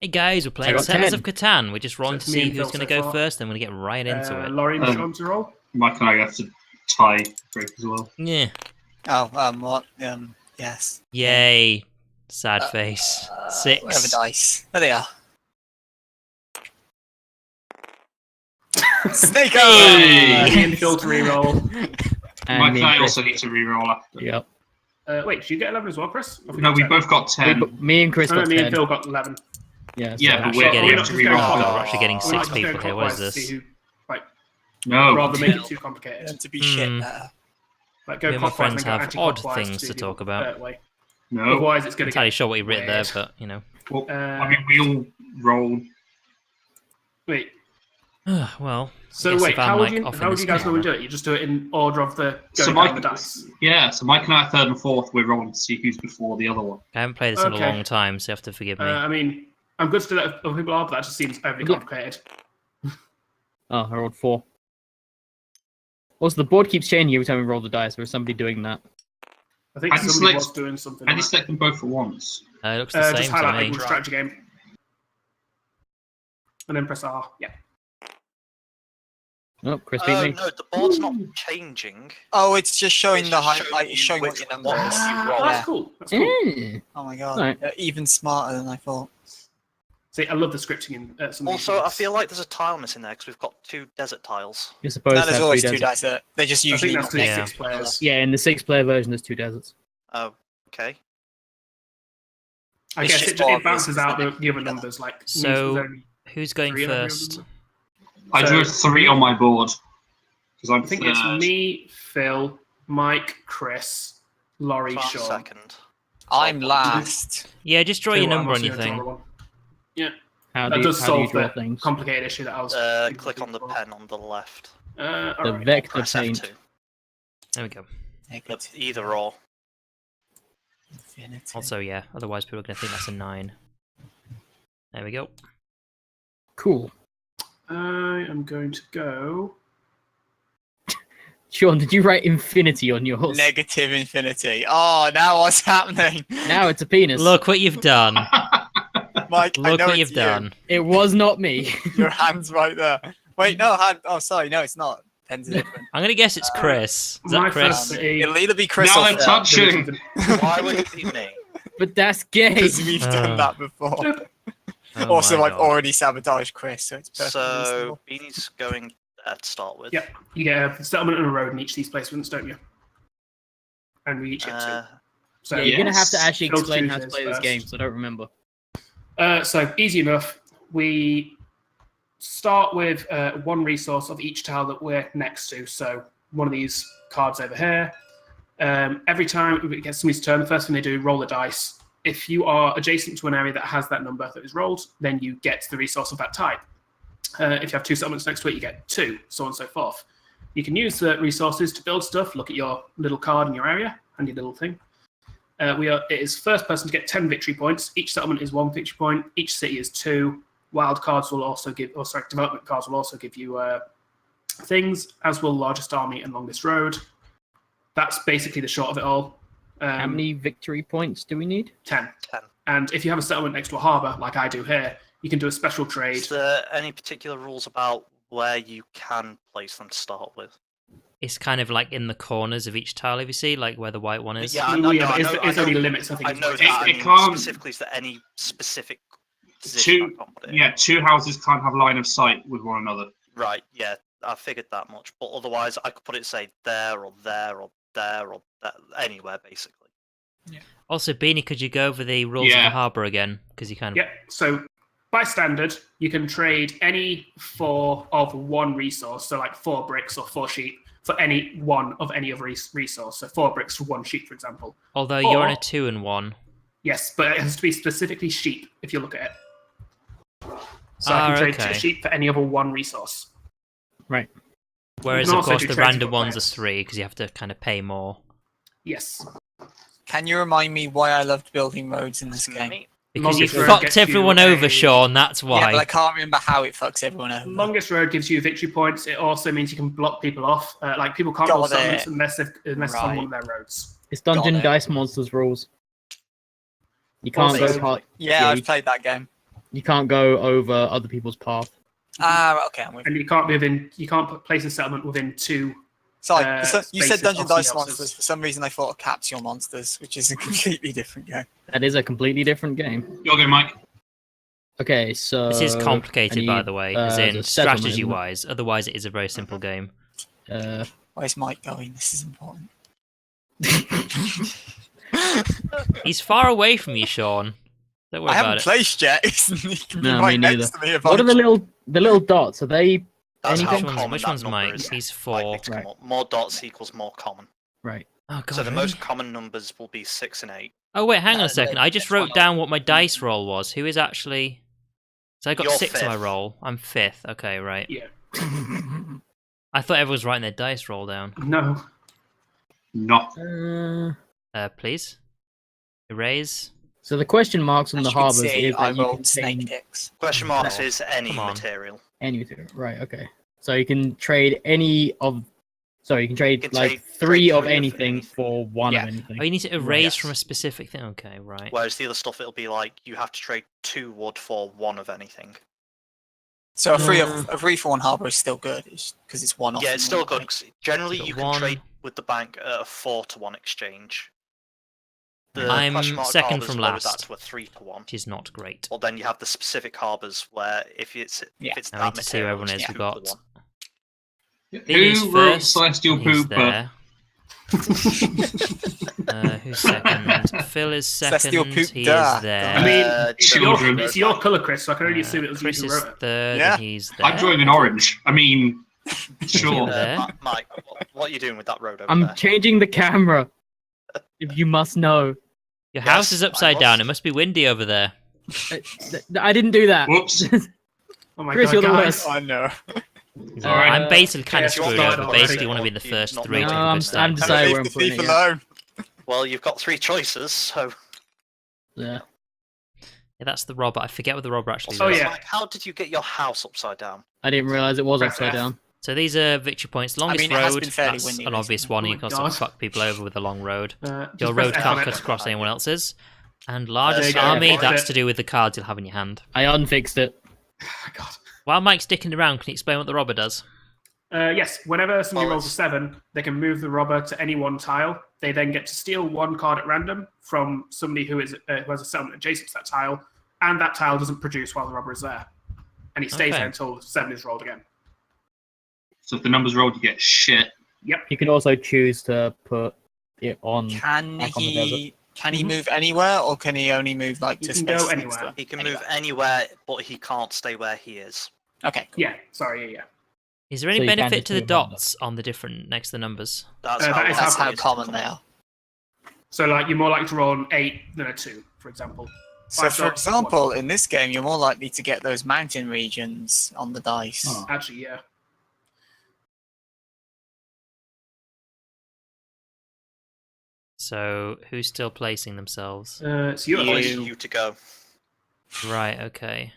Hey guys, we're playing Settlers of Catan. We're just rolling to see who's going to go first, and we're going to get right into it. Laurie and Sean to roll. Mike and I have to tie break as well. Yeah. Oh, what? Yes. Yay. Sad face. 6. Whatever dice. There they are. Snake Hey! Me and Phil to reroll. Mike and I also need to reroll after. Yep. Wait, did you get 11 as well, Chris? No, we both got 10. Me and Chris got 10. Me and Phil got 11. Yeah, Yeah, but we're we have to reroll. We're actually getting 6 people here. What is this? No. Rather than make it too complicated. to be shit better. Like, go Me and my clockwise friends and go have odd anti-clockwise things to the talk about. way. No. Otherwise, it's going to Entirely get sure what you written there, weird. but, you know. Well, I mean, we all rolled. Wait. Well, So wait, how would you guys normally do it? You just do it in order of the going down the dice. Yeah, so Mike and I are third and fourth. We're rolling to see who's before the other one. I haven't played this in a long time, so you have to forgive me. I mean, I'm good to do that if other people are, but that just seems overly complicated. Oh, I rolled 4. Also, the board keeps changing every time we roll the dice. Or is somebody doing that? I think somebody was doing something. I just select them both at once. It looks the just same to highlight me. strategy game. And then press R. Yeah. Oh, Chris beat me. No, the board's not changing. Oh, it's just showing the highlight. It's showing what your number is. That's cool. That's cool. Oh my god, Right. even smarter than I thought. See, I love the scripting in some of these Also, I games. feel like there's a tile missing there because we've got 2 desert tiles. You're supposed No, to there's have always 3 two deserts. dice there. They just I usually think that's the Yeah. 6 players. Yeah, in the 6-player version, there's 2 deserts. Oh, okay. I It's guess just it obvious, balances out isn't the other numbers. Like So, who's going three of every first? number. I drew a 3 on my board. Because I'm I think third. it's me, Phil, Mike, Chris, Laurie, Far Sean. second. I'm last. Yeah, just draw Tell your you what, I'm number on also your gonna draw thing. one. Yeah, How that do does you solve draw the things? complicated issue that I was. thinking Click on the before. pen on the left. The Alright. vector Press paint. F2. There we go. Either or. Infinity. Also, yeah, otherwise people are going to think that's a 9. There we go. Cool. I am going to go. Sean, did you write infinity on yours? Negative infinity. Oh, now what's happening? Now it's a penis. Look what you've done. Mike, I Look know what it's you've you. done. It was not me. Your hand's right there. Wait, no, hand. Oh, sorry, no, it's not. Pen's different. I'm going to guess it's Chris. Is My that Chris? first city. It'll either be Chris Now or they're Phil, touching. Why would it be me? But that's gay. because we've done that before. Oh Also, my I've God. already sabotaged Chris, so it's perfectly So, reasonable. Beanie's going there to start with. Yep, you get a settlement and a road in each of these placements, don't you? And we each get 2. So Yeah, you're gonna have to Yes. actually Phil explain how to chooses play this first. game, so I don't remember. So easy enough. We start with 1 resource of each tile that we're next to. So one of these cards over here. Every time it gets somebody's turn, the first thing they do, roll the dice. If you are adjacent to an area that has that number that is rolled, then you get the resource of that type. If you have 2 settlements next to it, you get 2, so on and so forth. You can use the resources to build stuff. Look at your little card in your area and your little thing. It is first person to get 10 victory points. Each settlement is 1 victory point. Each city is 2. Wild cards will also development cards will also give you things, as will largest army and longest road. That's basically the short of it all. How many victory points do we need? 10. 10. And if you have a settlement next to a harbour, like I do here, you can do a special trade. Is there any particular rules about where you can place them to start with? It's kind of like in the corners of each tile, if you see, like where the white one is. Yeah, I Well, know, yeah, I but know, it's I only know- limits, I think. I know it's that. like- I It mean, can't- specifically, is there any specific position I can't put it in? Yeah, 2 houses can't have line of sight with one another. Right, yeah, I figured that much. But otherwise, I could put it, say, there or there or there or there, anywhere, basically. Also, Beanie, could you go over the rules of Yeah. the harbour again? Because you kind of... Yeah, so by standard, you can trade any 4 of 1 resource, so like 4 bricks or 4 sheep, for any one of any other resource. So 4 bricks for 1 sheep, for example. Although you're on Or- a 2 and 1. Yes, but it has to be specifically sheep if you look at it. So I can trade okay. 2 sheep for any other 1 resource. Right. Whereas, can of also course, do the trades random with ones are players. 3, because you have to kind of pay more. Yes. Can you remind me why I loved building roads in this game? Me- Because you Longest road fucked gets you everyone over, a- Sean, that's why. Yeah, but I can't remember how it fucks everyone over. Longest road gives you victory points. It also means you can block people off. Like people can't Got build settlements it. unless it's on Right. one of their roads. It's Dungeon Got it. Dice Monsters rules. You can't Also- go past. Yeah, Yeah, I've you- played that game. You can't go over other people's path. Okay, I'm with you. And you can't be within. You can't place a settlement within 2. Sorry, you spaces said Dungeon of the Dice else's. Monsters. For some reason, I thought of Capsule Monsters, which is a completely different game. That is a completely different game. You're going, Mike. Okay, so This is complicated, by the way, as in there's a settlement, strategy-wise. Otherwise, it is a very simple game. Where's Mike going? This is important. He's far away from you, Sean. Don't worry I about haven't it. placed yet. He can be No, right me next neither. to me if What I are the little dots? Are they That's how anything? common Which that one's number Mike's? is. He's Likely 4. to come Right. up. More dots equals more common. Right? Oh, God, So the really? most common numbers will be 6 and 8. Oh, wait, hang on a and second. then I just next one wrote up. down what my dice roll was. Who is actually... So I got You're 6 on my fifth. roll. I'm 5th. Okay, right. Yeah. I thought everyone was writing their dice roll down. No. No. Please? Erase? So the question marks on As the you can harbors see, is I that you rolled can snake trade dicks. Question marks No. is any Come on. material. any material. Right? Okay. So you can trade any of. Sorry, you can trade You can like trade 3 three of of anything anything. for 1 Yeah. of anything. Oh, you need to erase Yes. from a specific thing? Okay, right. Whereas the other stuff, it'll be like you have to trade 2 wood for 1 of anything. So a 3 for 1 harbor is still good because it's 1 off. Yeah, it's still good. 'Cause generally, So you one- can trade with the bank at a 4-to-1 exchange. The I'm question mark second harbors from lowers last. that to a 3-to-1. Which is not great. Well, then you have the specific harbors where if it's Yeah. if it's I that need to see who material, everyone it's is. We've got 2-to-1. Billy's Who wrote first, Celestial and he's Pooper? there. Who's second? Phil is Celestial second. Poop He da. is there. I mean, children. it's your colour, Chris, so I can only assume it was Chris you who is wrote it. third, Yeah. and he's there. I'm drawing an orange. I mean, sure. There. Mike, what are you doing with that road over I'm there? changing the camera. If you must know, Your house Yes, is upside I down. must. It must be windy over there. I didn't do that. Whoops. Oh my Chris, god, you're the guys. worst. I know. Alright. I'm basically kind yeah, of if you want screwed to over. start Basically, off, want to be in the you're first not 3 to No, have a I'm good start. deciding Leave where I'm the putting thief it. Yeah. alone. Well, you've got 3 choices, so. Yeah. Yeah, that's the robber. I forget what the robber actually Oh, does. yeah. Mike, how did you get your house upside down? I didn't realize it was Press upside F. down. So these are victory points. Longest mean, it has road. been fairly That's windy an obvious recently. one. Oh You my can sort of God. fuck people over with a long road. Just Your press road F can't on cut it. across anyone else's. And There largest you go, army, fixed that's it. to do with the cards you'll have in your hand. I unfixed it. Oh my god. While Mike's sticking around, can you explain what the robber does? Yes, whenever somebody Well, rolls a 7, they can move the robber to any one tile. They then get to steal 1 card at random from somebody who has a settlement adjacent to that tile, and that tile doesn't produce while the robber is there. And he stays Okay. there until 7 is rolled again. So if the numbers rolled, you get shit. Yep. You can also choose to put it on. Can Back on the he? Can he Mhm. move anywhere, or can he only move like He to can go spaces anywhere. next to him? He can move anywhere, but he can't stay where he is. Okay. Yeah, sorry, yeah. Is there any So you can benefit just to the move on them. dots on the different next to the numbers? That's That is That's how how it is. common they are. So, like, you're more likely to roll an 8 than a 2, for example. So, 5 for dots, example, in this game, you're more likely to get those mountain regions on the dice. Oh. 1. Actually, yeah. So who's still placing themselves? It's you, Or at is least. you to go. Right, okay.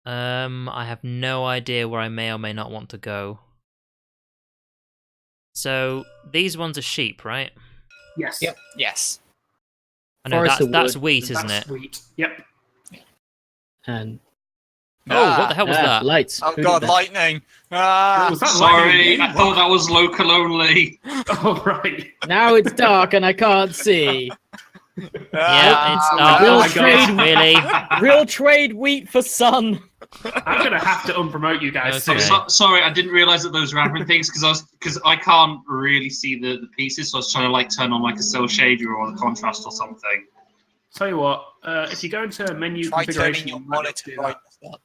I have no idea where I may or may not want to go. So these ones are sheep, right? Yes. Yep. Yes. I know Forest of that's wood. wheat, isn't That's it? sweet. Yep. And Oh, what the hell was that? lights. Oh Who did god, that? lightning! Ah! Was that lightning Sorry, in I game? thought that was local only. Oh, right. Now it's dark and I can't see. Yeah, it's Ah, dark. Oh We'll my trade. Really? We'll trade wheat for sun. I'm going to have to unpromote you guys Okay. soon. Sorry, I didn't realize that those were different things because I can't really see the pieces, so I was trying to like turn on like a cell shader or the contrast or something. Tell you what, if you go into menu Try configuration, turning your you might be able monitor to do that. brightness up.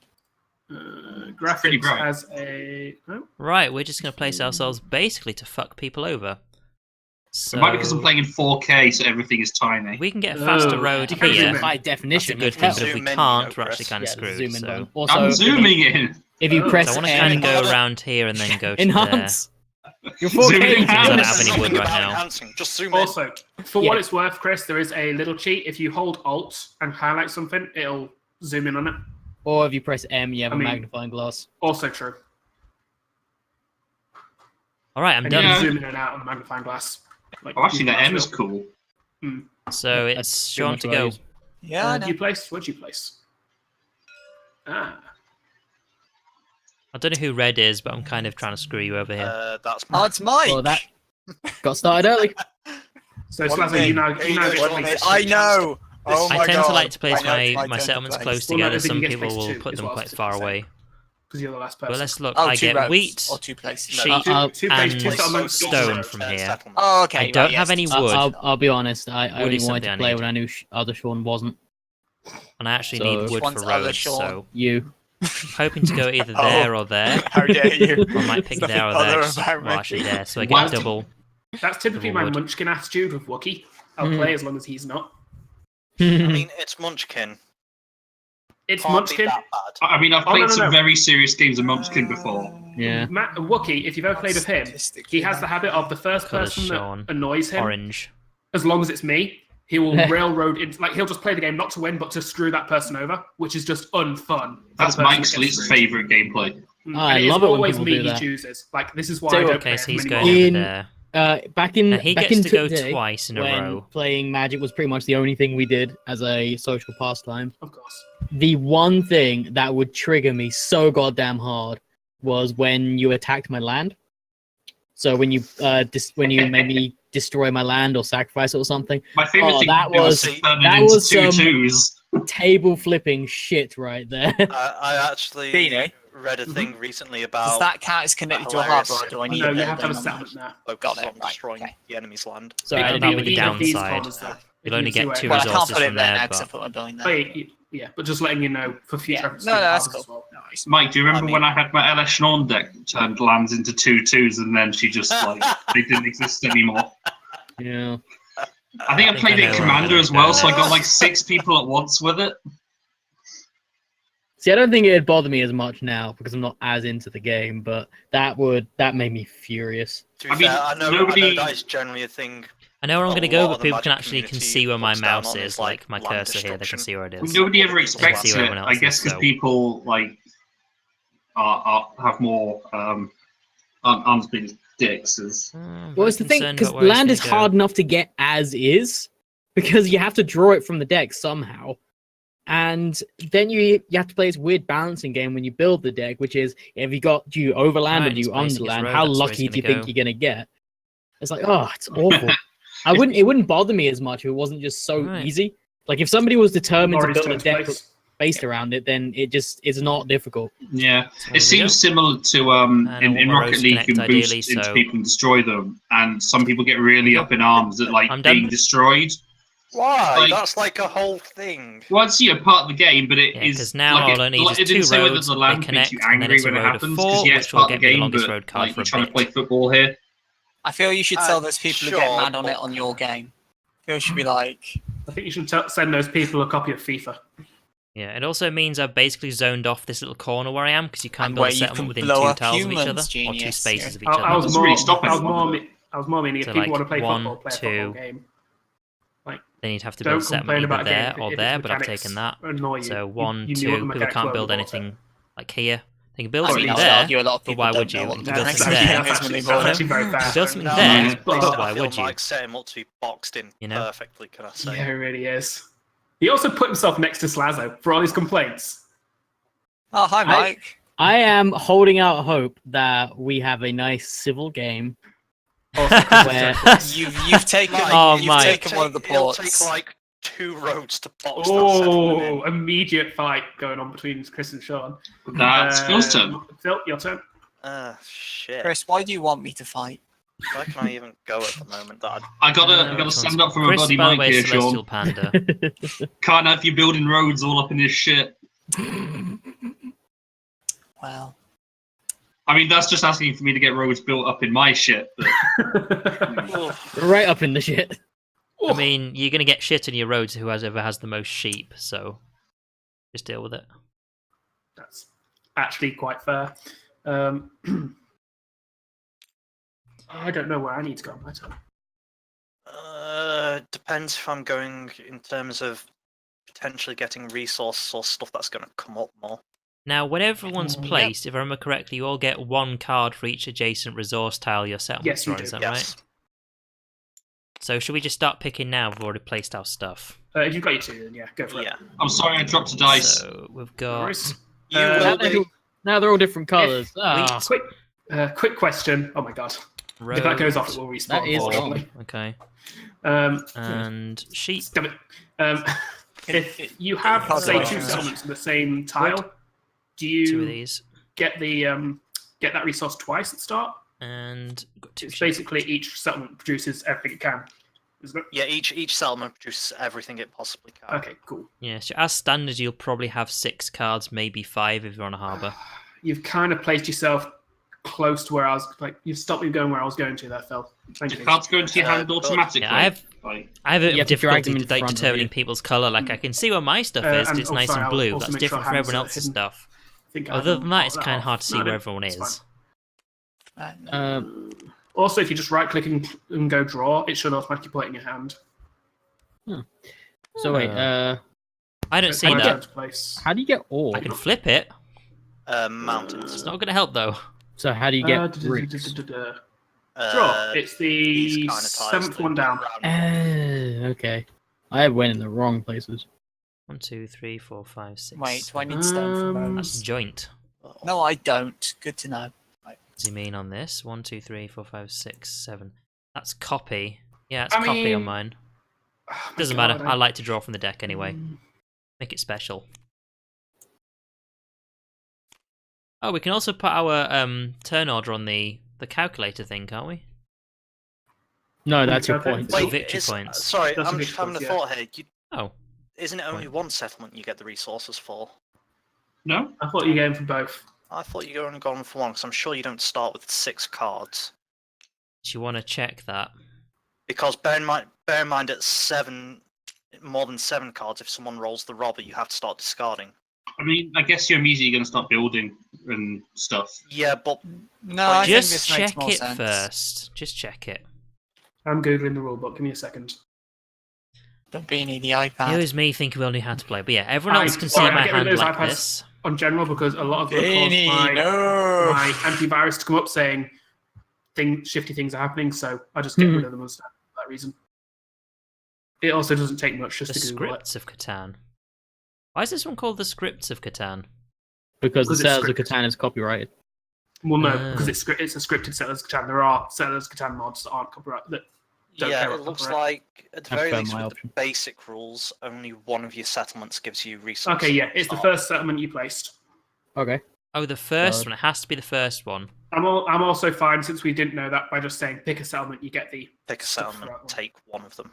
pretty Graphics bright. as a. Oh, Right, we're just going to place ourselves basically to fuck people over. So It might be because I'm playing in 4K, so everything is tiny. we can get a faster Oh, road you can zoom here. in. High That's definition. a good as thing, hell. but if we Zoom in, can't, you know, we're actually Chris. kind of Yeah, screwed. zoom in So button. Also, I'm zooming in. If you Oh, press I want to M, kind of go around here and then go to there. enhance. Your Zoom 4K in. is I don't good. have any wood Something right about now. enhancing. Just zoom in. Also, for Yeah. what it's worth, Chris, there is a little cheat. If you hold Alt and highlight something, it'll zoom in on it. Or if you press M, you have I a mean- magnifying glass. Also true. All right, I'm And you done. can zoom in and out on the magnifying glass. Like, Oh, actually, you the can M is feel- cool. So That's it's pretty Sean much to what I go. use. Yeah, I know. You place? Where'd you place? Ah. I don't know who red is, but I'm kind of trying to screw you over here. That's Oh, it's Mike. Well, that got started early. So What Slazo, me? you now get What to me? place. I know. Oh my I tend god. to like to place I know it's my turn to settlements place. close Well, no, together. I think Some you get to people place will two, put is them what I was quite far typically saying. away. Because you're the last person. But let's look. Oh, I two get roads wheat, or 2 places. sheep, two places, two and settlements, stone from here. Oh, okay. I don't right, have yes, any it's- wood. I'll be honest. I Wood only is wanted something to I play need. when I knew other Sean wasn't. And I actually So- need Which wood one's for other roads, Sean? so You. hoping to go either Oh. there or there. How dare you? Or I might pick There's there or nothing there. other just- about well, me. actually there, so I Why get do- double. That's typically my Wood. Munchkin attitude with Wookiee. I'll play as long as he's not. I mean, it's Munchkin. It's Can't Munchkin. be that bad. I mean, I've Oh, played no, no, some no. very serious games of Munchkin before. Yeah. Wookiee, if you've ever played with him, he has the habit of the first Colours person shown. that annoys him, Orange. as long as it's me, he will railroad in, like he'll just play the game not to win, but to screw that person over, which is just unfun. for That's the person Mike's that gets least screwed. favourite gameplay. I And it is love it when always people me do he that. chooses. Like this is why So- I don't Okay, play so as he's many going more. over In- there. Back in Now he back gets in to go today, twice in a when row. playing Magic was pretty much the only thing we did as a social pastime. Of course. The one thing that would trigger me so goddamn hard was when you attacked my land. So when you when you made me destroy my land or sacrifice it or something, My favourite Oh, thing that to do was was- to turn that it into was two some- twos. table flipping shit right there. I actually Dino, read a thing recently does about that count as connected to a hilarious- harbour, or do I need No, a you have to have a building on settlement now. focus Got it, on right, destroying okay. the enemy's land. Sorry, I It'll didn't be be the either of these downside. corners, though, You'll if only you see get where two it Well, I goes. can't resources put it from there there, now because I but- put my building Oh, there. yeah, but just letting you know for future Yeah. episodes. No, that's as cool. well. No worries. Mike, do you remember I when I had my LS Sean deck turned lands into two twos and then she just like they didn't exist anymore? Yeah. I think I think played I it know where Commander I'm as gonna well, go so I got next. like 6 people at once with it. See, I don't think it'd bother me as much now because I'm not as into the game, but that made me furious. To be I mean, fair, I know nobody- that is generally a thing. I know where I'm A going to go, lot but of the people can Magic actually can community see where my looks down mouse on is, is, like my land cursor here. They can destruction. see where it is. Nobody ever They can expects see where it, everyone I else guess, is, because so- people like have more aren't being dicks. As Well, it's the thing because land is hard enough to get as is because you have to draw it from the deck somehow, and then you have to play this weird balancing game when you build the deck, which is do you overland Right, or do he's you placing his underland? road, How that's where lucky he's do you gonna think go. you're gonna get? It's like, oh, it's awful. It wouldn't bother me as much if it wasn't just so Right. easy. Like if somebody was determined to Already build a turned deck place. based around it, then it just is not difficult. yeah, So it there we seems go. similar to And I in want my Rocket roads to League, you connect can boost ideally, into so- people and destroy them, and some people get really Go. up in arms at like I'm done. being destroyed. Why? Like- That's like a whole thing. Well, it's part of the game, but it Yeah, is because now like all it, I need like, is it didn't two say whether roads, the they land connect, makes you and then angry it's a when it road of happens. 4, Because yeah, which it's will part get of me the the game, longest but road card like for you're a trying to bit. play football here. I feel you should tell those people who get Sure, mad on it but- on your game. I feel you should be like, I think you should send those people a copy of FIFA. Yeah, it also means I've basically zoned off this little corner where I am because you can't And build where a you settlement can within blow 2 up tiles of each other humans, or 2 genius. spaces of each I other. was doesn't more, really stop I was anyone, more, does it? I was more meaning if So, people like, want to play 1, football, play a 2. football game. Then you'd have to Don't build a settlement complain about either a game there if or its there, but I've mechanics taken that. annoy you. So You 1, knew what 2, the people mechanics can't were build before, so- anything like here. They can build Oh, something yeah, I would there, argue a lot of but people why don't would know you? what You the can build That's something mechanics there. are that's when they actually, bought that's it. actually very fair. Build something No, there, Yeah. but why I feel would you? Mike set him up to be boxed in You know? perfectly, can I say? Yeah, it really is. He also put himself next to Slazo for all his complaints. oh, hi, Mike. I am holding out hope that we have a nice civil game. Also, Where- You've taken, Mike, Oh, you've Mike. taken one of the It'll ports. take like 2 roads to box that settlement in. Oh, immediate fight going on between Chris and Sean. That's Phil's turn. Phil, your turn. Shit. Chris, why do you want me to fight? Where can I even go at the moment? That I gotta which stand one's- up for my Chris, buddy by the Mike way, here, Celestial Sean. Panda. Can't have you building roads all up in his shit. Well, I mean, that's just asking for me to get roads built up in my shit. But Right up in the shit. I mean, you're going to get shit in your roads whoever has the most sheep, so just deal with it. That's actually quite fair. I don't know where I need to go on my turn. depends if I'm going in terms of potentially getting resource or stuff that's going to come up more. Now, when everyone's Yep. placed, if I remember correctly, you all get 1 card for each adjacent resource tile your settlement's Yes, you on, do. is that Yes. right? So should we just start picking now? We've already placed our stuff. If you've got your 2, then yeah, go for it. Yeah. I'm sorry, I dropped a dice. So we've No got worries. You Uh, will be. Now they're all different colors. Ah, Quick question. Oh my god. If that goes off, it will respawn. That is unfortunately. Okay. And Sheep. damn it. If you have, Can't say, do 2 it. settlements in the same tile, do 2 of you these. get that resource twice at the start? And we've got 2 It's sheep. basically each settlement produces everything it can, isn't it? Yeah, each settlement produces everything it possibly can. Okay, cool. Yeah, so as standard, you'll probably have 6 cards, maybe 5 if you're on a harbour. You've kind of placed yourself close to where I was. Like you've stopped me going where I was going to there, Phil. Thank Do you. cards go into your hand good. automatically? Yeah, I have a You bit have of to drag them difficulty in front of determining you. people's colour. Like, I can see where my stuff is, And because it's nice sorry, and I'll blue. also That's make sure different from hands everyone are else's hidden. stuff. I think I Other can than that, mark it's kind of off. hard to see No, where no, everyone it's is. Also, if you just right click and go draw, it should automatically put it in your hand. so wait, I don't So see it's my that. turn to place. how do you get ore? I can flip it. Mountains. It's not going to help, though. So how do you get bricks? Draw. It's these the kind of tiles 7th that one down. Okay. I went in the wrong places. 1, 2, 3, 4, 5, 6. Wait, do I need stone for That's those? joint. No, I don't. Good to know. What does he mean on this? 1, 2, 3, 4, 5, 6, 7. That's copy. Yeah, it's I copy on mean- mine. Oh my Doesn't God, matter. I like to draw from the deck anyway. Make it special. Oh, we can also put our turn order on the calculator thing, can't we? No, that's your Okay. point. Wait, Wait, victory is- points. Sorry, That's I'm a just victory having a points, thought here. Oh, Isn't it only Point. one settlement you get the resources for? No? I thought you were going for both. I thought you were only going for one, because I'm sure you don't start with 6 cards. do you want to check that? Because bear in mind at more than 7 cards, if someone rolls the robber, you have to start discarding. I mean, I guess you're immediately going to start building and stuff. Yeah, but No, I think Just this makes check more it sense. first. Just check it. I'm googling the rulebook. Give me a second. Don't be needy It iPad. was me thinking we only had to play. But yeah, everyone else can see sorry, I my get rid of hand those like iPads. this. On general, because a lot of them Beanie, cause no. my antivirus to come up saying shifty things are happening, so I just get rid of them and stuff for that reason. It also doesn't take much just The to Google it. Scripts of Catan. Why is this one called The Scripts of Catan? Because the Because it's Settlers of scripted. Catan is copyrighted. Well, no, Ah. because it's a scripted Settlers of Catan. There are Settlers of Catan mods that aren't copyrighted. Don't yeah, care it about looks copyright. like at the I very prefer least my with option. the basic rules, only one of your settlements gives you resources. Okay, yeah, it's the first settlement you placed. Okay. Oh, the first So- one. It has to be the first one. I'm also fine since we didn't know that by just saying pick a settlement, you get the Pick a Stuff settlement, for that one. take one of them.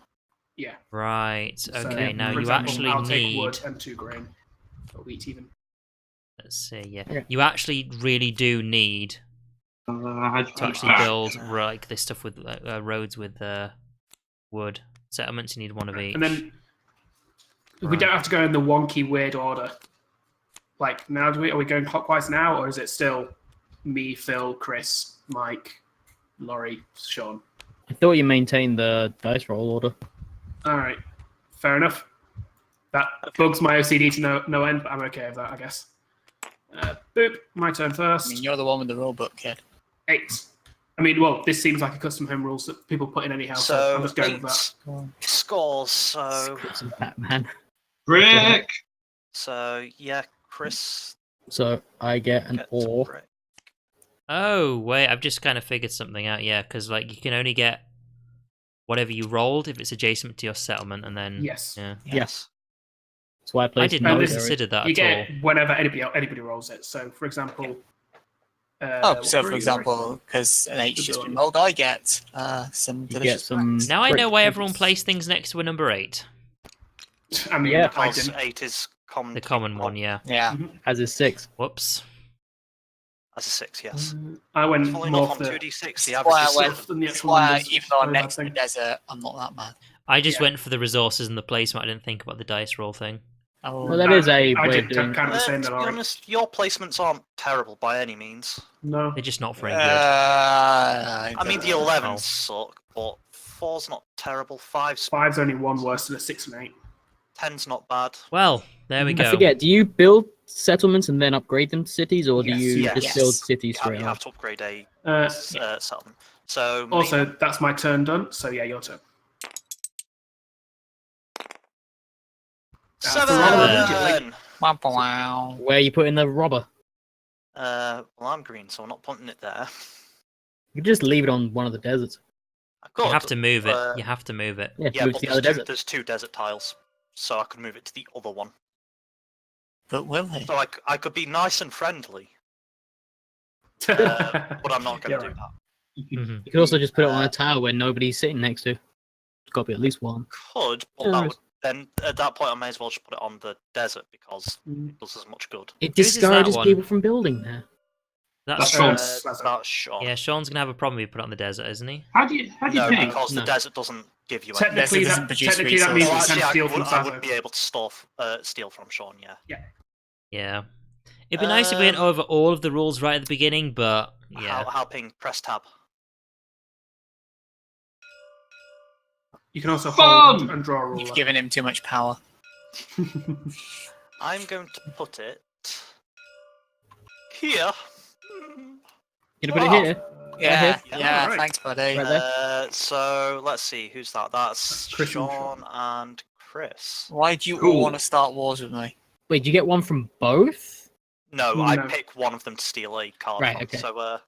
yeah. Right. So, Okay. Now for you example, actually I'll take need. wood and 2 grain, or wheat even. Let's see. Yeah. Okay. You actually really do need How'd you to put actually that? build like this stuff with roads with wood settlements. You need one of each. And then we Right. don't have to go in the wonky weird order. Like now, are we going clockwise now, or is it still me, Phil, Chris, Mike, Laurie, Sean? I thought you maintained the dice roll order. All right, fair enough. That bugs my OCD to no end, but I'm okay with that, I guess. Boop, my turn I first. mean, you're the one with the rulebook, kid. 8. I mean, well, this seems like a custom home rules that people put in anyhow, so I'm So just going with that. 8 scores. So Scripts of Batman. Brick! yeah, Chris So I get an gets a ore. brick. Oh wait, I've just kind of figured something out. Yeah, because like you can only get whatever you rolled if it's adjacent to your settlement, and then Yes. yeah. Yes. That's why I I placed did No, not this- consider that You at get all. it whenever anybody rolls it. So, for example, Oh, what so were for you- example, because an H just Ability. been rolled, I get some You get delicious some. bricks. Now I know why brick everyone pieces. placed things next to a number 8. I mean, Yeah. I Because didn't. 8 is common. The to common people. one, yeah. Yeah. As is 6. Whoops. As a 6, yes. I went Following more off on for the 2d6, the That's why average I is went- stuff than the That's actual why, numbers. even though I'm Very bad next to the thing. desert, I'm not that bad. I just Yeah. went for the resources and the placement. I didn't think about the dice roll thing. Oh, Well, that is a I way did of doing. kind of the same To that be I. honest, your placements aren't terrible by any means. No. They're just not very good. I I mean, the don't know. 11s suck, but 4's not terrible. 5's 5's only one worse than a 6 and 8. 10's not bad. Well, there we go. I forget. Do you build settlements and then upgrade them to cities, or do Yes. you Yes. just build cities You straight have up? to upgrade a Uh, settlement. So also, that's my turn done. So yeah, your turn. Seven. Wow. Where are you putting the robber? Well, I'm green, so I'm not putting it there. You could just leave it on one of the deserts. I could, You have to move it. uh, You have to move it. Yeah, Yeah, move but to the other desert. there's two desert tiles, so I could move it to the other one. But will he? So I could be nice and friendly, Yeah, but I'm not going to right. do that. Mhm. You could also just put it on a tower where nobody's sitting next to. It's got to be at least one. Could, but that would, then at that point I may as well just put it on the desert because it does as much good. It Whose is that discourages one? people from building there. That's Sean's. That's Sean. Yeah, Sean's gonna have a problem if you put it on the desert, isn't he? How do you No, pick? because No. the desert doesn't give you Technically, doesn't that, produce technically that means you resources. can Actually, steal from I would Sazo. be able to steal from Sean, yeah. Yeah. It'd be nice if we went over all of the rules right at the beginning, but yeah. How ping, press tab. You can also hold Fun! and draw a ruler. You've given him too much power. I'm going to put it here. You gonna put it here? Yeah, Yeah, yeah, right. thanks, buddy. Right there. So let's see, who's that? That's Chris and Sean and Chris. Why do you Cool. all want to start wars with me? Wait, do you get one from both? No, I No. pick one of them to steal a card Right, from. okay. So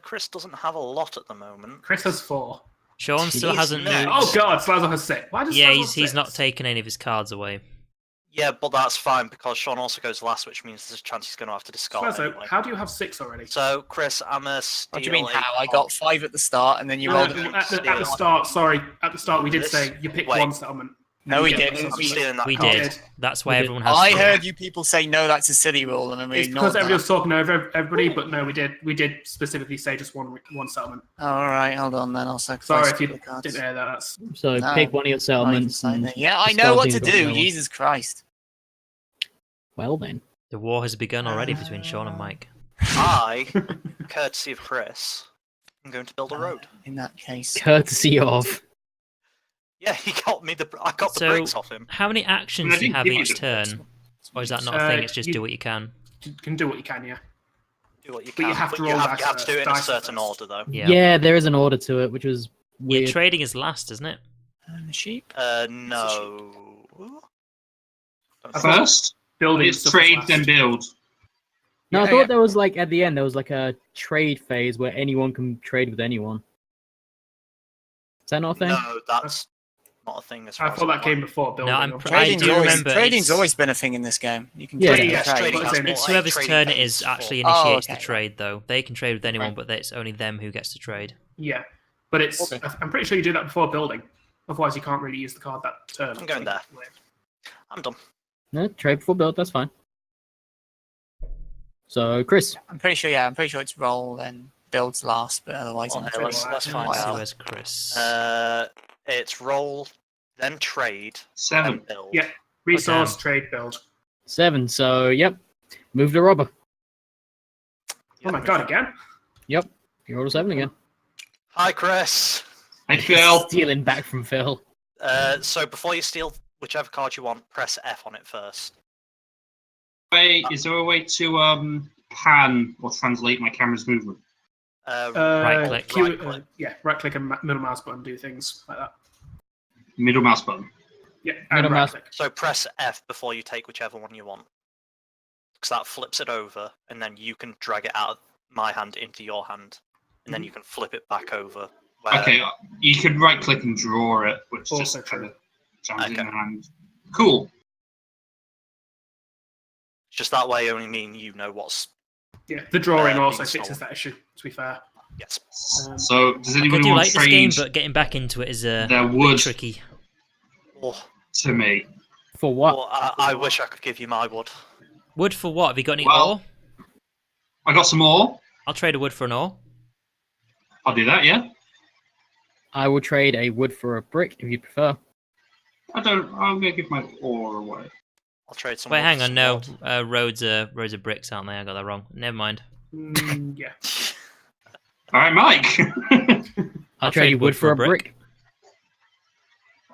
Chris doesn't have a lot at the moment. Chris has 4. Sean still He's hasn't next. moved. Oh god, Slazo has 6. Why does Yeah, Slazo he's have 6? not taken any of his cards away. Yeah, but that's fine because Sean also goes last, which means there's a chance he's going to have to discard Slazo, anyway. how do you have 6 already? So, Chris, I'm a steal. What do you mean a how? I card. got 5 at the start and then you No, rolled at, it. at the start, sorry, at the start we did This- say you pick wait. one settlement. No, we You get didn't. one I'm settlement. stealing that We card. did. That's why We did. everyone has. I three. heard you people say no, that's a silly rule, and then we It's ignored because everybody that. was talking over everybody, but no, we did specifically say just one settlement. Oh, all right, hold on then. I'll sacrifice Sorry if you the cards. didn't hear that. That's So No. pick one of your settlements. and Yeah, I discard know what things to that do. don't go. Jesus Christ. Well then. The war has begun already between Sean and Mike. I, courtesy of Chris, am going to build a road. In that case. Courtesy of. Yeah, he got me I got the So- bricks off him. How many actions I do you didn't have give you each the turn? Or is that not a thing? It's just you- do what you can. you can do what you can, yeah. Do what you But can. you have to but roll you dice have to do it in a first. certain order, though. Yeah. There is an order to it, which was Yeah, weird. trading is last, isn't it? And the sheep. No. First, Building it's stuff trade, last. then build. No, I Yeah, thought yeah. there was like at the end there was like a trade phase where anyone can trade with anyone. Is that not a thing? No, that's not a thing. As far I as thought that I'm came aware. before building. I'm or- pr- Trading's, do always, remember trading's it's- always been a thing in this game. You can Yeah, trade yeah, and trade. trading- That's It's what whoever's trading turn it pays is for. actually Oh, initiates okay. the trade, though. They can trade with anyone, Right. but it's only them who gets to trade. Yeah, but it's. Okay. I'm pretty sure you do that before building. Otherwise, you can't really use the card that turn. I'm going there. I'm done. No, trade before build, that's fine. So Chris. I'm pretty sure it's roll then builds last, but otherwise Okay, I'm let's find Let's see, out. where's Chris? It's roll, then trade, Seven. then build. Yeah. Resource, Okay. trade, build. 7, so yep. Move the robber. Oh my god, again? Yep. You roll a 7 again. Hi, Chris. I fell. Stealing back from Phil. So before you steal whichever card you want, press F on it first. Wait, is there a way to pan or translate my camera's movement? Right click. Q, right click and middle mouse button do things like that. Middle mouse button. Yeah, Middle and right mouse. click. So press F before you take whichever one you want. Because that flips it over, and then you can drag it out of my hand into your hand. And then you can flip it back over. Where... Okay, you can right click and draw it, which Also just kind true. of jams in Okay. the hand. Cool. Just that way only mean you know what's... Yeah, the drawing also being fixes stolen. that issue, to be fair. Yes. So, does I anybody do want like to this game, trade but getting back into it is their a bit wood tricky. Oh, to me? For what? well, I wish I could give you my wood. Wood for what? Have you got any Well- ore? I got some more. I'll trade a wood for an ore. I'll do that, yeah. I will trade a wood for a brick if you prefer. I'm gonna give my ore away. I'll trade some Wait, wood hang for on, some no. wood. Roads are bricks, aren't they? I got that wrong. Never mind. Yeah. All right, Mike. I'll trade you wood for a brick.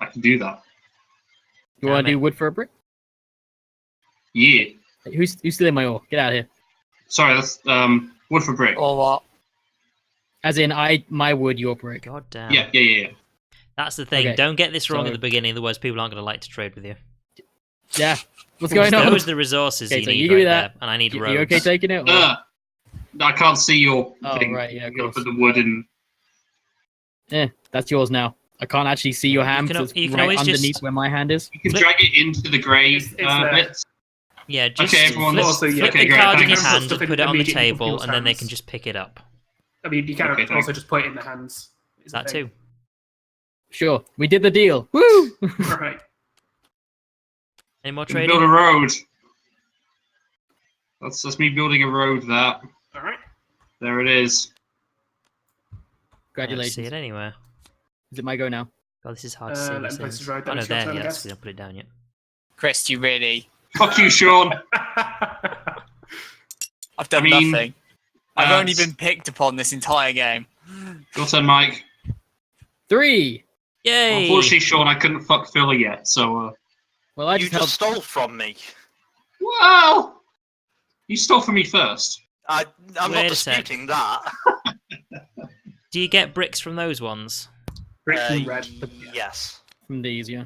I can do that. You want Damn to it. do wood for a brick? Yeah. Who's stealing my ore? Get out of here. Sorry, that's wood for brick. Or what? As in, my wood, your brick. God damn. Yeah. That's the thing. Okay, Don't get this wrong so- at the beginning, otherwise people aren't going to like to trade with you. Yeah. What's going on? Those are the resources Okay, you so need you give me right that. there, and I need You roads. okay taking it? Or... I can't see your Oh, thing. right, yeah, of You gotta course. put the wood in. That's yours now. I can't actually see your hand can because al- it's you can right always underneath just- where my hand is. You can Flip- drag it into the grey It's there. bits. Yeah, just Okay, everyone. flip, Also, yeah, flip okay, the great, card in thanks. your hand Stuff and in put it on the immediately in table, people's and then they hands. can just pick it up. I mean, you can Okay, also thanks. just put it in the hands. is the That thing. too. Sure, we did the deal. Woo! Right. Any more Can we build trading? a road. That's me building a road. That All right. there it is. I don't Congratulations. see it anywhere. Is it my go now? God, this is hard to see. Let these me place things. the road, Oh then no, it's your there. turn, I Yeah, that's guess. we don't put it down yet. Chris, you really? Fuck you, Sean. I've done I mean, nothing. I've only s- been picked upon this entire game. Your turn, Mike. 3. Yay! Unfortunately, Sean, I couldn't fuck Philly yet. So, Well, I You just just helped. stole from me. well, you stole from me first. I'm Wait not a sec. disputing that. Do you get bricks from those ones? Brick and red. Yes. From these, yeah.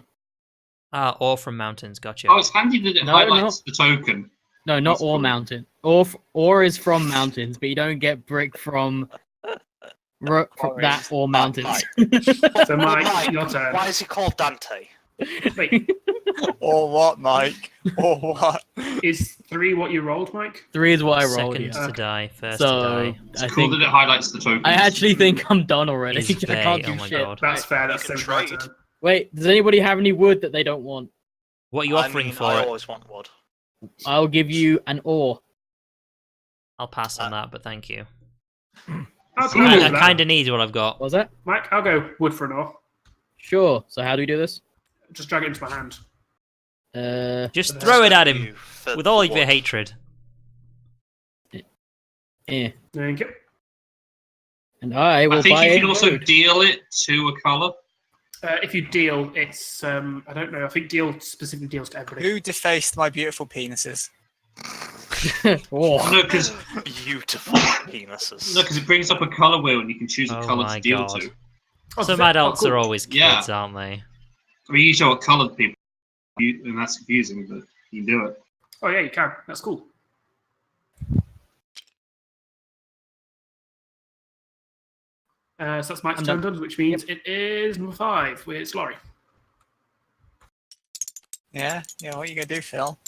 Ah, or from mountains. Gotcha. Oh, it's handy that it No, highlights the token. No, not That's all cool. mountain. Ore is from mountains, but you don't get brick from from that or mountains. So, Mike, your turn. Why is he called Dante? Wait, Or what, Mike? Or what? is 3 what you rolled, Mike? 3 is what I rolled. Second Yeah. to die, first So to die. It's I cool think that it highlights the token. I actually think I'm done already. Is I can't Bay, do oh my shit. God. That's fair. That's You so can fair. trade. Wait, does anybody have any wood that they don't want? What are you offering for I it? always want wood. I'll give you an ore. I'll pass on that, but thank you. I'll Ooh. go I with that. kind of need what I've got. What was that? Mike, I'll go wood for an ore. Sure. So how do we do this? Just drag it into my hand. Just But throw it at You him for with all the of your wood. hatred. Eh. Thank you. And I will I think buy you a can also road. deal it to a colour. If you deal, it's I don't know. I think deal specifically deals to everybody. Who defaced my beautiful penises? Oh. No, because Beautiful penises. it brings up a colour wheel and you can choose a Oh colour my to deal God. to. Oh, Some oh, adults cool. are always kids, Yeah. aren't they? I mean, you show what coloured people, and that's confusing, but you can do it. Oh yeah, you can. That's cool. So that's Mike's I'm turn done. done, which means it is number 5, where it's Laurie. Yeah? Yeah, what are you going to do, Phil?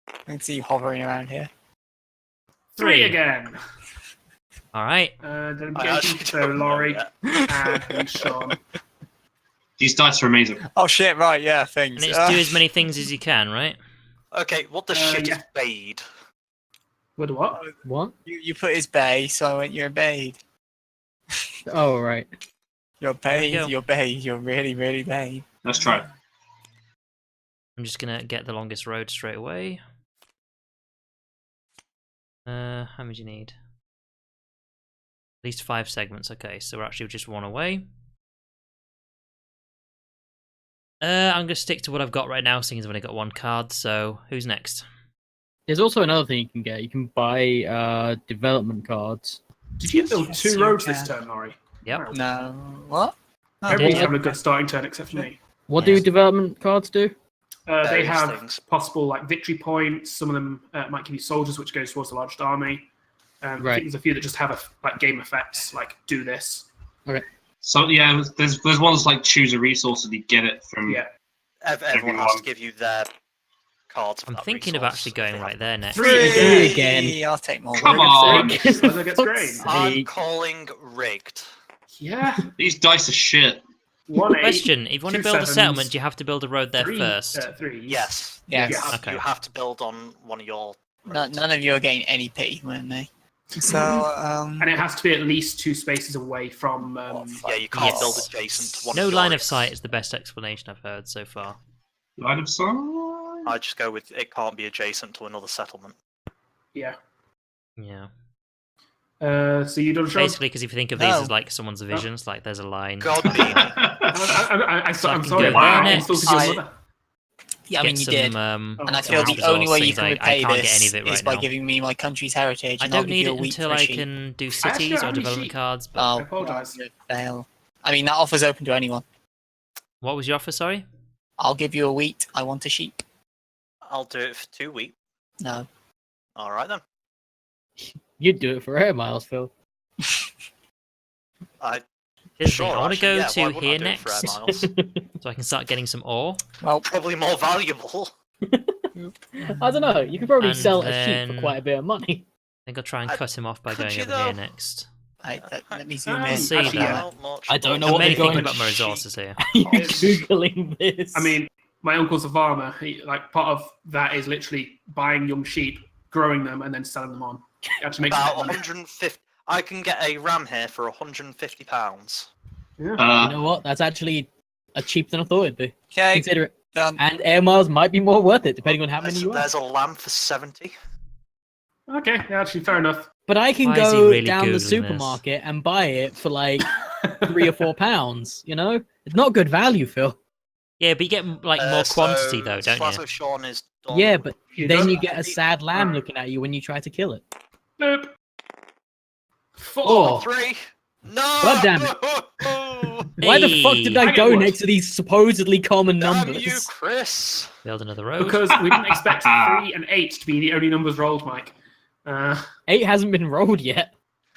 I can see you hovering around here. 3 again. All right. Then I Jason, actually so don't know Laurie yet. and Sean. These dice are amazing. Oh shit, right, yeah, things. And it's do as many things as you can, right? Okay, what the shit yeah. is Bade? With what? What? You put his bay, so I went, you're a bade. Oh, right. You're There we go. bade, you're bade, you're really, really bade. Let's try it. I'm just gonna get the longest road straight away. How many do you need? At least 5 segments. Okay, so we're actually just 1 away. I'm gonna stick to what I've got right now, seeing as I've only got 1 card. So who's next? There's also another thing you can get. You can buy development cards. Did you Yes, build yes, 2 you roads can. this turn, Laurie? Yep. No, what? No, Everyone's did. having a good starting turn except for me. What do Yes. development cards do? They Various have things. possible like victory points. Some of them might give you soldiers, which goes towards the largest army. I Right. think there's a few that just have like game effects, like do this. So yeah, there's ones like choose a resource and you get it from. Yeah. Everyone has to give you their cards. For I'm that thinking of resource actually if they going have right them. there next. 3 again. I'll take more. Come For on. goodness sake. Whether it gets Fuck's grain. sake. I'm calling rigged. Yeah. These dice are shit. 1 8. Question: if you want to 2 build a sevens, settlement, do you have to build a road there 3 first? 3s. Yes. Yes. Yeah. Okay. You have to build on one of your. None of you are getting any pity with me. So, And it has to be at least 2 spaces away from. Yeah, you can't Yes. build adjacent to one. No of line yours. of sight is the best explanation I've heard so far. Line of sight. I just go with it can't be adjacent to another settlement. Yeah. Yeah. So you done Sean? Basically, because if you think of these No. as like someone's visions, like there's a line. God and, be. I'm So I sorry. can go I there insulted next. your mother. yeah, I mean, get you some, did. Um, And I some feel house the only way you resource can things. I repay can't get any this of it is right by now. giving me my country's heritage. I And I'll don't give need you it a wheat until for a I sheep. can do I actually cities don't or have any development sheep. cards. But Oh, I apologise. fail. I mean, that offers open to anyone. What was your offer? Sorry. I'll give you a wheat. I want a sheep. I'll do it for 2 weeks. No. All right then. You'd do it for air miles, Phil. I Here's the Sure, thing, I want to actually, go yeah, why to wouldn't I here do it for air next, miles? so I can start getting some ore. Well, Probably more valuable. I don't know. You could probably And sell a sheep then- for quite a bit of money. I think I'll try and I- cut him off by could going you over though? here next. let me zoom I in. see actually, that. yeah. Not much, I don't but- know I'm what mainly they're going thinking about my to resources here. You're googling this. I mean, my uncle's a farmer. Like part of that is literally buying young sheep, growing them, and then selling them on. It actually makes a bit About of money. 150. I can get a ram here for £150. you know what? That's actually cheaper than I thought it'd be. Okay, Consider it. done. And air miles might be more worth it, depending on how many you are. There's a lamb for 70. Okay, yeah, actually, fair enough. But I can Why is he go really down Googling the this? supermarket and buy it for like £3 or £4. You know, it's not good value, Phil. Yeah, but you get like more quantity though, don't Plazo you? Sean is done. Yeah, but You then don't- you get a sad lamb looking at you when you try to kill it. Nope. 4. Oh. 3. No! God damn it. Why the fuck did I Hey. go next to these supposedly common Damn numbers? you, Chris! Build another road. Because we didn't expect 3 and 8 to be the only numbers rolled, Mike. 8 hasn't been rolled yet.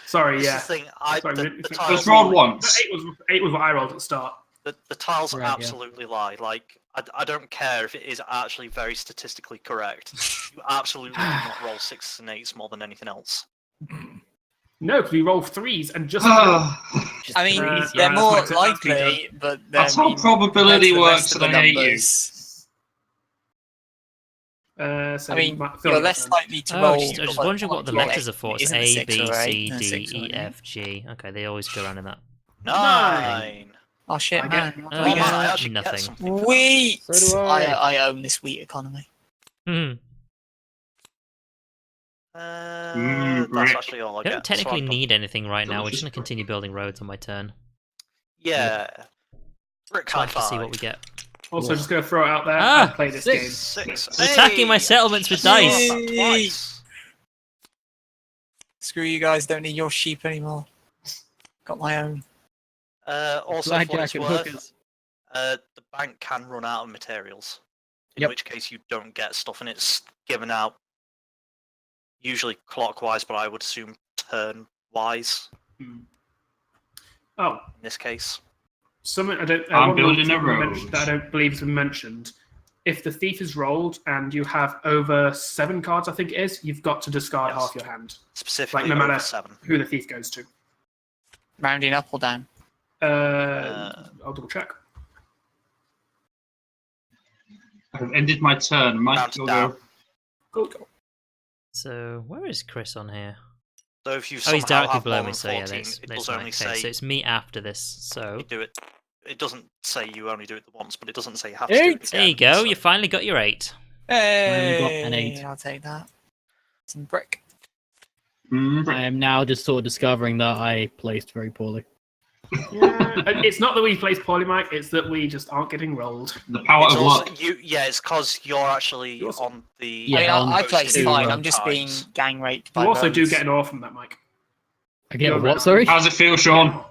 Sorry, This yeah. is the thing. Sorry, The it's- tiles, Let's roll No, once. 8 was what I rolled at the start. the tiles Right, yeah. absolutely lie. Like, I don't care if it is actually very statistically correct. You absolutely do not roll 6s and 8s more than anything else. No, because we roll 3s and just. Just I mean, threes, they're yeah, more that's my technique. likely, but That's I how mean, probability compared to the rest works, of and the I hate you. numbers, So I mean, Phil, you're less likely to Oh, roll. I was just wondering what the like, letters are for. It's isn't it A, 6 B, or 8? C, No, D, 6 or E, 8. F, G. Okay, they always go around in that. 9. Oh shit, I man! get- What Oh, do we Oh, yeah. man, I get? actually get Nothing. something. Wheat! So do I. I own this wheat economy. Hmm. That's brick. actually all I I get. don't technically so I'm done. need anything right now. We're just Delicious going to continue building roads on my turn. Yeah. Brick Try high to see what five. we get. Also, just going to throw it out there. Ah, I play this 6. game. 6. We're attacking my settlements with I saw dice. that twice. Screw you guys! Don't need your sheep anymore. Got my own. Also, for what Blackjack it's and worth, hookers. the bank can run out of materials. In Yep. which case you don't get stuff, and it's given out usually clockwise, but I would assume turn-wise Oh, in this case. something I don't. I'm one rule building a to mention road. that I don't believe has been mentioned. If the thief is rolled and you have over 7 cards, I think it is, you've got to discard Yes. half your hand. Specifically, no matter- over 7. Who the thief goes to. Rounding up or down? I'll double check. I've ended my turn. Mike, Round you'll down. go. Cool. So, where is Chris on here? So if you Oh, he's somehow directly have below more me, than so yeah, 14, that's it does fine. only Okay, say so it's me after this, so... you do it. It doesn't say you only do it once, but it doesn't say you have to do it 8. again. There you go, so- you finally got your 8. Hey, got an 8. I'll take that. Some brick. I am now just sort of discovering that I placed very poorly. Yeah, it's not that we placed poorly, Mike. It's that we just aren't getting rolled. The power It's of also, luck. it's because you're actually You also- on the. Yeah, I mean, on I the placed two fine. road I'm just being times. gang raped by You also do roads. get an ore from that, Mike. I get You're what, right. sorry? How's it feel, Sean?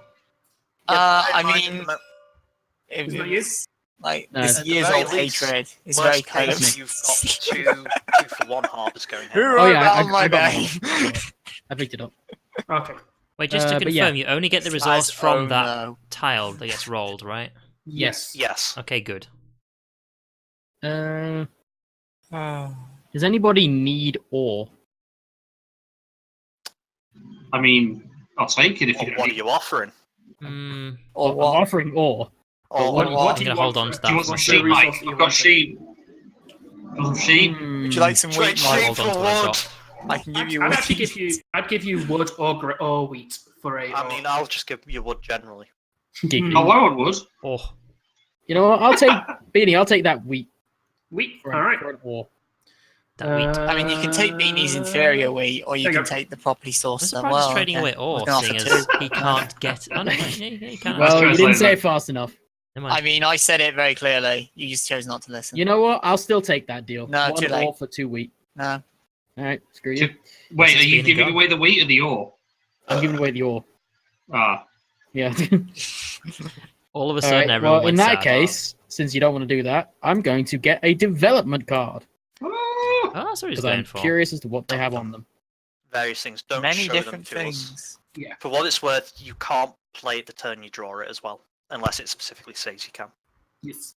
I Mine mean, in the it Isn't that was like No, this at the years very old least, hatred. It's worst very case, close. You've got two for one harvest going Who here. wrote Oh, yeah, that I- on my I got name? I picked it up. Okay. Wait, just to but confirm, yeah. you only get the It's resource nice from own, that though. tile that gets rolled, right? Yes. Yes. Okay, good. Uh, Oh. does anybody need ore? I mean, I'll take it if What, you what are don't. you offering? Hmm. Or I'm what? offering ore. Or What- what I'm do going you to hold want on to for- that Do you for want some What's sheep, the resource Mike? that you I've got want? sheep. Want some sheep? Would you like some Trade wheat, I'll sheep Mike? hold on for to what I've wood. got. I can give you I'd wheat. actually give you. I'd give you wood or wheat for a. I mean, I'll just give you wood generally. Giggly. Oh, I would. Oh, You know what? I'll take Beanie. I'll take that wheat wheat. for, All right. for an ore. that wheat. I mean, you can take Beanie's inferior wheat, or you There you can go. take the properly I'm sourced. surprised he's trading away ore, can seeing offer as two. he can't get... Oh, no, he can't. Well, you translate didn't say that. it fast enough. Never mind. I mean, I said it very clearly. You just chose not to listen. You know what? I'll still take that deal. No, One too late. ore for 2 wheat. No. All right, screw you. Wait, This are you is being giving gone. away the wheat or the ore? I'm giving away the ore. Ah, Yeah. All of a All sudden, right, everyone well, in went that south. case, since you don't want to do that, I'm going to get a development card Oh, Oh, that's what he's because going I'm for. curious as to what they have on them. Various things. Don't Many show different them to us. things. Yeah. For what it's worth, you can't play it the turn you draw it as well, unless it specifically says you can. Yes.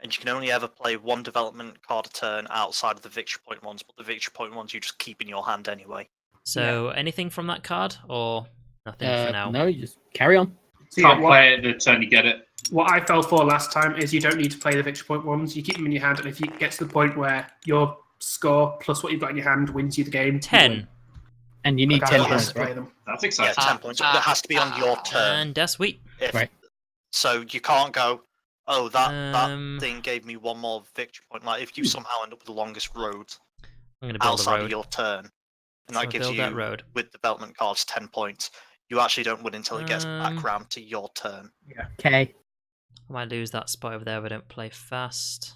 And you can only ever play one development card a turn outside of the victory point ones, but the victory point ones you just keep in your hand anyway. So, anything from that card, or nothing for now? No, you just carry on. So yeah, can't play it the turn you get it. what I fell for last time is you don't need to play the victory point ones. You keep them in your hand, and if you get to the point where your score plus what you've got in your hand wins you the game, you 10. win. And you need Like, 10 I have points, to play right? them. That's Yeah, exciting. 10 points. But it has to be on your turn. And that's sweet. Right. So you can't go, oh, that Um, thing gave me one more victory point. Like, if you somehow end up with the longest road I'm going to build a outside of road. your turn, and So that gives build you, that road. with development cards, 10 points, you actually don't win until it gets back Um, round to your turn. Okay. I might lose that spot over there if I don't play fast.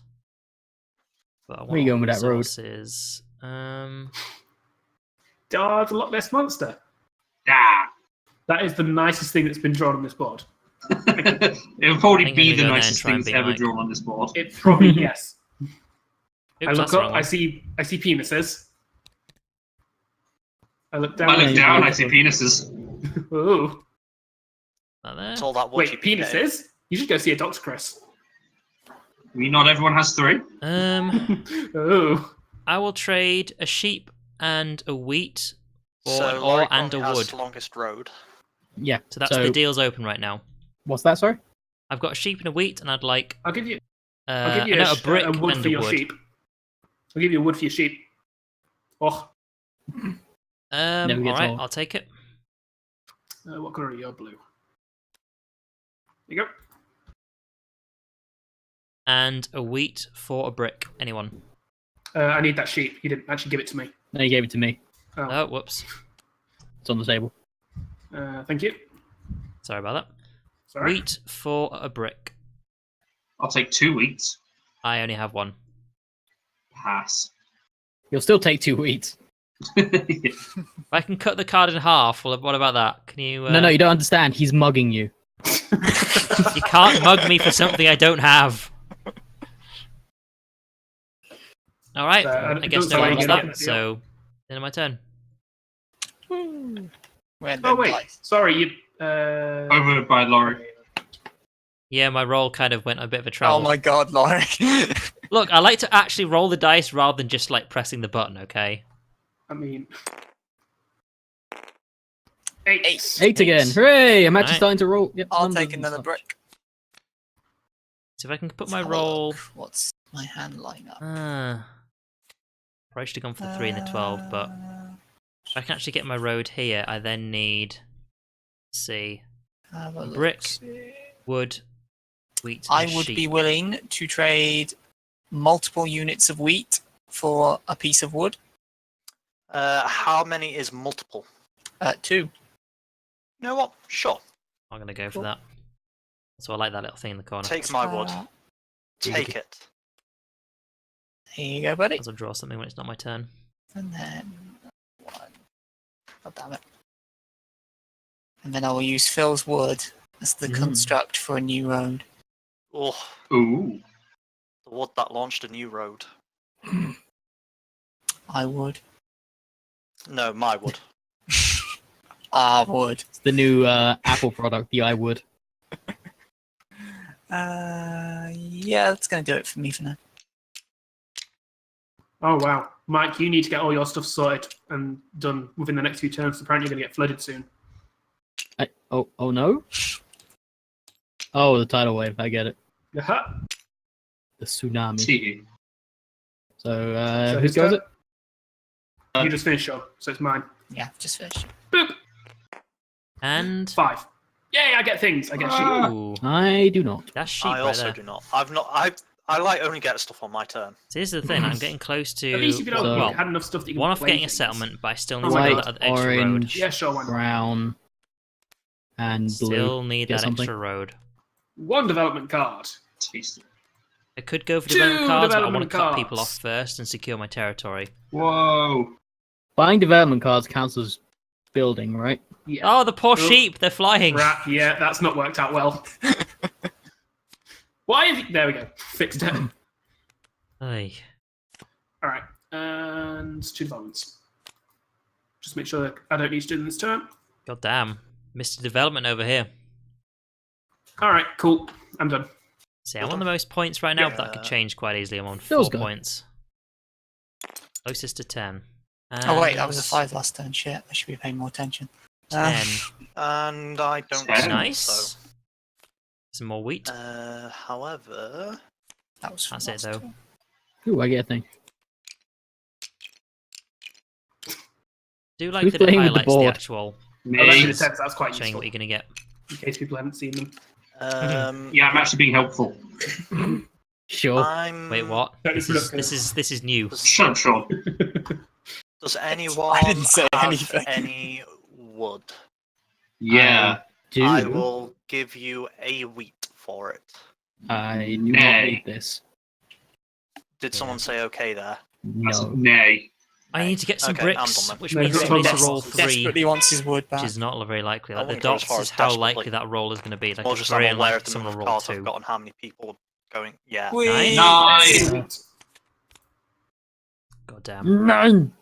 But I want Where are you all going with that road? resources. Dodge Loch Ness Monster. Ah. That is the nicest thing that's been drawn on this board. It would I probably think I'm be gonna the go there and nicest try and things be ever like- drawn on this board. It probably yes. Oops, I that's look the up. wrong I one. see penises. I look down. I look you down, look I see up. penises. Ooh. That there? It's all that wood Wait, you've been getting. penises? You should go see a doctor, Chris. I mean, not everyone has 3. Ooh. I will trade a sheep and a wheat for an So ore Laurie and a currently has wood. longest road. Yeah. So that's the deal's open right now. What's that, sorry? I've got a sheep and a wheat, and I'd like I'll give you a no, a brick a wood and for a your wood. sheep. I'll give you a wood for your sheep. Oh, Never all gets right, old. I'll take it. what colour are you? Blue. There you go. And a wheat for a brick. Anyone? I need that sheep. You didn't actually give it to me. No, you gave it to me. Oh, whoops. It's on the table. Thank you. Sorry about that. Sorry. Wheat for a brick. I'll take 2 wheats. I only have one. Pass. You'll still take 2 wheats. If I can cut the card in half, well, what about that? Can you? No, you don't understand. He's mugging you. You can't mug me for something I don't have. All right, I I guess don't no think one I'm lost gonna that. get the So, end of my turn. Where Oh then wait, dice? sorry. You. Over by Laurie. Yeah, my roll kind of went a bit of a travel. Oh my god, Laurie. Look, I like to actually roll the dice rather than just like pressing the button. Okay. I mean. 8. 8 again. Hooray! I'm actually Right. starting to roll. Yep, I'll numbers take and another stuff. brick. So if I can put Let's my have a roll. look. What's my hand line up? Probably should have gone for the 3 and the 12, but if I can actually get my road here, I then need. Let's see, Have a look. brick. wood, wheat. I and would sheep. be willing to trade multiple units of wheat for a piece of wood. How many is multiple? 2. You know what? Sure. I'm gonna go for that. So I like that little thing in the corner. Take my wood. Uh, Take it. Here you go, buddy. As I draw something when it's not my turn. And then 1. God damn it. And then I will use Phil's wood as the construct for a new road. Oh, Ooh. the wood that launched a new road. I would. No, my wood. I would. It's the new Apple product, the iWood. Yeah, that's going to do it for me for now. Oh wow, Mike, you need to get all your stuff sorted and done within the next few turns. Apparently, you're going to get flooded soon. Oh no? Oh, the tidal wave. I get it. Yeah. The tsunami. Tee. So, So whose go is it? You just finished, Sean, so it's mine. Yeah, just finished. Boop. And 5. Yay! I get things. I get sheep. ooh, I do not. that's sheep I right also there. do not. I've not. I like only get stuff on my turn. So here's the thing, I'm getting close to At least if you don't, So- you had enough stuff that you can one off play getting a things. settlement, but I still need Oh to my build God. that extra road. Orange, Yeah, sure, why not? brown, and blue. Still need Get that something? extra road. 1 development card. Tasty. I could go for 2 development cards, but I want to development cut people cards. off first and secure my territory. Whoa. Buying development cards counts as building, right? Yeah. Oh, the poor Oh. sheep! They're flying. Crap, yeah, that's not worked out well. Why have you... There we go. Fixed it. Aye. Alright, and 2 developments. Just make sure that I don't need to do them this turn. God damn, Mr. Development over here. Alright, cool. I'm done. See, I'm on the most points right now, but that could change quite easily. I'm on 4 Feels good. points. Closest to 10. Oh wait, that was a And 5 last turn. Shit, I should be paying more attention. 10. And I don't Nice. think Nice. so. Some more wheat. However, That was from That's it, last though. turn. Ooh, I get a thing. Do like Who's that it playing with the highlights the board? actual Oh, that Me. made sense. That's quite showing useful. what you're gonna get. In case people haven't seen them. Yeah, I'm actually being helpful. Sure. I'm. Wait, what? Don't This need to is look new. Shut up, Sean. Does anyone I didn't say have anything. any wood? Yeah. Do I will give you a wheat for it. I do not Nay. need this. Did someone say okay there? That's No. nay. I need to get some Okay, I'm bricks, done then. which No, means you've I got need to to roll roll 3, Desperately wants his wood back. which is not very likely. I Like, the wouldn't go as dots far is as how desperately. likely that roll is going to be. Like, Or it's just very I'm aware of unlikely the someone number will of roll cards I've 2. got and how many people going. Yeah. Whee! Nice. God damn. None.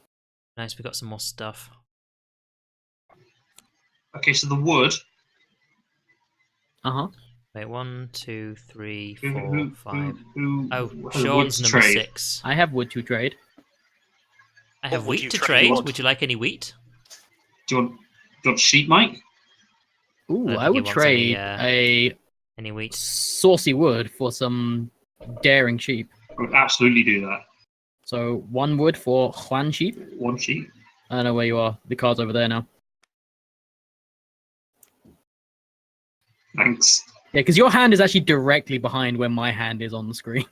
Nice, we got some more stuff. Okay, so the wood. Uh-huh. Wait, 1, 2, 3, Who- 4, who- 5. who- Oh, who has Sean's wood to number trade? 6. I have wood to trade. I have What would you wheat to trade? trade. Wood? Would you like any wheat? Do you want sheep, Mike? Ooh, don't I think would he wants any, trade a Any wheat? saucy wood for some daring sheep. I would absolutely do that. So 1 wood for Juan sheep. 1 sheep. I don't know where you are. The card's over there now. Thanks. Yeah, because your hand is actually directly behind where my hand is on the screen.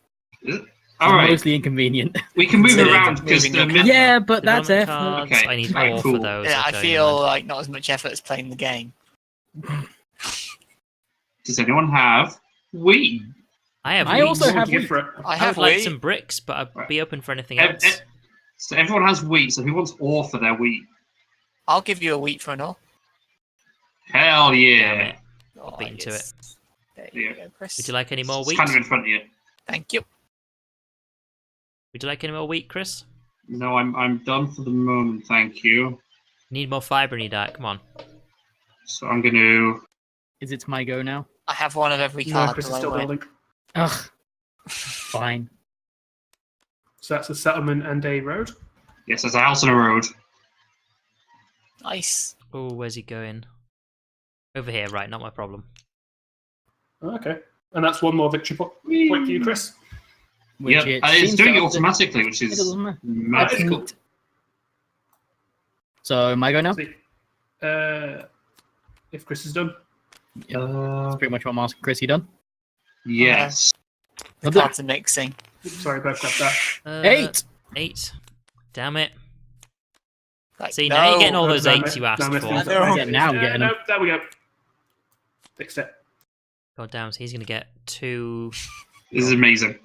All right, Mostly inconvenient. we can move So around because moving the your mid- Yeah, but that's Development effort. cards. Okay, I need right, ore cool. for those. Yeah, I'll I show you feel in a like not as much effort as playing the game. Does anyone have wheat? I have I wheat. also What would have you wheat. give for it? I I have would like wheat. some bricks, but I'd be open for anything Ev- else. ev- So everyone has wheat. So who wants ore for their wheat? I'll give you a wheat for an all. Hell Damn yeah! it. Oh, beat into yes. There you Yeah. go, Chris. Would you like any more It's wheat? kind of in front of you. Thank you. Would you like any more wheat, Chris? No, I'm done for the moment. Thank you. You need more fibre in your diet. Come on. So I'm gonna. Is it my go now? I have one of every No, card. Chris is below still it. building. Ugh. Fine. So that's a settlement and a road. Yes, there's a house and a road. Nice. Oh, where's he going? Over here, right? Not my problem. Oh, okay. And that's 1 more victory point for you, Chris. Which Yep, it and it's seems doing it to- automatically, which It is doesn't matter. mad. That's cool. Neat. So, my go now? See, if Chris is done. That's pretty much what I'm asking. Chris, you done? Yes. The Lovely. cards are mixing. Oops, sorry, both grabbed that. 8! 8. Damn it. Like, See, now you're getting all No, those no, 8s you no, asked no, for. no, No. Yeah, now I'm getting no, them. there we go. Fixed it. God damn, so he's going to get 2 This is amazing.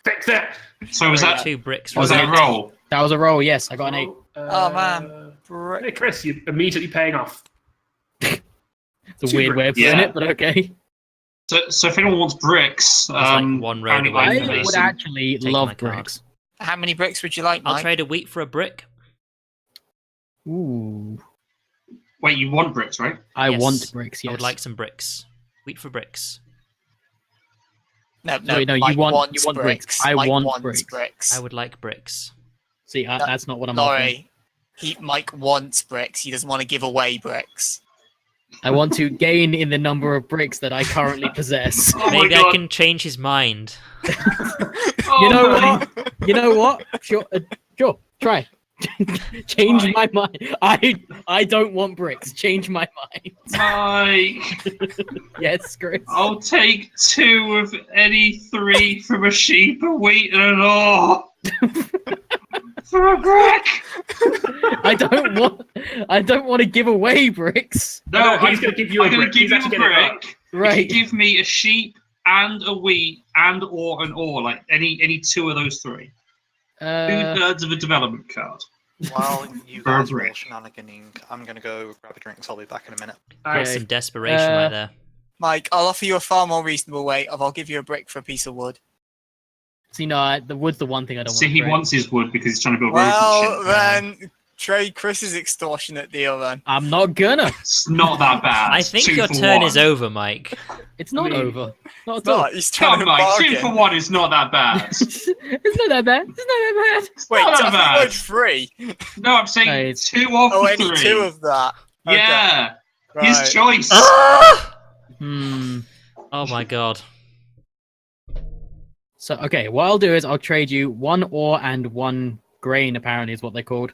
Fixed it. So was that 2 bricks. was from that a it. roll? That was a roll, yes. I got an 8. Oh, man. Hey, Chris, you're immediately paying off. It's a 2 weird way of putting Yeah. it, but okay. So if anyone wants bricks, like 1 road apparently away like from I us. would actually Take love my card. bricks. How many bricks would you like, I'll Mike? trade a wheat for a brick. Ooh. Wait, you want bricks, right? I Yes. want bricks, yes. I would like some bricks. Wheat for bricks. No, Wait, no, you Mike want- wants you want bricks. I Mike want wants bricks. I would like bricks. See, No, that's not what I'm offering. Sorry. Mike wants bricks. He doesn't want to give away bricks. I want to gain in the number of bricks that I currently possess. Oh my Maybe I God. can change his mind. Oh, You know man. what? You know what? Sure, sure. Try. Change my mind. I don't want bricks. Change my mind. Mike, Yes, Chris. I'll take 2 of any 3 from a sheep, a wheat, and an ore. For a brick. I don't want to give away bricks. No, he's going to give you a I'm going brick. to give He's you actually a getting it brick. Right. If you give me a sheep and a wheat and or an ore, like any 2 of those 3. 2/3 of a development card. While you guys are all shenaniganing, I'm going to go grab a drink, so I'll be back in a minute. That's some desperation right there. Mike, I'll offer you a far more reasonable way of I'll give you a brick for a piece of wood. See, no, the wood's the one thing I don't want. See, he wants his wood because he's trying to build roads and shit. Then trade Chris's extortionate deal then. I'm not gonna. It's not that bad. I think 2 your for turn 1. is over, Mike. It's not over. Not at No, all. he's trying Come to on, Mike. 2 bargain. for 1 is not that bad. It's not that bad. It's not that bad. Wait, not that I bad. word 3. No, I'm saying Hey, 2 of Oh, the only 3. 2 of that. Okay. Yeah, Right. his choice. Hmm. Oh my god. So, okay, what I'll do is I'll trade you 1 ore and 1 grain, apparently is what they're called,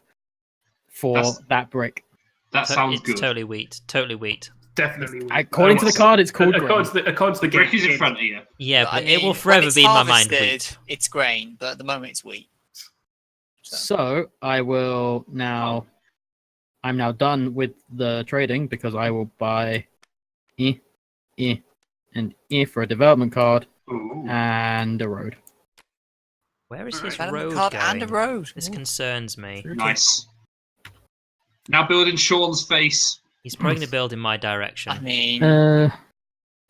for that brick. That sounds It's good. totally wheat. Totally wheat. Definitely. wheat. According to the card, it's called grain. according to the Brick game. is in front of you. Yeah, I but it will mean, forever when it's be in my mind harvested, wheat. It's grain, but at the moment it's wheat. So, I will now... I'm now done with the trading because I will buy and for a development card Ooh. and a road. Where is his Development road card going? and a road. This Ooh. concerns me. Nice. Now building Sean's face. He's probably going to build in my direction. I mean, Uh,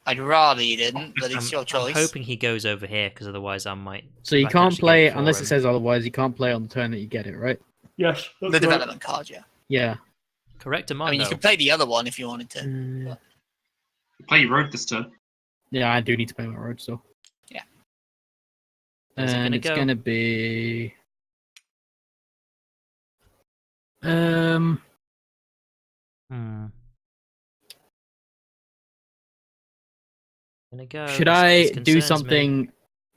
I'd rather you didn't, but it's your I'm choice. hoping he goes over here because otherwise I might. so you I can can't actually play get it unless for it him. says otherwise. You can't play on the turn that you get it, right? Yes. The development card, yeah. Yeah. Correct him I mean, you could play the other one if you wanted to. Play your road this turn. Yeah, I do need to play my road still. Yeah. Where's it And gonna it's go? gonna be Hmm. Gonna go. should This I do concerns me. something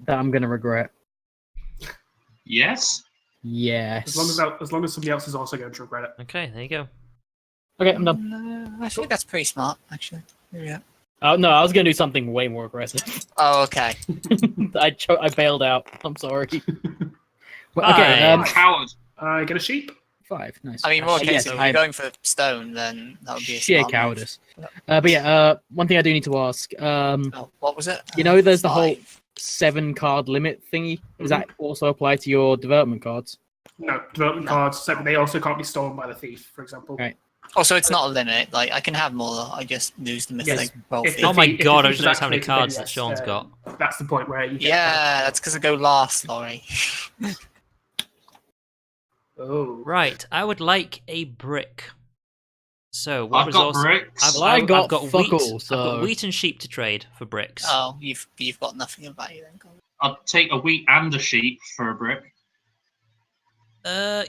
that I'm gonna regret? Yes. Yes. As long as somebody else is also going to regret it. Okay, there you go. Okay, I'm done. I think that's pretty smart, actually. Yeah. Oh no, I was gonna do something way more aggressive. Oh, okay. I bailed out. I'm sorry. Well, okay, Five. Coward. I get a sheep. 5. Nice. I mean, more Yes, cases, if I- you're going for stone, then that would be a sheer smart move. cowardice. But yeah, one thing I do need to ask. Oh, what was it? You know, there's the whole 5. 7 card limit thingy. Does that also apply to your development cards? No, development cards. So they also can't be stolen by the thief, for example. Right. Oh, so it's not a limit. Like, I can have more. I just lose them if Yes. they roll If thief. Oh my if god, I thief just is noticed how many activated, then cards that yes, Sean's got. That's the point where you get Yeah, that's because I go last, Laurie. Oh. Right, I would like a brick. So what I've got resource? bricks. Well, I got fuck wheat. all, I've so- got wheat and sheep to trade for bricks. Oh, you've got nothing of value then. I'll take a wheat and a sheep for a brick.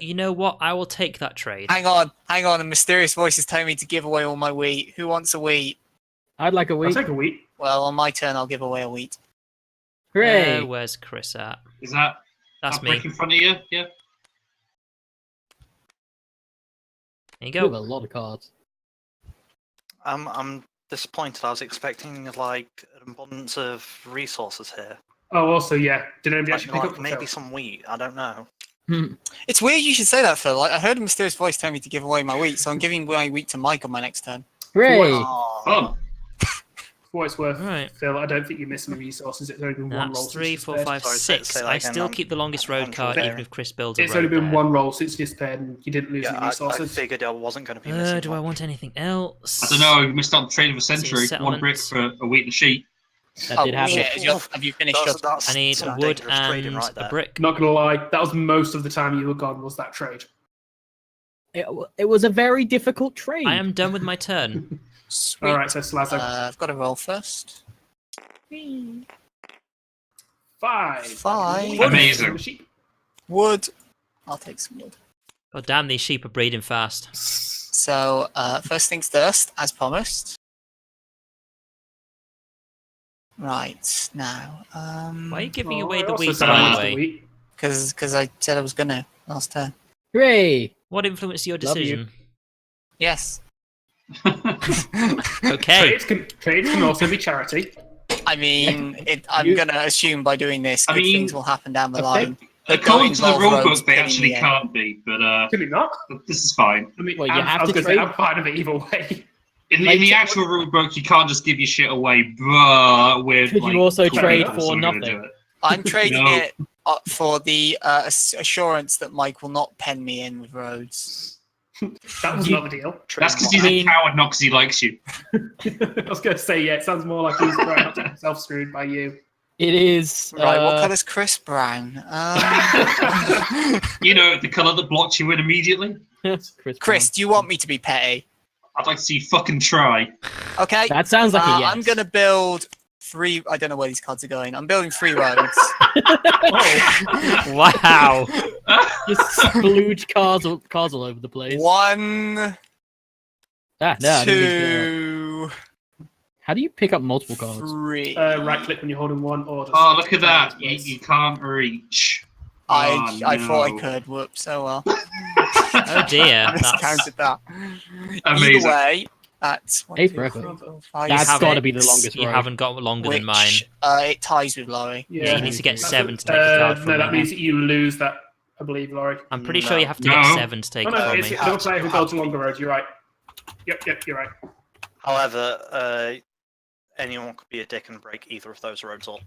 You know what? I will take that trade. Hang on. A mysterious voice is telling me to give away all my wheat. Who wants a wheat? I'd like a I'll week. take a wheat. Well, on my turn, I'll give away a wheat. Hooray! Where's Chris at? Is that That's a me. brick in front of you? Yeah. There you You have a go. lot of cards. I'm disappointed. I was expecting like an abundance of resources here. Oh, also, yeah. Did anybody actually pick Like up the maybe film? some wheat. I don't know. It's weird you should say that, Phil. Like, I heard a mysterious voice tell me to give away my wheat, so I'm giving my wheat to Mike on my next turn. Hooray! Oh, Fun. For what it's worth, Right. Phil, I don't think you're missing the resources. It's only been one roll. That's since 3, you 4, disappeared. 5, Sorry, 6. say that I again, still I'm- keep the longest road I'm card, there. even if Chris builds a It's road only been there. one roll since you disappeared, and you didn't lose yeah, any I resources. figured I wasn't going to be missing. Do I much. want anything else? I don't know. You missed out the trade of a See, century. One brick settlements. for a wheat and a sheep. That did happen. shit. Have you finished your... That's I need some wood dangerous trading and right a there. brick. Not gonna lie, that was most of the time you were gone. Was that trade? It was a very difficult trade. I am done with my turn. Sweet. All right, so Slazo. I've got to roll first. 5. 5. Amazing. Sheep. Wood. I'll take some wood. God damn, these sheep are breeding fast. So, first things first, as promised. Right, now, Why are you giving Oh, away I the also wheat, said I by wanted the the way? wheat. because I said I was gonna last turn. Hooray! What influenced your Love you. decision? Yes. Okay. Trades can also be charity. I mean, I'm You- gonna assume by doing this, I good mean, things will happen down the okay. line. According to the involve roads rulebook, they pinning actually the end. can't be, but Can it not? this is fine. I mean, Well, you I'm- have I was to gonna say, trade- I'm fine with it either way. In Like, the actual rulebook, you can't just give your shit away, but with Could you like, also cool trade people, for so I'm gonna nothing? do it. I'm trading No. it for the assurance that Mike will not pen me in with roads. That was not the deal. That's because he's a coward, not because he likes you. I was going to say, yeah, it sounds more like he's trying not to get himself screwed by you. It is. Right, what colour's Chris Brown? You know, the colour that blocks you in immediately. Chris, do you want me to be petty? I'd like to see you fucking try. Okay. That sounds like a yes. I'm going to build 3... I don't know where these cards are going. I'm building 3 roads. Wow. Just splooge cars all over the place. 1, No, 2, how do you pick up multiple cards? 3. Right click when you're holding one, or just Oh, look at that. You can't reach. I thought I no. could. Whoops. Oh well. Oh dear. I miscounted that. Amazing. Either way, that's 1, 2, 8 3, forever. 4, 5, That's haven't- got to be the longest You road. haven't got longer than mine. It ties with Laurie. Yeah, you need to get 7 to take the card from No, me. that means that you lose that, I believe, Laurie. I'm pretty sure you have to No. get 7 to take Oh, it no, from it's me. another player who goes to longer road. You're right. Yep, you're right. However, anyone could be a dick and break either of those roads up.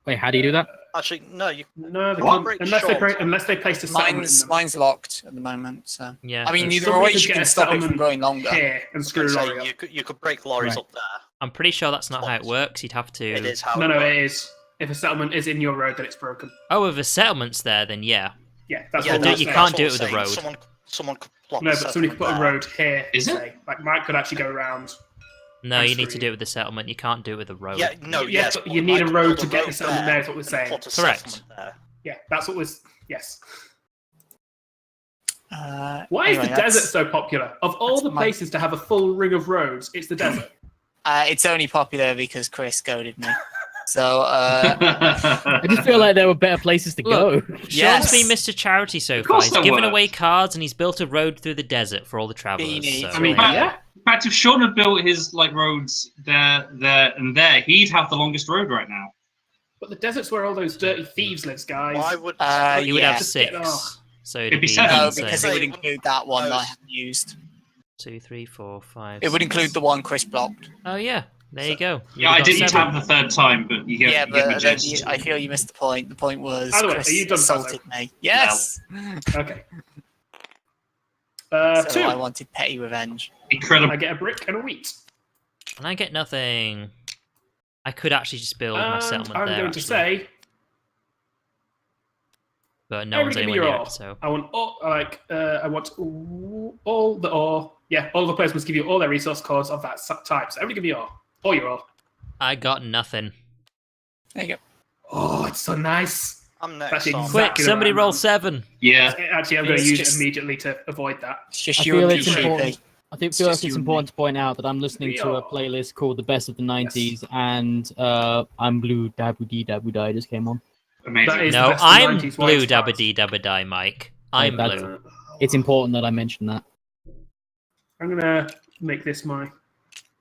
Wait, how do you do that? Actually, no, you No, they What? can't, Break unless they place a settlement in them. Mine's locked at the moment. So Yeah. I mean, So either somebody way, could you get can a stop it from settlement going longer. here and screw could say Laurie up. you could break lorries Right. up there. I'm pretty sure that's not how it works. You'd have to. It is how No, it no, works. it is. If a settlement is in your road, then it's broken. Oh, if the settlement's there, then yeah. Yeah, that's Yeah, what do- we're you saying. can't that's do what it with we're the saying. road. Someone could plop No, a but somebody could put a settlement road here. Is it? say. Like Mike could actually go around. No, I'm you need to screwed. do it with the settlement. You can't do it with the road. there. Yeah, no, Yeah, yes, but but you need I a could road build to a get road the settlement there, is what we're and saying. put a Correct. settlement there. Yeah, that's what was. Yes. Why Why is the desert so popular? Of all that's the my- places to have a full ring of roads, it's the desert. It's only popular because Chris goaded me. So I just feel like there were better places to go. Sean's been Mr. Charity so far. course He's there given were. away cards and he's built a road through the desert for all the travellers. Beanie. So, I mean, Right. yeah. In fact, if Sean had built his roads there, and there, he'd have the longest road right now. But the desert's where all those dirty thieves live, guys. Why would he would have yeah. Just get 6. off. So It'd it'd be be seven. No, insane. because it would include that one that I haven't used. 2, 3, 4, 5. It would 6. include the one Chris blocked. Oh yeah, there you go. Yeah, I You've got didn't 7. have the third time, but you get, Yeah, you get the but gist. I feel you missed the point. The point was By the way, Chris are you done, assaulted me. Yes. Okay. So 2. I wanted petty revenge. Incredible. I get a brick and a wheat. And I get nothing. I could actually just build my And settlement I'm there. going to actually. say, But no one's everybody give me anywhere your near ore. it, so. I want all, I want all the ore. Yeah, all the players must give you all their resource codes of that type. So everybody give me your ore. All your ore. I got nothing. There you go. Oh, it's so nice. I'm next. Actually, on. exactly. Quick, somebody around roll now. 7. Yeah. Actually, I'm going to It's use just- it immediately to avoid that. It's just I you feel and it's me, important. Sheepy. I think It's feel like just it's you and important to point out that I'm listening to a playlist called "The Best of the '90s," and "I'm Blue Dabu Dee Dabu Die" just came on. Amazing. That is- No, the best of the I'm 90s, why blue it's dabba fast. dee dabba die, Mike. I'm that's- blue. It's important that I mention that. I'm going to make this my...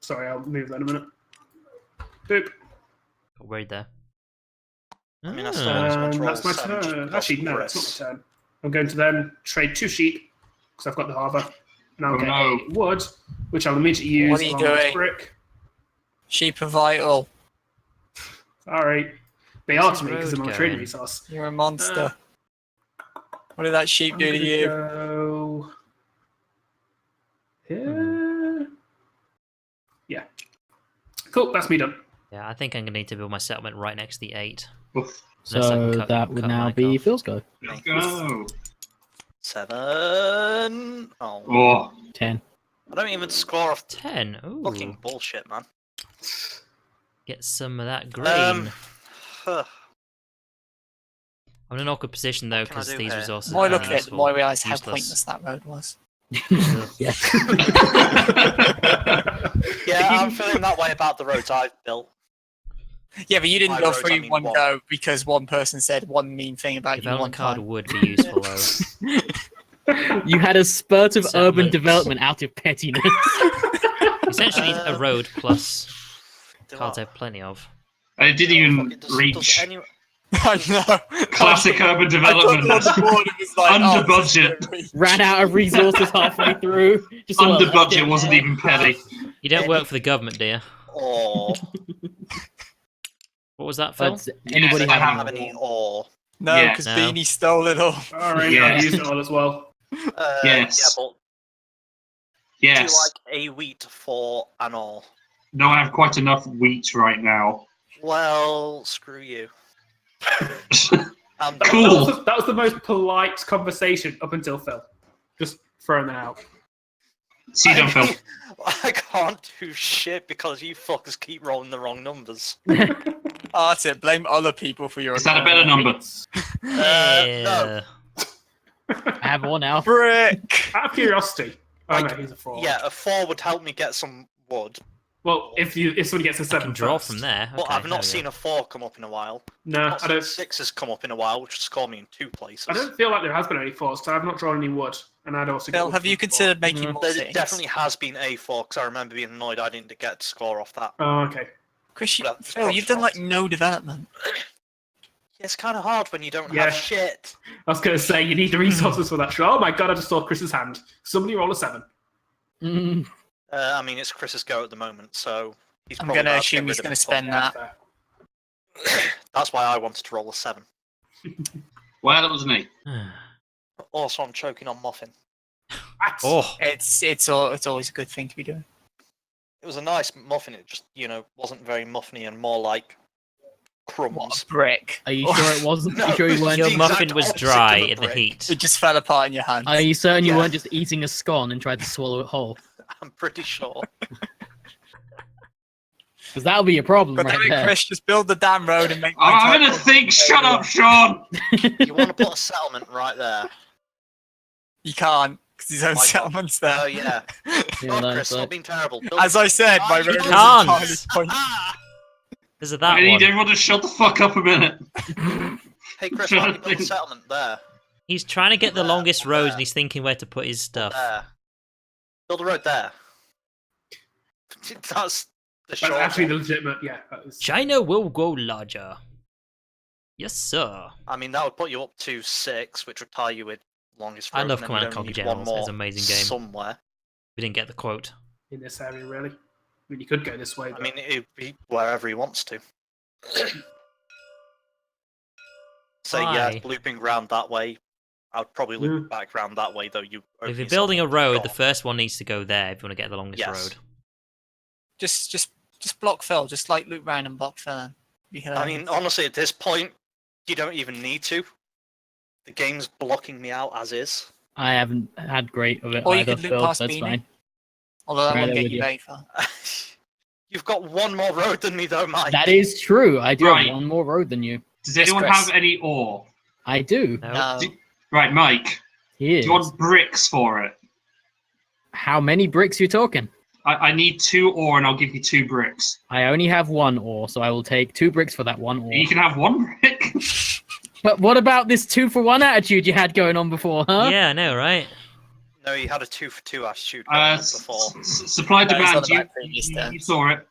Sorry, I'll move that in a minute. Boop. Got worried there. I mean, that's Ah. fine. Someone And rolls that's my 7 turn. plus Actually, no, Chris. that's not my turn. I'm going to then trade 2 sheep, because I've got the harbour. And I'll Oh, get no. a wood, which I'll immediately use What are you along with doing? brick. Sheep are vital. Sorry. They are Where's to me the because I'm road a trading going? resource. You're a monster. What did that sheep I'm do to gonna you? Go here. Yeah. Cool, that's me done. Yeah, I think I'm going to need to build my settlement right next to the 8. Oof. Unless I So can cut- that would cut now Mike be off. Phil's go. Let's go. 7. Oh, Oh, 10. I don't even score off 10. Ooh. fucking bullshit, man. Get some of that green. Huh. I'm in an awkward position though What can I because do these here? resources The more I are look at it, the useful. more I realise how Useless. pointless that road was. Yeah. Yeah, I'm feeling that way about the roads I've built. Yeah, but you didn't By go roads, through I in mean one what? go because one person said one mean thing about you one Development card time. would be useful though. You had a spurt of urban Settlements. development out of pettiness. Essentially, a road plus Do cards I what? have plenty of. I didn't even Fucking reach I know. classic urban development. I thought on the board it was like, Under oh, this is budget. gonna be- Ran out of resources halfway through. Just sort of Under left budget it wasn't there. even petty. You don't work for the government, do you? Or What was that, Phil? But anybody Yes, I I don't have have any ore. No, Yeah. because No. Beanie stole it all. All right, Yeah. I used it all as well. Yes. Yeah, but Yes. do you like a wheat for an all? No, I have quite enough wheat right now. Well, screw you. I'm Cool. That was the most polite conversation up until Phil. Just throwing that out. See you, Phil. I can't do shit because you fuckers keep rolling the wrong numbers. Oh, that's it. Blame other people for your. Is that a better number? Yeah. I have one now. Brick. Out of curiosity. Oh Like, no, he's a 4. Yeah, a 4 would help me get some wood. Well, if somebody gets a I 7 can draw first. from there. But Okay, I've there not we seen go. a 4 come up in a while. No, Not I don't. 6 has come up in a while, which has scored me in 2 places. I don't feel like there has been any 4s, so I've not drawn any wood, and I'd also. Phil, get have wood you from considered making No. more There cities? definitely has been a 4 because I remember being annoyed I didn't get to score off that. 4. Oh, okay. Chris, Well, Phil, you've done like no development. It's kind of hard when you don't Yeah. have shit. I was going to say you need the resources for that. Show. Oh my god! I just saw Chris's hand. Somebody roll a 7. Mm, I mean, it's Chris's go at the moment, so he's I'm probably going to about to assume get he's rid going of to it, spend that. Fair. That's why I wanted to roll a 7. Well, that was me. Also, I'm choking on muffin. What? Oh, It's always a good thing to be doing. It was a nice muffin. It just, wasn't very muffiny and more like What crumbs. a brick. are you sure it wasn't? No, Are you sure you weren't? your the muffin exact was opposite dry of a in the brick. heat. It just fell apart in your hand. Are you certain you Yeah. weren't just eating a scone and tried to swallow it whole? I'm pretty sure. Because that'll be a problem But right then, there. Chris, just build the damn road and make. I'm my having a type- think. Shut up, Sean. You want to put a settlement right there? You can't because his own Why not? settlements Oh, there. yeah. Yeah, God, that's Chris, like- not being terrible. As I said, my You road was can't. entirely point. Because of I that need one. everyone to shut the fuck up a minute. Hey, Chris, why don't you build a settlement there? He's trying to get the longest road and he's thinking where to put his stuff. There. Build a road there. That's the That's short actually the one. legitimate. Yeah. That was... China will go larger. Yes, sir. I mean, that would put you up to 6, which would tie you with longest road. I love and then Command you'd and only Conquer need one Generals. more It's an amazing game. somewhere. We didn't get the quote. in this area, really. I mean, you could go this way. I But... mean, it'd be wherever he wants to. So yeah, Why? looping round that way. I'd probably loop back round that way, though. You. If open you're yourself building a up road, to the go. first one needs to go there if you want to get the longest Yes. road. Just block Phil. Just like loop round and block Phil. I mean, honestly, at this point, you don't even need to. The game's blocking me out as is. I haven't had great of it Or you either, could loop Phil. past That's Beanie. fine. although that Right won't there get with you you. very far. You've got one more road than me, though, Mike. That is true. I do Right. have one more road than you. Does Yes, anyone Chris. have any ore? I do. No. No. Right, Mike. He Do is. you want bricks for it? How many bricks you talking? I need 2 ore and I'll give you 2 bricks. I only have 1 ore, so I will take 2 bricks for that 1 ore. You can have 1 brick. But what about this 2-for-1 attitude you had going on before, huh? Yeah, I know, right? No, you had a 2-for-2 attitude going on before. Supply That was demand. on about previous You turns. saw it.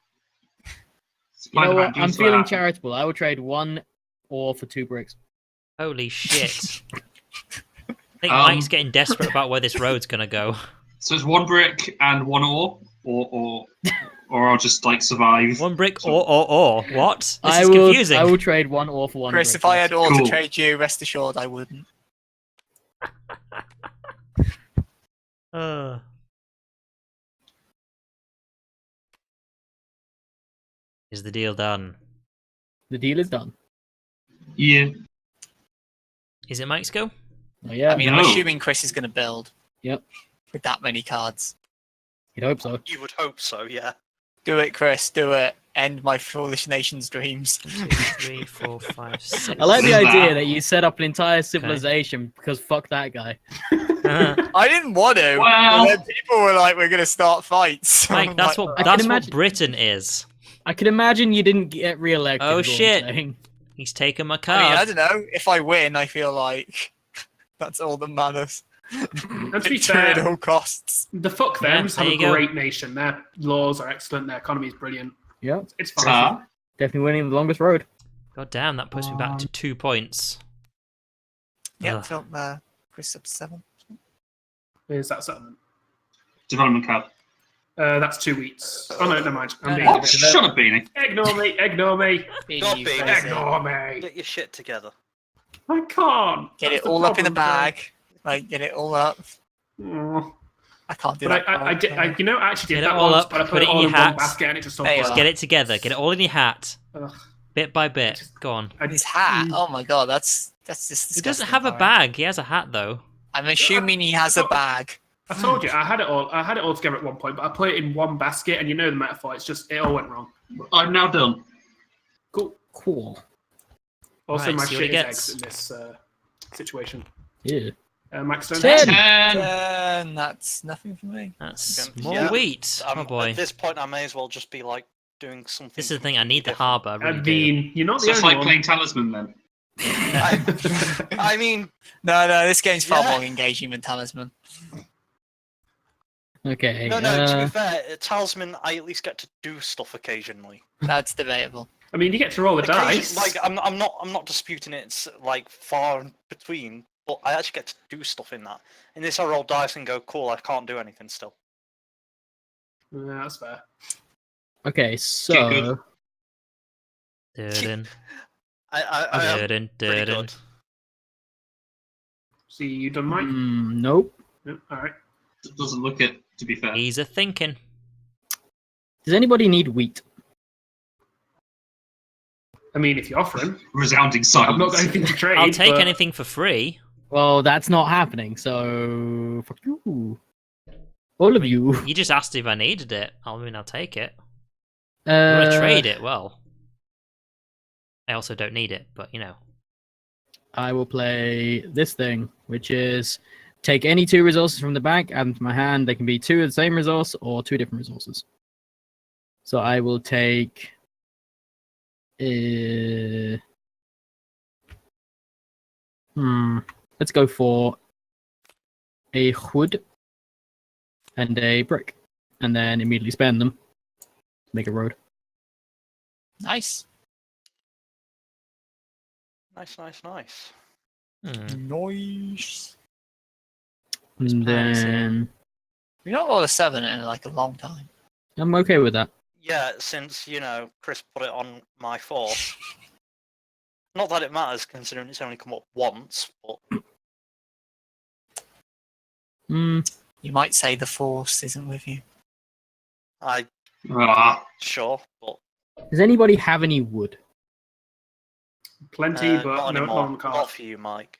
You Supply know demand, what? you I'm saw feeling that. charitable. I will trade 1 ore for 2 bricks. Holy shit. I think Um, Mike's getting desperate about where this road's gonna go. So it's 1 brick and 1 ore, or I'll just like survive. 1 brick or. What? This I is will. confusing. I will trade 1 ore for 1 Chris, brick. if I had all Cool. to trade you, rest assured I wouldn't. Is the deal done? The deal is done. Yeah. Is it Mike's go? Oh, yeah. I mean, No. I'm assuming Chris is going to build. Yep. With that many cards. You'd hope so. You would hope so, yeah. Do it, Chris. Do it. End my foolish nation's dreams. 2, 3, 4, 5, 6. I like the What is idea that? that you set up an entire civilization because fuck that guy. I didn't want to. Well- But then people were like, "We're going to start fights." Mike, I'm that's like, what I can that's what imagine- Britain is. I can imagine you didn't get re-elected. Oh, is all I'm shit. saying. He's taken my I mean, I card. don't know. If I win, I feel like that's all that matters. And to be Victory at fair, all costs. the fuck Yeah, them have there a you go. great nation. Their laws are excellent. Their economy is brilliant. Yeah, It's fine. definitely winning the longest road. God damn, that puts me back to 2 points. Yeah, Ugh. Phil, Chris up to 7. Is that settlement? Development card. That's 2 weeks. Oh no, never mind. I'm being What? a bit- Shut up, Beanie. Ignore me. Ignore me. Beanie, Not you being crazy. Ignore me. Get your shit together. I can't. Get That's it all up in the problem, bag. Like, get it all up. Oh. I can't do But that. I did. I actually did Get it that all once, up, but I put put it it in all your in one hat. basket and it just all There you fell Just are. get out. it together. Get it all in your hat. Ugh. Bit by bit. just- Go on. His hat. Oh my god, that's just disgusting. He doesn't have a Harry. bag. He has a hat, though. I'm assuming he has a bag. I told you I had it all. I had it all together at one point, but I put it in one basket, and you know the metaphor. It's just it all went wrong. I'm now done. Cool. Cool. Also, Right, my see what he shit is gets. eggs in this situation. Yeah. Max Stone. 10. 10. That's nothing for me. That's Okay, more yeah. weit. Oh boy. At this point, I may as well just be like doing something. This is the thing. I need the completely different. harbour. I I really do. mean, you're not So the it's only like one. playing Talisman then. I mean, No, this game's far Yeah. more engaging than Talisman. Okay. no. To be fair, at Talisman, I at least get to do stuff occasionally. That's debatable. I mean, you get to roll the dice. Like I'm not disputing it's like far in between, but I actually get to do stuff in that. In this, I roll dice and go, cool. I can't do anything still. Yeah, that's fair. Okay, so good. Dun, I am dun, pretty dun. good. See, you done, Mike? nope. Nope. All right. It doesn't look it, to be fair. He's a thinking. Does anybody need wheat? I mean, if you're offering, Resounding silence. I've not got anything to trade. I'll take but anything for free. Well, that's not happening. So fuck you, all of you. You just asked if I needed it. I mean, I'll take it. Uh, You want to trade it? Well, I also don't need it, but you know. I will play this thing, which is take any 2 resources from the bank, add them to my hand. They can be 2 of the same resource or 2 different resources. So I will take. Let's go for a wood and a brick, and then immediately spend them. Make a road. Nice. Nice. Hmm. Nice. And Nice, yeah. then We not rolled a 7 in like a long time. I'm okay with that. Yeah, since Chris put it on my 4. Not that it matters, considering it's only come up once, but Mm, You might say the Force isn't with you. Sure, but does anybody have any wood? plenty, not but no anymore. on Not card. for you, Mike.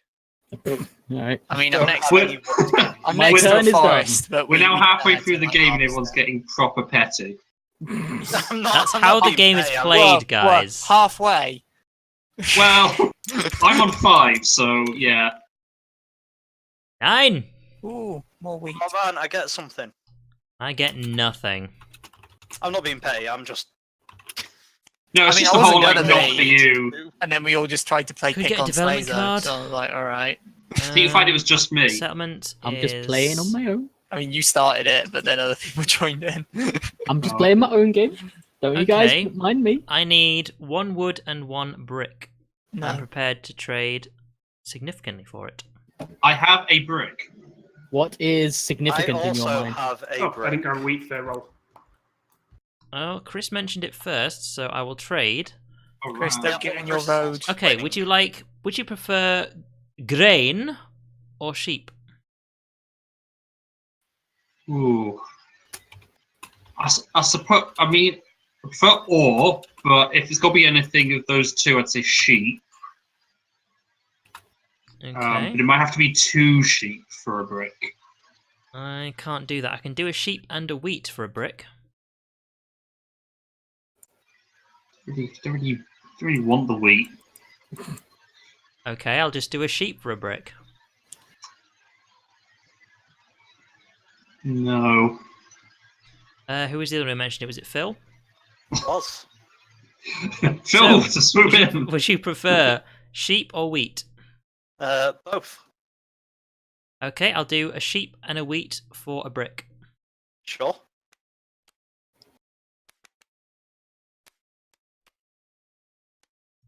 All right. I mean, Don't I'm next. have any wood to go. I'm My next to turn a is done. forest, but We're now we halfway had through to, the like, game and harvest everyone's it. getting proper petty. I'm not- That's I'm how not the being game is petty, I'm- played. Well, guys. halfway. Well, I'm on 5, so yeah. 9. Ooh, more wheat. Come on, I get something. I get nothing. I'm not being petty. I'm just. No, it's I mean, just I the whole wasn't like gonna not be- for you. And then we all just tried to play Could we pick get a on development Slay card? Zone, so I was like, all right. Do you find it was just me? Settlement. I'm just is- playing on my own. I mean, you started it, but then other people joined in. I'm just Oh. playing my own game. Don't you Okay. guys mind me? I need 1 wood and 1 brick. I'm No. prepared to trade significantly for it. I have a brick. What is I significant in your also mind? have a Oh, I brick. didn't go wheat for their roll. Oh, Chris mentioned it first, so I will trade. Chris, Alright. don't get in your road. Okay, would you prefer grain or sheep? Ooh. I suppose. I mean, I prefer ore, but if it's got to be anything of those two, I'd say sheep. Okay. But it might have to be 2 sheep for a brick. I can't do that. I can do a sheep and a wheat for a brick. Don't really want the wheat. Okay, I'll just do a sheep for a brick. No. Who was the other one who mentioned it? Was it Phil? Was. Phil, So, to swoop Would you, in. would you prefer sheep or wheat? Both. Okay, I'll do a sheep and a wheat for a brick. Sure.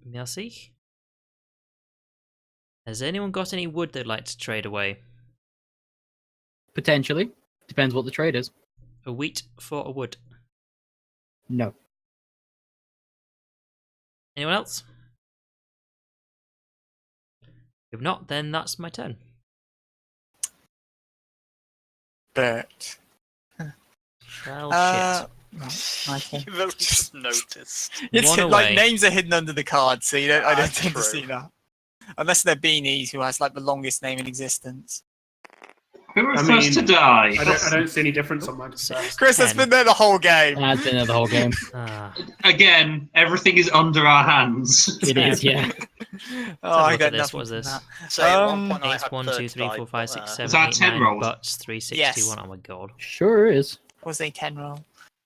Merci. Has anyone got any wood they'd like to trade away? Potentially. Depends what the trade is. A wheat for a wood. No. Anyone else? If not, then that's my turn. Bert. Well, shit. Right, my turn. You've only just noticed. It's One like away. names are hidden under the card, so you don't. I don't That's tend to true. see that. Unless they're Beanies, who has like the longest name in existence. Who was I first to mean, die? I don't see any difference on mine. So. Chris has 10. been there the whole game. That's been there the whole game. Ah, Again, everything is under our hands. It is, yeah. Oh, have a I look got at this. nothing What is from this? that. So at one Um, point I It's had 1, third 2, 3, 4, 5, 6, die, 7, Is that 8, 10 9 rolls? butts, 361. Oh my god. Sure is. Was a 10 roll?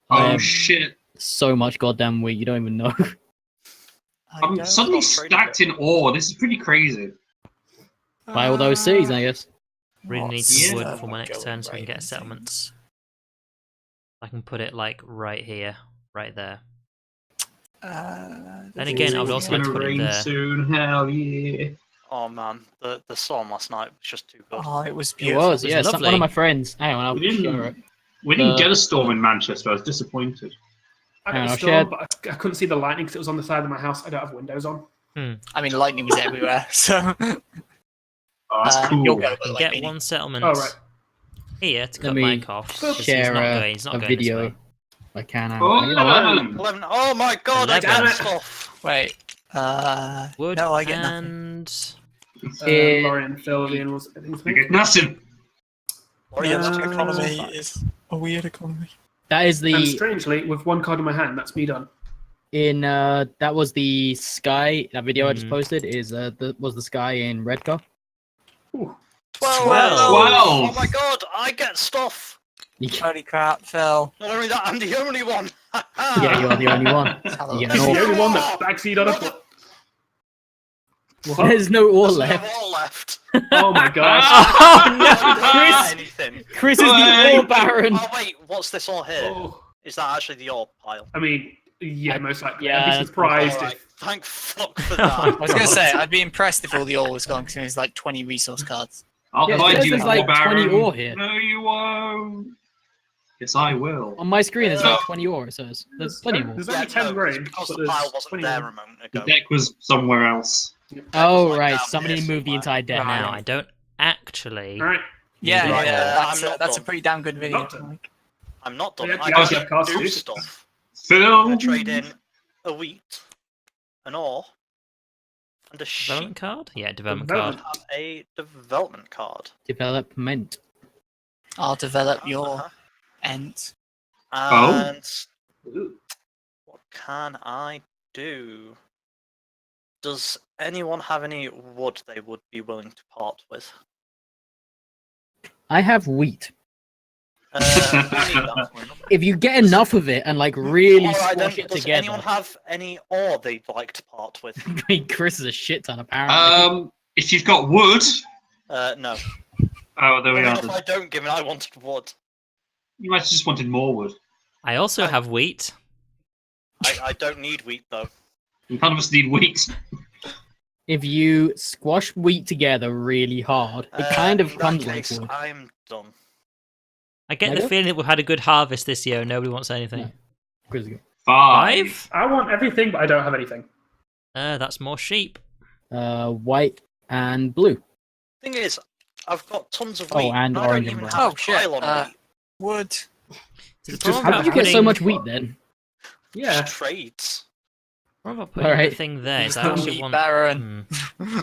Oh Um, shit! So much goddamn weight, you don't even know. I I'm don't- suddenly Stop trading stacked in ore. This is pretty crazy. Buy all those cities, I guess. Really need what's, some wood Yeah. for my next going turn so we can right get and settlements. I can put it like right here, right there. things? And again, I would also like It's to gonna put it rain there. soon. Hell yeah! Oh man, the storm last night was just too good. Oh, it was It beautiful. was, yeah. One lovely. of my friends. Hang on, I'll We didn't- share it. We didn't Uh, get a storm in Manchester. I was disappointed. I Hang got on, a I'll storm, share- but I couldn't see the lightning because it was on the side of my house. I don't have windows on. I mean, lightning was everywhere, so. Oh, that's You'll cool. go I with can like get Beanie. one settlement Oh, right. here to Let cut me Mike off. 'cause he's share not going, he's not a going this video. way. I can. Oh, Hang on. 11. 11. Oh my god, I 11. got stuff. Wait. Wood No, I get nothing. and... Yeah. Laurie and Phil, Ian was. I think. You get nothing. Korean Uh, economy is a weird economy. That is And the strangely, with one card in my hand, that's me done. that was the sky. That video I just Mhm. posted was the sky in Redcar. Ooh. 12. 12. Oh my god, I get stuff. Holy crap, Phil. Not only that, I'm the only one. Yeah, you are the only one. Hello. You get He's an the ore. only one that's backseat on a foot. What? There's no ore There's no left. wall left. Oh my gosh. Oh no, I don't have Chris! anything. Chris is the Hey. ore baron. Oh wait, what's this all here? Oh. Is that actually the ore pile? I mean, yeah, most likely. yeah, I'd be surprised Alright, if. thank fuck for Oh that. my I was gonna God. say, I'd be impressed if all the ore was gone because there's like 20 resource cards. I'll Yeah, it find says you, there's like 20 Baron. ore here. No, you won't. Yes, I will. On my screen, there's No. like 20 ore. It says there's plenty of ore. There's Yeah, only 10 no, grain. because but the there's pile wasn't 20 there a moment The ago. deck was somewhere else. It Oh was, like, right, down somebody here moved the somewhere. entire deck. Right. Now, I don't actually... Alright. Yeah, Right. that's, I'm not that's a done. pretty damn good video. Not done. Mike. I'm not done. Yeah, I yeah, can yeah, cards do too. stuff. Phil. I'm gonna trade in a wheat, an ore, and a sheep. Development card? Yeah, development Development. card. Have a development card. Development. I'll develop your Uh-huh. ent. And Ooh. what can I do? Does anyone have any wood they would be willing to part with? I have wheat. I need that one. If you get enough of it and like really Alright then, squash it does together, anyone have any ore they'd like to part with? I mean, Chris is a shit ton apparently. If you've got wood. No. Oh, there we Even are. if I don't give it, I wanted wood. You might have just wanted more wood. I also have wheat. I don't need wheat though. None of us need wheat. If you squash wheat together really hard, it kind of In comes that like case, wood. I'm done. I get the Mega? feeling that we've had a good harvest this year and nobody wants anything. No. Chris is good. 5. I want everything, but I don't have anything. That's more sheep. White and blue. Thing is, I've got tons of Oh, wheat. and I don't orange and even brown. have Oh a shit. pile on wheat. Wood. So the Just problem how How about did you get so putting- much wheat then? Yeah. Just trades. Problem about putting Alright. the thing there is I The actually wheat want... baron. Hmm.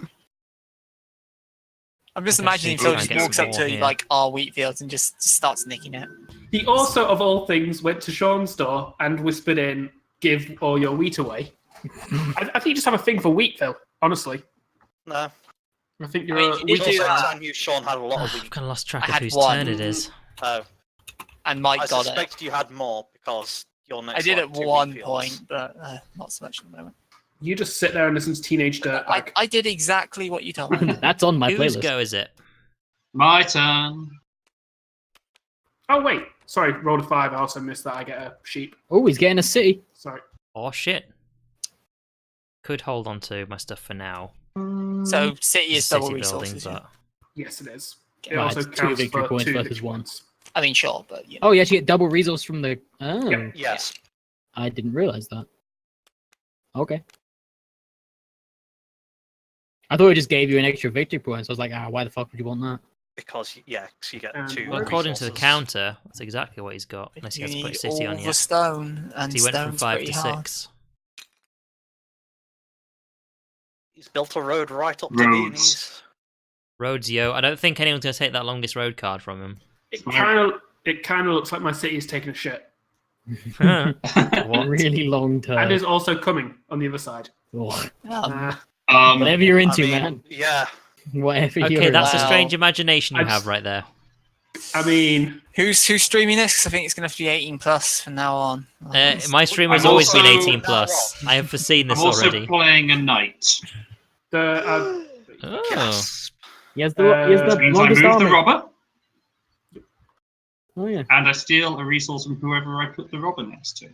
I'm just Okay, imagining so Phil try just and get walks some up more to here. like our wheat fields and just starts nicking it. He also, of all things, went to Sean's store and whispered in, "Give all your wheat away." I think you just have a thing for wheat, Phil. Honestly, No. I think you're. I mean, a you wheat did do Also, that. I knew Sean had a lot of I've wheat. kind of lost track I of had whose one. turn it is. Oh. And Mike I got it. suspected you had more because you're next I did to, at like, 2 one wheat fields. point, but not so much at the moment. You just sit there and listen to Teenage Dirtbag. I did exactly what you told me. That's on my Whose playlist. go is it? My turn. Oh wait, sorry, rolled a 5. I also missed that. I get a sheep. Oh, he's getting a city. Sorry. Oh shit. Could hold on to my stuff for now. So city is City double building, resources. yeah. but Yes, it is. It Okay. also it's 2 counts victory for points 2 versus victory 1. points. I mean, sure, but you know. Oh, you actually get double resource from the. Oh, Yeah. Yes. I didn't realize that. Okay. I thought it just gave you an extra victory point. So I was like, why the fuck would you want that? Because you get And 2. Well, according to the resources. counter, that's exactly what he's got. Unless he You has to put a need city all on the you. stone, and So he went from stone's 5 pretty to hard. 6. He's built a road right up to Roads. Beanie's. Roads, yo. I don't think anyone's going to take that longest road card from him. It kind of looks like my city is taking a shit. What? Really long term. And is also coming on the other side. Ugh. Whatever you're into, I mean, man. Yeah. Whatever you're Okay, that's a Wow. strange imagination you I just- have right there. I mean, Who's streaming this? 'Cause I think it's going to be 18 plus from now on. My stream has I'm always been also- 18 plus. I have foreseen I'm this also already. playing a knight. the Oh. Gasp. He has the, he has Which the Which means I longest move army. the robber, Oh yeah. and I steal a resource from whoever I put the robber next to.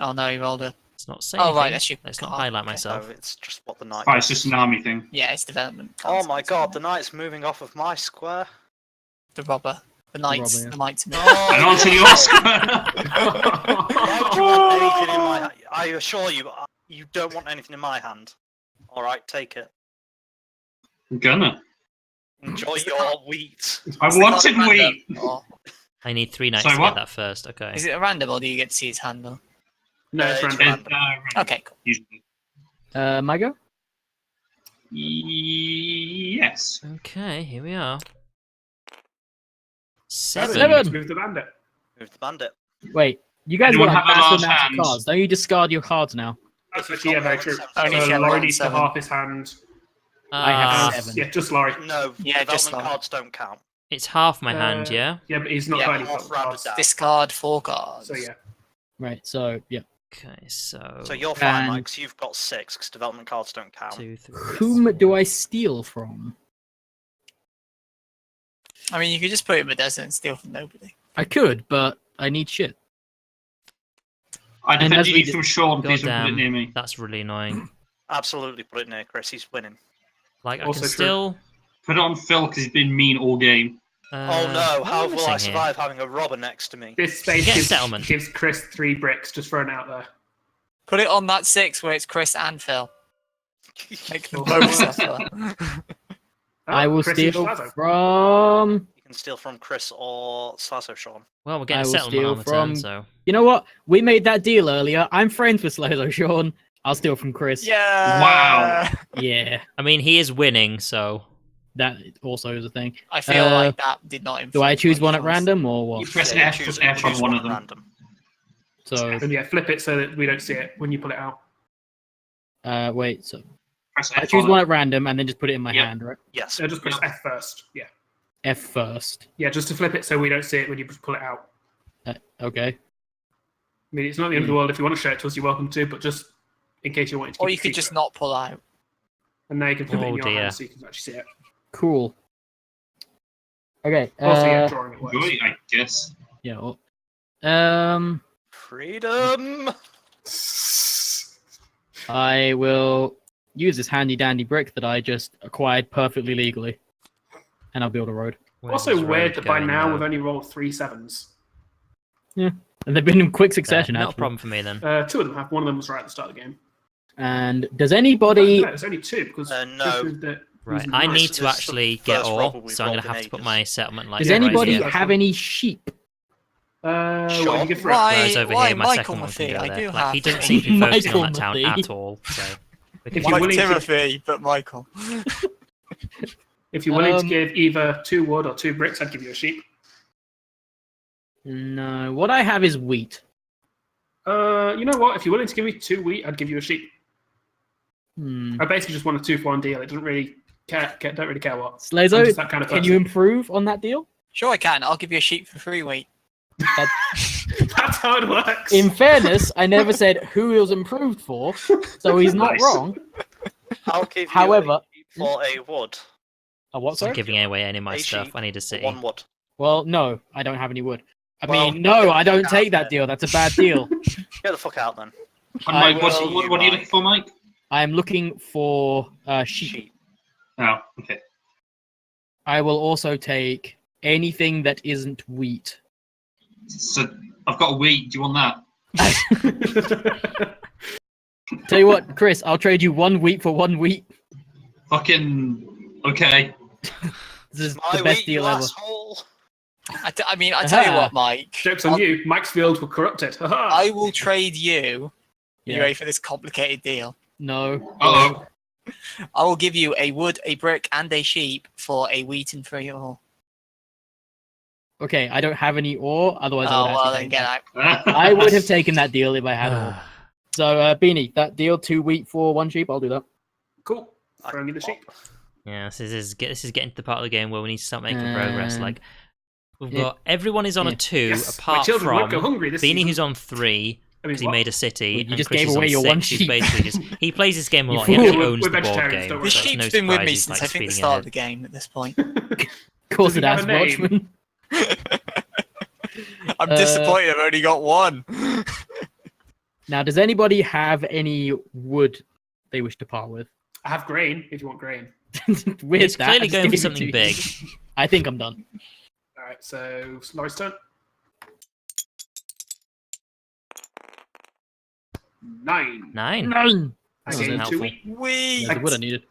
Oh no, you rolled a. It's not saying. Oh right, that's your. Let's not card. highlight Okay. myself. So it's just what the knight Right, it's does. just an army thing. Yeah, it's development. Oh my cards, god, the knight's moving off of my square. the robber, the knights, robber, yeah. the knights. And Oh, onto your square. why would you want anything in my hand? I assure you, you don't want anything in my hand. Alright, take it. I'm gonna. Enjoy your wheat. I wanted wheat. I need 3 knights Sorry, to what? get that first. Okay. Is it a random or do you get to see his handle? no, it's It's random. Okay, cool. Usually. My go? Yes. Okay, here we are. Seven. 7. Let's move the bandit. Move the bandit. Wait, you guys Anyone got have a massive large amounts of hand? cards. Don't you discard your cards now? That's actually yeah, very true. Only if you So have Laurie more than needs to 7. half his hand. I have And, 7. yeah, just Laurie. No, Yeah, just development like- cards don't count. It's half my hand, Uh, yeah? Yeah, but he's not Yeah, got any half foot rounded cards. down. Discard 4 cards. So yeah. Right, so yeah. Okay, so. So you're fine, And- Mike, 'cause you've got 6, because development cards don't count. 2, 3. Whom do I steal from? I mean, you could just put it in the desert and steal from nobody. I could, but I need shit. I And as defended we you from Sean. Please don't put Goddamn. it near me. That's really annoying. Absolutely put it near Chris, he's winning. Like, I Also can true. still. Put it on Phil because he's been mean all game. Oh what no, am how will missing I here? survive having a robber next to me? This space Get gives, settlement. gives Chris 3 bricks, just throwing it out there. Put it on that 6 where it's Chris and Phil. Make them Oh. both suffer. I will Chris and steal Schlazo. from. You can steal from Chris or Slasso Sean. Well, we're I getting will settlement steal on the from- turn, so. You know what? We made that deal earlier. I'm friends with Slozo Sean. I'll steal from Chris. Yeah. Wow. Yeah, I mean, he is winning, so. that also is a thing. I feel Uh, like that did not influence Do I choose my one at choice. random or You what? press Yeah, F, choose- put F on choose one at of them. random. So, And yeah, flip it so that we don't see it when you pull it out. wait. So Press I F choose on one it. at random and then just put it in my Yep. hand, right? Yes. So just press F first. Yeah. F first. Yeah, just to flip it so we don't see it when you pull it out. Okay. I mean, it's not the end of the world. If you want to show it to us, you're welcome to, but just in case you wanted to keep Or you it could just secret. not pull out. And now you can flip it in Oh, your dear. hand so you can actually see it. Cool. Okay. Also, yeah, drawing it works. Enjoy, I guess. Yeah. Well, Freedom! I will use this handy dandy brick that I just acquired perfectly legally, and I'll build a road. Where's Also this road weird that by going now now? we've only rolled 3 7s. And they've been in quick succession, Not a actually. problem for me then. 2 of them have. One of them was right at the start of the game. And does anybody? No, there's only 2 because No. Chris moved it. Right, using I the need knife. This to is actually the get first ore, robber we've so I'm rolled gonna have in to put ages. my settlement like Does Yeah, right anybody here. yeah. have any sheep? What do Sure. you get for Why- it? Whereas over why here, my Michael second one can Maffei? go I there. do Like, have he doesn't seem to be Michael focusing on that town Maffei. at all. So we If can you're Like willing to- Timothy, but Michael. If you're willing to Um, give either 2 wood or 2 bricks, I'd give you a sheep. No. What I have is wheat. You know what? If you're willing to give me 2 wheat, I'd give you a sheep. Hmm. I basically just want a 2-for-1 deal. It doesn't really don't really care what. I'm Slazo, just that kind of can person. you improve on that deal? Sure, I can. I'll give you a sheep for free weight. That's how it works. In fairness, I never said who he was improved for, so he's not Nice. wrong. I'll give However- you a sheep for a wood. A what, I'm sorry? giving away any of my A stuff. sheep I need a For city. 1 wood. Well, no, I don't have any wood. I Well, mean, no, I don't fuck take out that then. deal. That's a bad deal. Get the fuck out then. And I Mike, will- what are you looking for, Mike? I'm looking for sheep. Sheep. Oh, okay. I will also take anything that isn't wheat. So I've got a wheat. Do you want that? Tell you what, Chris, I'll trade you 1 wheat for 1 wheat. Fucking okay. This is My the best week, deal you ever. asshole. I tell you what, Mike. Joke's on you. Mike's fields were corrupted. Haha. I will trade you. Are you Yeah. ready for this complicated deal? No. Uh-oh. I will give you a wood, a brick, and a sheep for a wheat and 3 ore. Okay, I don't have any ore, otherwise I Oh, would well, actually then take get that. out. I would have taken that deal if I had ore. So, Beanie, that deal, 2 wheat for 1 sheep, I'll do that. Cool. Throwing you the sheep. Yeah, this is getting to the part of the game where we need to start making progress. And- Like, we've Yeah. got everyone is on a Yeah. 2, Yes, my apart children won't from go hungry this Beanie, season. who's on 3 I mean, because he what? made a city. Well, you and just Chris gave is away on your 6. one He's sheep. basically just he plays this game a You lot. He actually fool. owns We're the board vegetarians, game. don't so worry. This it's sheep's no been with me surprise he's, since like, I think the speeding start ahead. of the game at this point. Of course Does he it have has, a name? Watchman. I'm disappointed I've only got one. Now, does anybody have any wood they wish to part with? I have grain, if you want grain. With He's that, clearly I just going for gave it something to you. big. I think I'm done. Alright, so Laurie's turn. 9. 9. None. I This gained isn't 2 helpful. wheat. Wee! That's the wood I needed.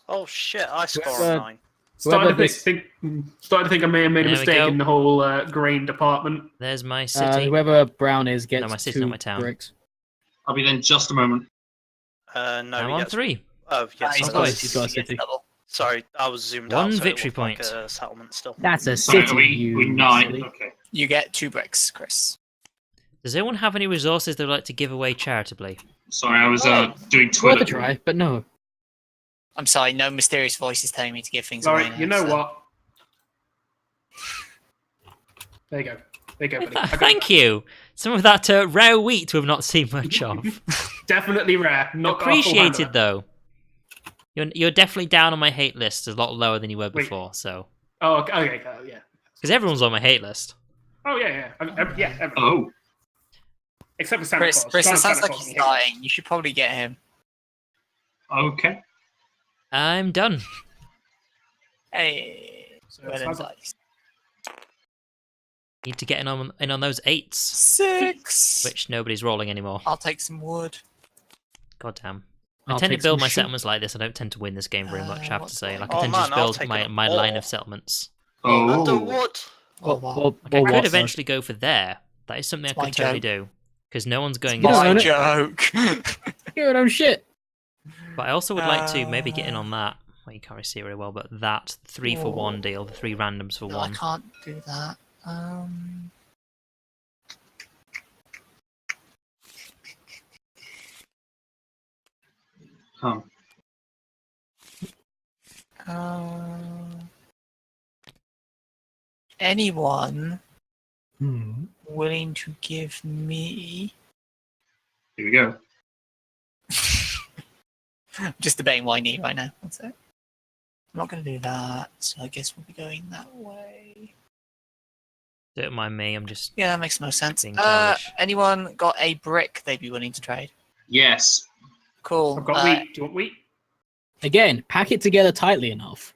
Oh shit! I score Whoever- a 9. Starting Whoever to think I may have made a There we mistake go. in the whole grain department. There's my city. Whoever brown is gets my city, 2 not my town. bricks. I'll be there in just a moment. No, I'm he on gets- 3. Oh yes, He's Oh, got, boys. He's got a he gets city. double. sorry, I was zoomed One out. So victory it looked like point. a settlement still. That's a Sorry, city, we you 9. silly. Okay. You get 2 bricks, Chris. Does anyone have any resources they'd like to give away charitably? Sorry, I was doing It's worth a Twitter. try, but no. I'm sorry, no mysterious voice is telling me to give things Laurie, away. you now, know so- what? There you go. There you go, buddy. I got Thank you. Some of that rare wheat we've not seen much of. Definitely rare. Not got a full hand of Appreciated it. though. You're definitely down on my hate list, a lot lower than you were Wait. before. So Oh, okay, yeah. because everyone's on my hate list. Oh, yeah. Yeah, everyone. Oh, Except for Santa Claus. Chris, it Santa sounds like Claus he's we hate. dying. You should probably get him. okay. I'm done. Hey, So well it's done, Basil. dice. Need to get in on those 8s, 6. which nobody's rolling anymore. I'll take some wood. God damn. I I'll tend to take build some my sheep. settlements like this. I don't tend to win this game very much. I have to what's say. going Like on? I tend Oh, to just man, I'll build take my an line ore. of settlements. And the Oh, wood. Oh, wow. Well, I what, could though? eventually go for there. That is something It's I my could totally joke. do because no one's going. You don't My own it. joke. You're your own shit. But I also would like to maybe get in on that. Well, you can't really see it very well, but that 3 for 1 deal, the 3 randoms for No, I 1. can't do that. oh. Anyone Hmm. willing to give me? Here we go. Just debating what I need right now. That's it. I'm not going to do that, so I guess we'll be going that way. Don't mind me. I'm just Yeah, that makes no sense. Being childish. Anyone got a brick they'd be willing to trade? Yes. Cool. I've got wheat. Do you want wheat? Again, pack it together tightly enough.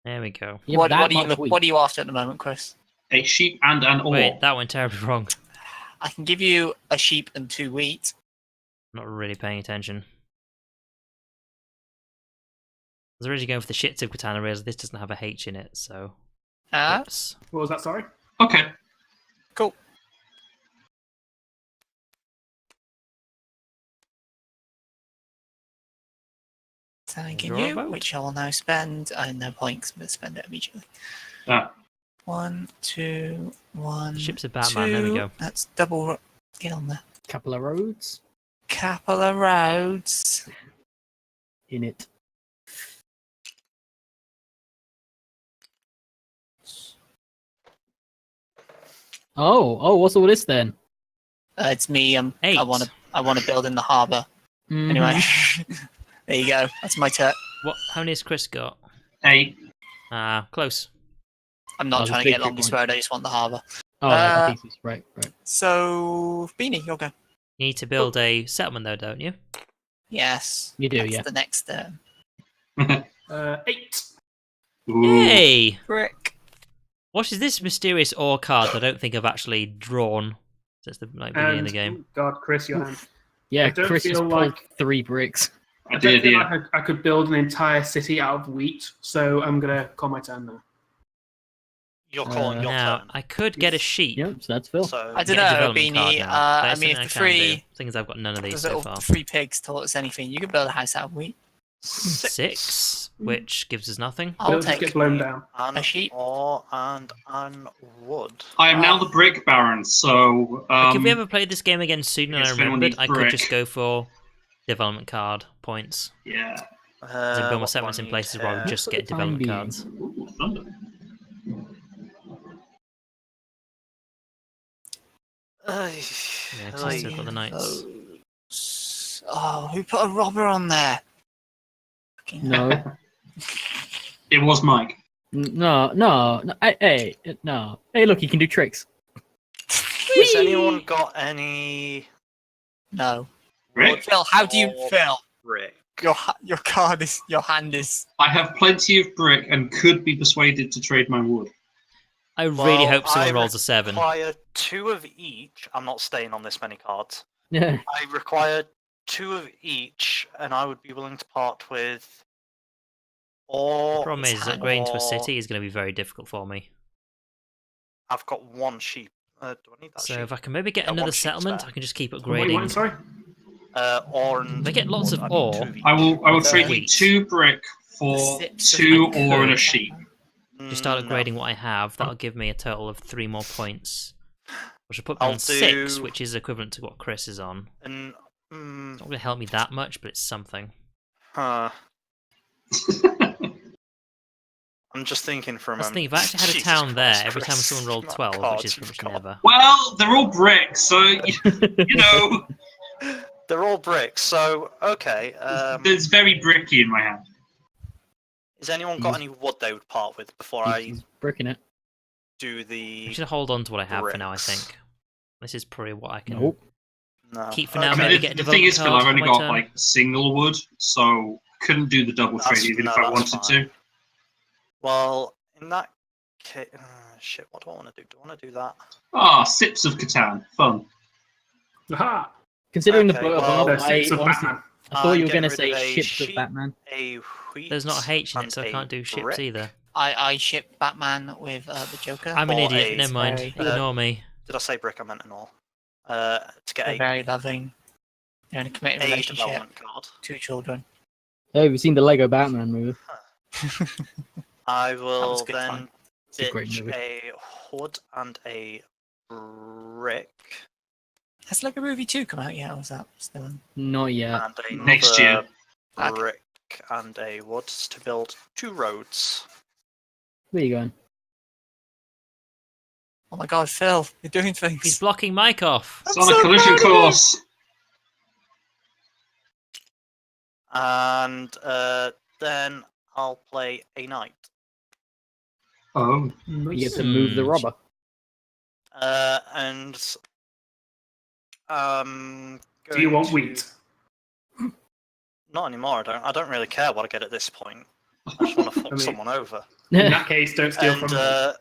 there we go. You have that What much wheat. are you after at the moment, Chris? A sheep and an ore. Wait, that went terribly wrong. I can give you a sheep and 2 wheat. Not really paying attention. I was originally going for the shit of Catan. I realised this doesn't have a H in it, so. Oops. What was that, sorry? Okay. Cool. Thanking Draw a you, vote. which I will now spend. No points, but spend it immediately. Ah. 1, 2, 1. Ship's a Batman, there we 2. go. That's double. Get on there. Couple of roads Couple of roads. in it. Oh, what's all this then? It's me. I 8. want to build in the harbour. Mhm. Anyway, there you go. That's my turn. What? How many has Chris got? 8. Close. I'm not Oh, trying the to get big along this point. road. I just want the harbour. Oh, right, Uh, pieces. Right. So, Beanie, you'll go. You need to build a settlement, though, don't you? Yes. You do, That's yeah. the next 8. Ooh. Yay! brick. What is this mysterious ore card that I don't think I've actually drawn since the beginning of And, the game? oh God, Chris, your hand. Yeah, I don't Chris just feel pulled like- 3 bricks. I don't feel like I could build an entire city out of wheat, so I'm gonna call my turn now. You're calling your Now, turn. I could get a sheep. Yep, so that's Phil. So I don't Get a know, development card Beanie. now. I That's mean, something if the I can do. three, Thing is, I've got none of these those so little far. three pigs taught us anything, you could build a house out of wheat. 6, which gives us nothing. I'll They'll just take get blown down. a sheep. And wood. I am now the brick baron, so Like, if we ever played this game again sooner than I if anyone remembered, needs I could brick. just go for development card points. yeah. As in build my What do I settlements in need places where I would here? just For get the time development being. cards. Ooh, thunder. Yeah, because I've still got the knights. Oh, who put a robber on there? No. It was Mike. No. Hey, no. Hey, look, you can do tricks. Has anyone got any No. Brick? Phil, how do you, or Phil? brick? Your card is, your hand is. I have plenty of brick and could be persuaded to trade my wood. I really hope someone I rolls a 7. require 2 of each. I'm not staying on this many cards. Yeah. I require 2 of each, and I would be willing to part with. Or Problem is, upgrading to a city is going to be very difficult for me. I've got 1 sheep. Do I need that So sheep? if I can maybe get Yeah, another 1 sheep's settlement, fair. I can just keep What do you want, upgrading. sorry? Ore and They get lots wood, of I need ore. 2 of each. I will trade you Wheat. 2 brick for Sips of 2 my ore and a curd. sheep. Just start No. upgrading what I have. That'll give me a total of 3 more points. Which will put me I'll on 6, do- which is equivalent to what Chris is on. And It's not going to help me that much, but it's something. huh. I'm just thinking for a That's the moment. thing, if I actually had a Jesus town there, Christ, every time Chris, someone rolled the amount 12, of which cards is you've pretty much got. never. Well, they're all brick, so you know, They're all bricks, so okay. there's very bricky in my hand. Has anyone got any wood they would part with before I He's bricking it. do I the? should hold on to what I have for now, I bricks? think. This is probably what I can Nope. No. keep for now. Okay. Maybe The, get a the thing development is, Phil, card I've on only my got turn. like single wood, so couldn't do the double That's- trade even no, if I that's wanted fine. to. Well, in that case, shit. What do I want to do? Do I want to do that? Ah, sips of Catan, fun. Aha! Considering Okay, the book well, above, The I Six of honestly, Batman. I thought I'm you were going to getting rid say of a ships of sheep, Batman. A wheat. There's not a H in it, and so I a can't do ships brick. either. I ship Batman with the Joker. I'm an Or idiot. a Never mind. very- Ignore me. Did I say brick? I meant an all. To get They're a very loving. They're in a committed relationship. development card. 2 children. Hey, have you seen the Lego Batman movie? I was will a good then time. It's a great ditch movie. a wood and a brick Has Lego Movie 2 come out yet? Or is that still in? Not yet. and another Next year. Okay. brick and a wood to build 2 roads. Where you going? Oh my god, Phil, you're doing He's things. blocking Mike off. It's I'm on so a collision proud of you. course. And then I'll play a knight. Oh, You get to move the Hmm. robber. And Do you want wheat? Not anymore. I don't really care what I get at this point. I just want to fuck I mean- someone over. In that case, don't steal And from me.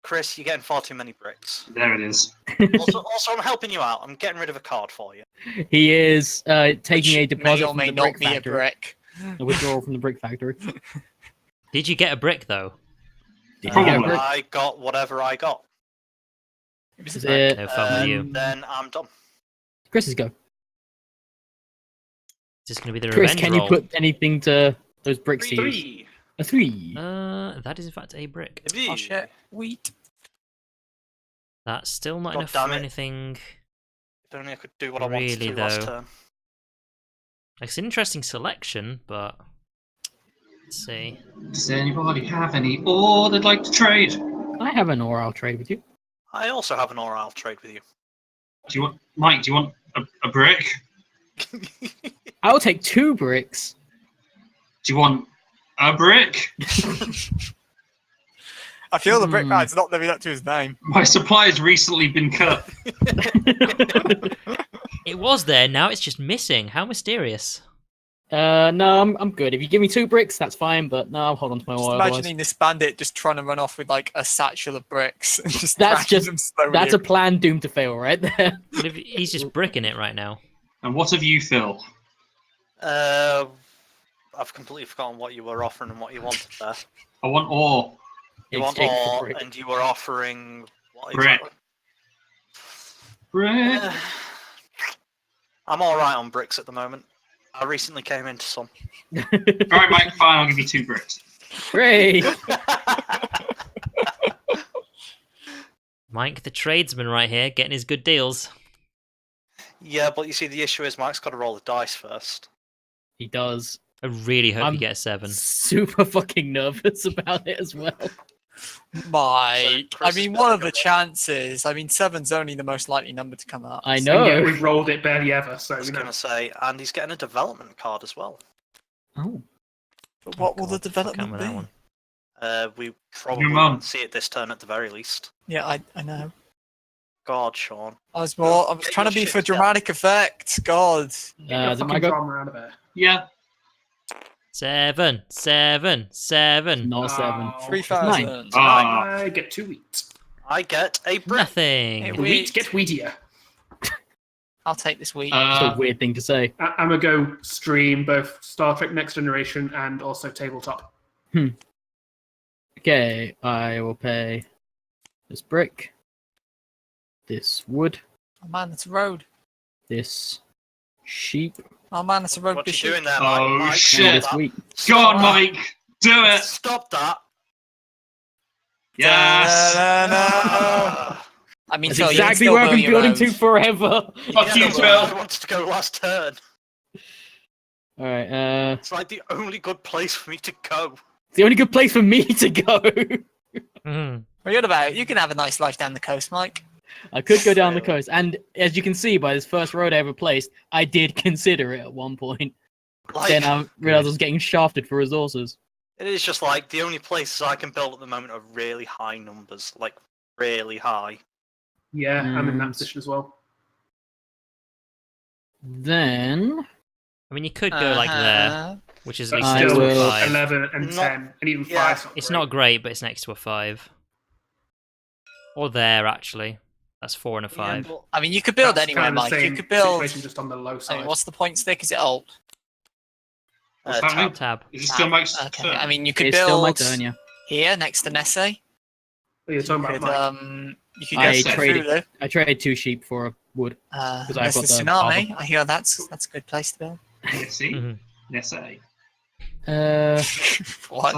Chris, you're getting far too many bricks. there it is. Also, I'm helping you out. I'm getting rid of a card for you. He is taking a Which deposit may or from may the not brick be a factory. brick. A withdrawal from the brick factory. Did you get a brick, though? Did you Probably. get a brick? I got whatever I got. This is it. No fun with you. Then I'm done. Chris's go. Is this going to be the Chris, revenge can roll? you put anything to those bricks to use? 3. A 3. That is in fact a brick. Oh shit, wheat. That's still not God enough damn for it. anything. If only I could do what I wanted Really, to do last though. turn. It's an interesting selection, but let's see. Does anybody have any ore they'd like to trade? I have an ore I'll trade with you. I also have an aura I'll trade with you. Do you want, Mike? Do you want a brick? I'll take 2 bricks. Do you want a brick? I feel the brick Hmm. man's not living up to his name. My supply has recently been cut. It was there, now it's just missing. How mysterious. No, I'm good. If you give me 2 bricks, that's fine, but no, I'll hold on to my Just ore. imagining this bandit just trying to run off with like a satchel of bricks and just That's racking just- them slowly. That's a plan doomed to fail right there. But if he's just bricking it right now. And what have you, Phil? I've completely forgotten what you were offering and what you wanted there. I want ore. You want Exchange for ore, brick. and you were offering what Brick. exactly? Brick. I'm all right on bricks at the moment. I recently came into some. Alright, Mike, fine, I'll give you 2 bricks. Great. Mike, the tradesman, right here, getting his good deals. Yeah, but you see, the issue is Mike's got to roll the dice first. He does. I really hope I'm you get a 7. Super fucking nervous about it as well. Mike, So, I Chris, mean, better what are go the there. chances? I mean, 7's only the most likely number to come up. I And know. yet we've rolled it barely ever, so I was you going know. to say, and he's getting a development card as well. Oh. But what will the God, fuck, I'm development with be? that one. We probably mum. won't see it this turn at the very least. Yeah, I know. God, Sean. I was Get trying to your be shit for together. dramatic effect. God. Is it Fucking my go? drama out of there. Yeah. 7, 7, 7. Not 7. Oh. 3,000. Ah. I get 2 wheat. I get a brick. Nothing. Hey, The wheat get wheatier. I'll take this week. It's a weird thing to say. I'm gonna go stream both Star Trek Next Generation and also Tabletop. Okay, I will pay this brick, this wood, Oh man, it's a road. this sheep, Oh man, it's a road. What Bishop. you doing there, Oh, Mike? Mike, shit. and this stop wheat. Go on, that. Mike! Do it! Stop that. Yes! No. I mean, That's Phil, you can exactly still where I've build been your building road. to forever. Fuck you, but Phil! I wanted to go last turn. Alright, It's like the only good place for me to go. it's the only good place for me to go. Mhm. What are you about? You can have a nice life down the coast, Mike. I could go down the Fail. coast, and as you can see by this first road I ever placed, I did consider it at one point. Like, Then I realized I was getting shafted for resources. it is just like the only places I can build at the moment are really high numbers, like really high. Yeah, I'm in that And- position as well. Then I mean, you could go like there, Uh-huh. which is But at least I next to a will- 5. 11 and Not- 10, and even yeah. 5. It's not great, but it's next to a 5. Or there, actually. That's 4 and a 5. but I mean, you could build That's anywhere, kind of Mike. the You same could build. situation, just on the low I side. mean, what's the point stick? Is it alt? What's happening? Tab. Is it still Mike's Okay. turn? I mean, you could it's build still my turn, yeah. here next to Nesse. You're talking You about could, Mike. you could I go to traded- Cthulhu. I traded 2 sheep for a wood. 'Cause I've There's got the the tsunami. harbor. I hear that's a good place to build. Nessie? Mhm. Nessie. What?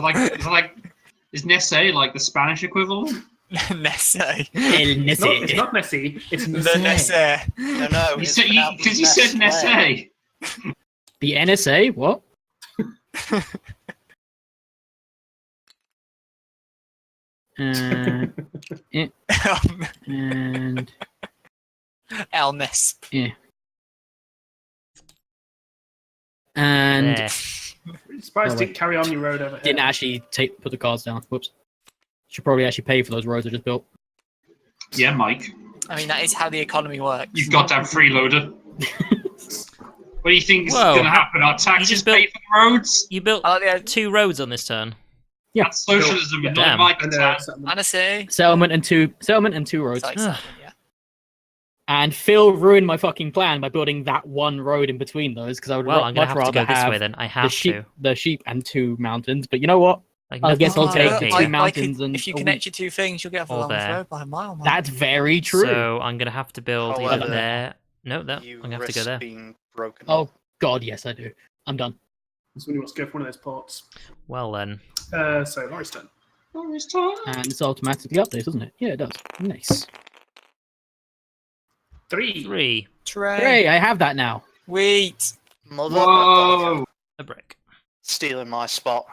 Is Nessie like the Spanish equivalent? Nesse. El It's Nisse. not messy. It's The Nesse. no, You said because you said Nessie. The NSA? What? And El Ness. and There. Surprised Oh, didn't carry on your road over here. didn't actually put the cards down. Whoops. Should probably actually pay for those roads I just built. Yeah, Mike. I mean, that is how the economy works. You've got to have freeloader. What do you think is Whoa. going to happen? Our taxes just pay built- for the roads? You built I like the 2 roads on this turn. Yeah. That's socialism, Yeah. not Damn. Mike. And, tax. settlement. Nesse. Settlement and two roads. Sorry, Ugh. settlement, yeah. And Phil ruined my fucking plan by building that one road in between those because I would Well, I'm much going to have to rather go this have way then. I the have sheep, to. the sheep and 2 mountains. But you know what? Like, I guess I'll nothing take to the pay 2 here. mountains and if you a connect wheat. your 2 things, you'll get the Or longest there. road by a mile. Man. That's very true. So I'm going to have to build either However, there. No, that. I'm You going to have to go risk there. being broken. Oh God, yes I do. I'm done. Somebody wants to go for one of those ports. Well then. So, Laurie's turn. And it's automatically updates, doesn't it? Yeah, it does. Nice. 3. 3. Trey. Hooray! I have that now. Wheat. Mother Whoa! A brick. stealing my spot.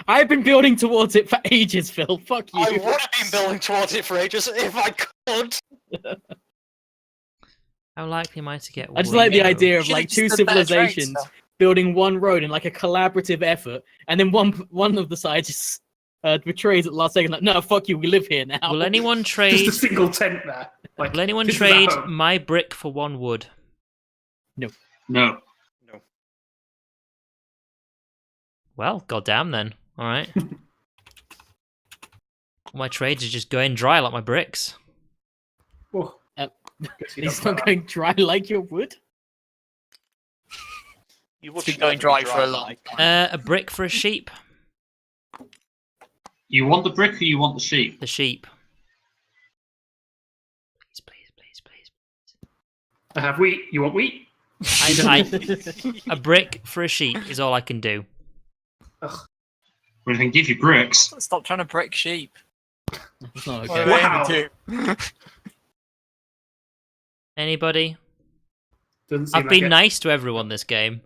I've been building towards it for ages, Phil. Fuck you. I would have been building towards it for ages if I could. How likely am I to get I just like the Window? idea of Should've like just 2 done better trades, civilizations though. building one road in like a collaborative effort, and then one of the sides just betrays at the last second. Like, no, fuck you. We live here now. Will anyone Just trade? a single tent there. Like, Will anyone this is at trade home. my brick for 1 wood? No. Well, goddamn then. All right. My trades are just going dry like my bricks. Oh, Yep. guess you It's don't not know. going dry like your wood. You It's been going dry for a long time. A brick for a sheep. You want the brick or you want the sheep? The sheep. Please. Have wheat. You want wheat? A brick for a sheep is all I can do. We can give you bricks. Stop trying to brick sheep. It's not What okay. Wow. are they aiming to? Anybody? Doesn't seem I've like been it. nice to everyone this game.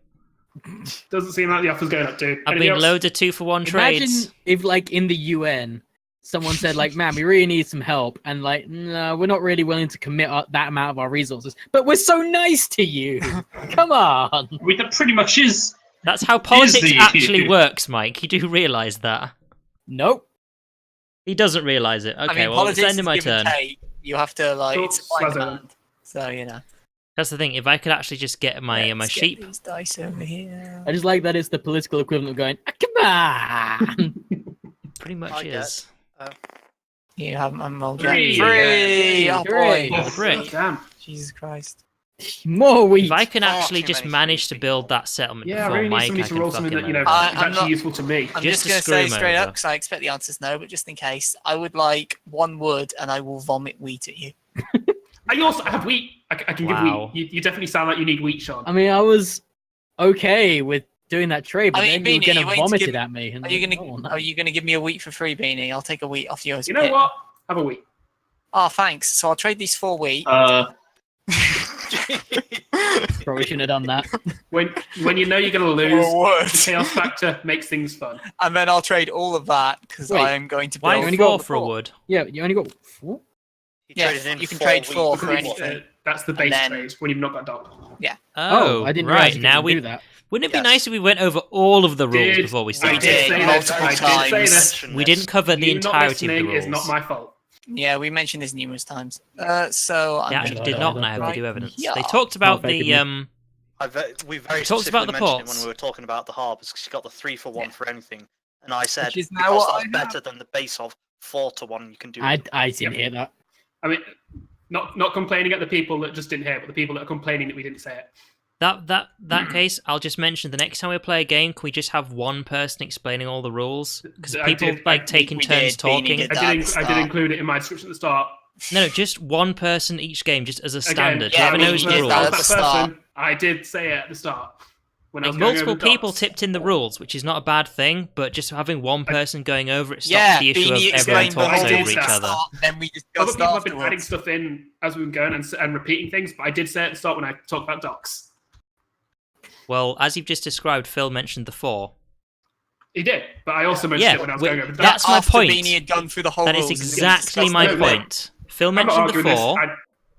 Doesn't seem like the offer's going up, dude. I've Anything been else? loads of 2-for-1 Imagine trades. if, like, in the UN, someone said, like, man, we really need some help, and like, no, we're not really willing to commit that amount of our resources, but we're so nice to you. Come on. I mean, that pretty much is. That's how politics the- actually works, Mike. You do realise that. Nope. He doesn't realise it. Okay, I mean, well, it's politics the end of my is give and turn. take. You have to, like, Cool. it's supply and Slaz it. demand. So, you know. That's the thing. If I could actually just get my Let's get sheep. these dice over here. I just like that it's the political equivalent of going, come on. Pretty much I get- is. You haven't unrolled Three. yet. Three! Oh, Three. boy. Oh, brick. Damn. Jesus Christ. More wheat. If I can Far actually too just many manage to sheep. build that settlement Yeah, I before really need Mike, somebody I to can roll something that, fucking you know, over. I- is I'm actually not- useful to me. I'm Just just to going to screw say him straight over. up, because I expect the answer's no, but just in case, I would like 1 wood and I will vomit wheat at you. I also have wheat. I can give Wow. wheat. You definitely sound like you need wheat, Sean. I mean, I was okay with doing that trade, but I mean, then you Beanie, were you going ain't to vomit give- it at me. And Are you I was gonna like, "Oh, no." Are you gonna give me a wheat for free, Beanie? I'll take a wheat off yours. You know what? Have a wheat. Oh, thanks. So I'll trade these for wheat. Probably shouldn't have done that. When you know you're going to lose, For wood. the chaos factor makes things fun. And then I'll trade all of that because Wait, I am going to Why build. only four got for a wood? Yeah, you only got 4? He Yeah, traded in you can 4 trade wheat 4 for for wheat. anything. That's the base then- trade when you've not got dog. Oh, I didn't right. realize you Now could we do that. wouldn't it be Yes. nice if we went over all of the rules Did- before we I started? did say multiple this. I did say times. this. We didn't cover the You not entirety of the listening rules. is not my fault. Yeah, we mentioned this numerous times. So They I'm actually No, did no, not, no, and I have no. video evidence. Yeah. They talked about faking the me. We very talked about specifically the mentioned it ports. when we were talking about the harbours because she got the 3-for-1 Yeah. for anything, and I said Which is now because what that's I have. better than the base of 4-to-1 you can do. I didn't hear that. I mean, not complaining at the people that just didn't hear it, but the people that are complaining that we didn't say it. That case, I'll just mention the next time we play a game, can we just have one person explaining all the rules? Because I people did- like I- taking we turns did, Beanie talking. did. I At the did start. include it in my description at the start. No, just one person each game, just as a standard. yeah, Whoever we knows did the that rules. at the start. I did say it at the start. When I Like was going multiple over the people docs. tipped in the rules, which is not a bad thing, but just having one person going over it stops yeah, the issue Beanie of everyone explained the talks I did over rules each at the other. start, then we Other discussed people have been adding afterwards. stuff in as we've been going and repeating things, but I did say at the start when I talked about docs. Well, as you've just described, Phil mentioned the 4. He did, but I also mentioned Yeah, it when I was we- going over the that's docs. my After point. Beanie had gone through the whole That is rules and exactly discussed my them. No, point. Phil I'm not mentioned the arguing this. 4.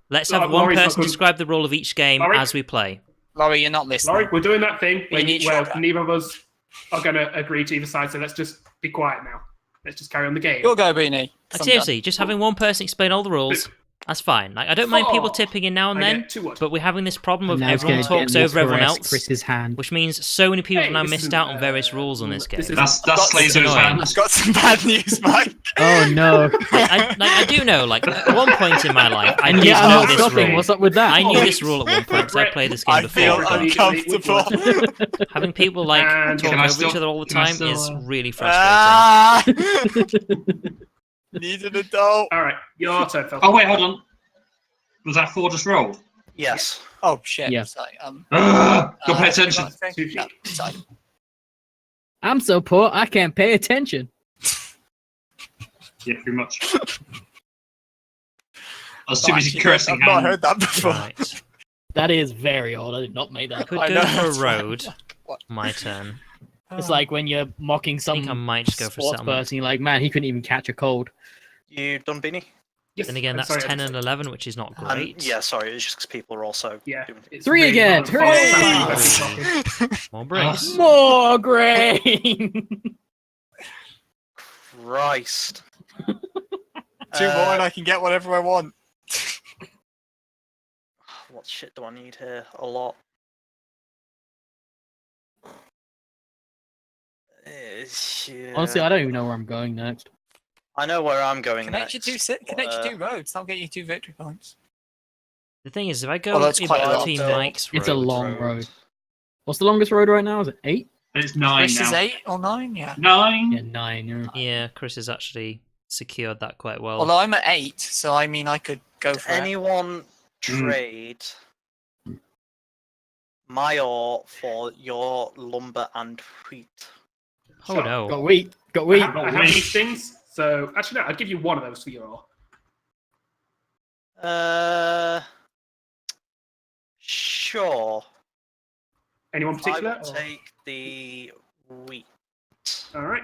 Let's have one Laurie's not person good. describe the rule of each game Laurie? as we play. Laurie, you're not listening. Laurie, we're doing that thing We need where shortcut. neither of us are going to agree to either side, so let's just be quiet now. Let's just carry on the game. You'll go, Beanie. 'cause Like, I'm seriously, just having one person explain all the rules, that's fine. Like, I don't mind people 4. tipping in now and I then, get 2 wood. but we're having this problem of And now it's everyone gonna talks get over everyone Whisper-esque else, Chris's hand. which means so many people Hey, have now this missed isn't, out on various rules on this game. this is- That's got Slaser's annoying. hand. I've got some bad news, Mike. Oh no! I do know, like, at one point in my life, I And did yet I'm know not this stopping. rule. What's up with that? I knew this rule at one point because I played this game I feel before. but uncomfortable. having people, like, And- talk Can I over still- each other all the can I time still, is really frustrating. Ah! Need an adult. All right, your turn, Phil. Oh wait, hold on. Was that 4 just rolled? Yes. Oh shit. Yeah. Sorry. Don't pay attention. No, sorry. I'm so poor I can't pay attention. Yeah, pretty much. I was too busy cursing. I've not heard that before. Right. That is very odd. I did not make I that. could I go know, for a that's right. road. What? My turn. It's like when you're mocking I some think I might just go for sports settlement. person. You're like, man, he couldn't even catch a cold. You done, Beanie? Yes, Then again, I'm that's sorry, 10 I and just- 11, which is not great. Yeah, sorry, it's just because people are also Yeah. doing it's 3 really again, not hooray! the fault of talking. More breaks. More grain. Christ. Two more and I can get whatever I want. What shit do I need here? A lot. Yeah. Honestly, I don't even know where I'm going next. I know where I'm going Connect next. Connect your 2 roads. I'll get you 2 victory points. The thing is, if I go Oh, that's in quite a lot, between though. Mike's It's a road, long road. What's the longest road right now? Is it 8? It's 9 Chris now. is 8 or 9, yeah. 9. Yeah, 9. Yeah. Yeah, Chris has actually secured that quite well. Although I'm at 8, so I mean I could go for it. Anyone trade my ore for your lumber and wheat? Oh Sure. no. Got wheat. Got I wheat. have, I have these things, so actually no, I'll give you one of those for your ore. Sure. Anyone I particular? will take the wheat. All right.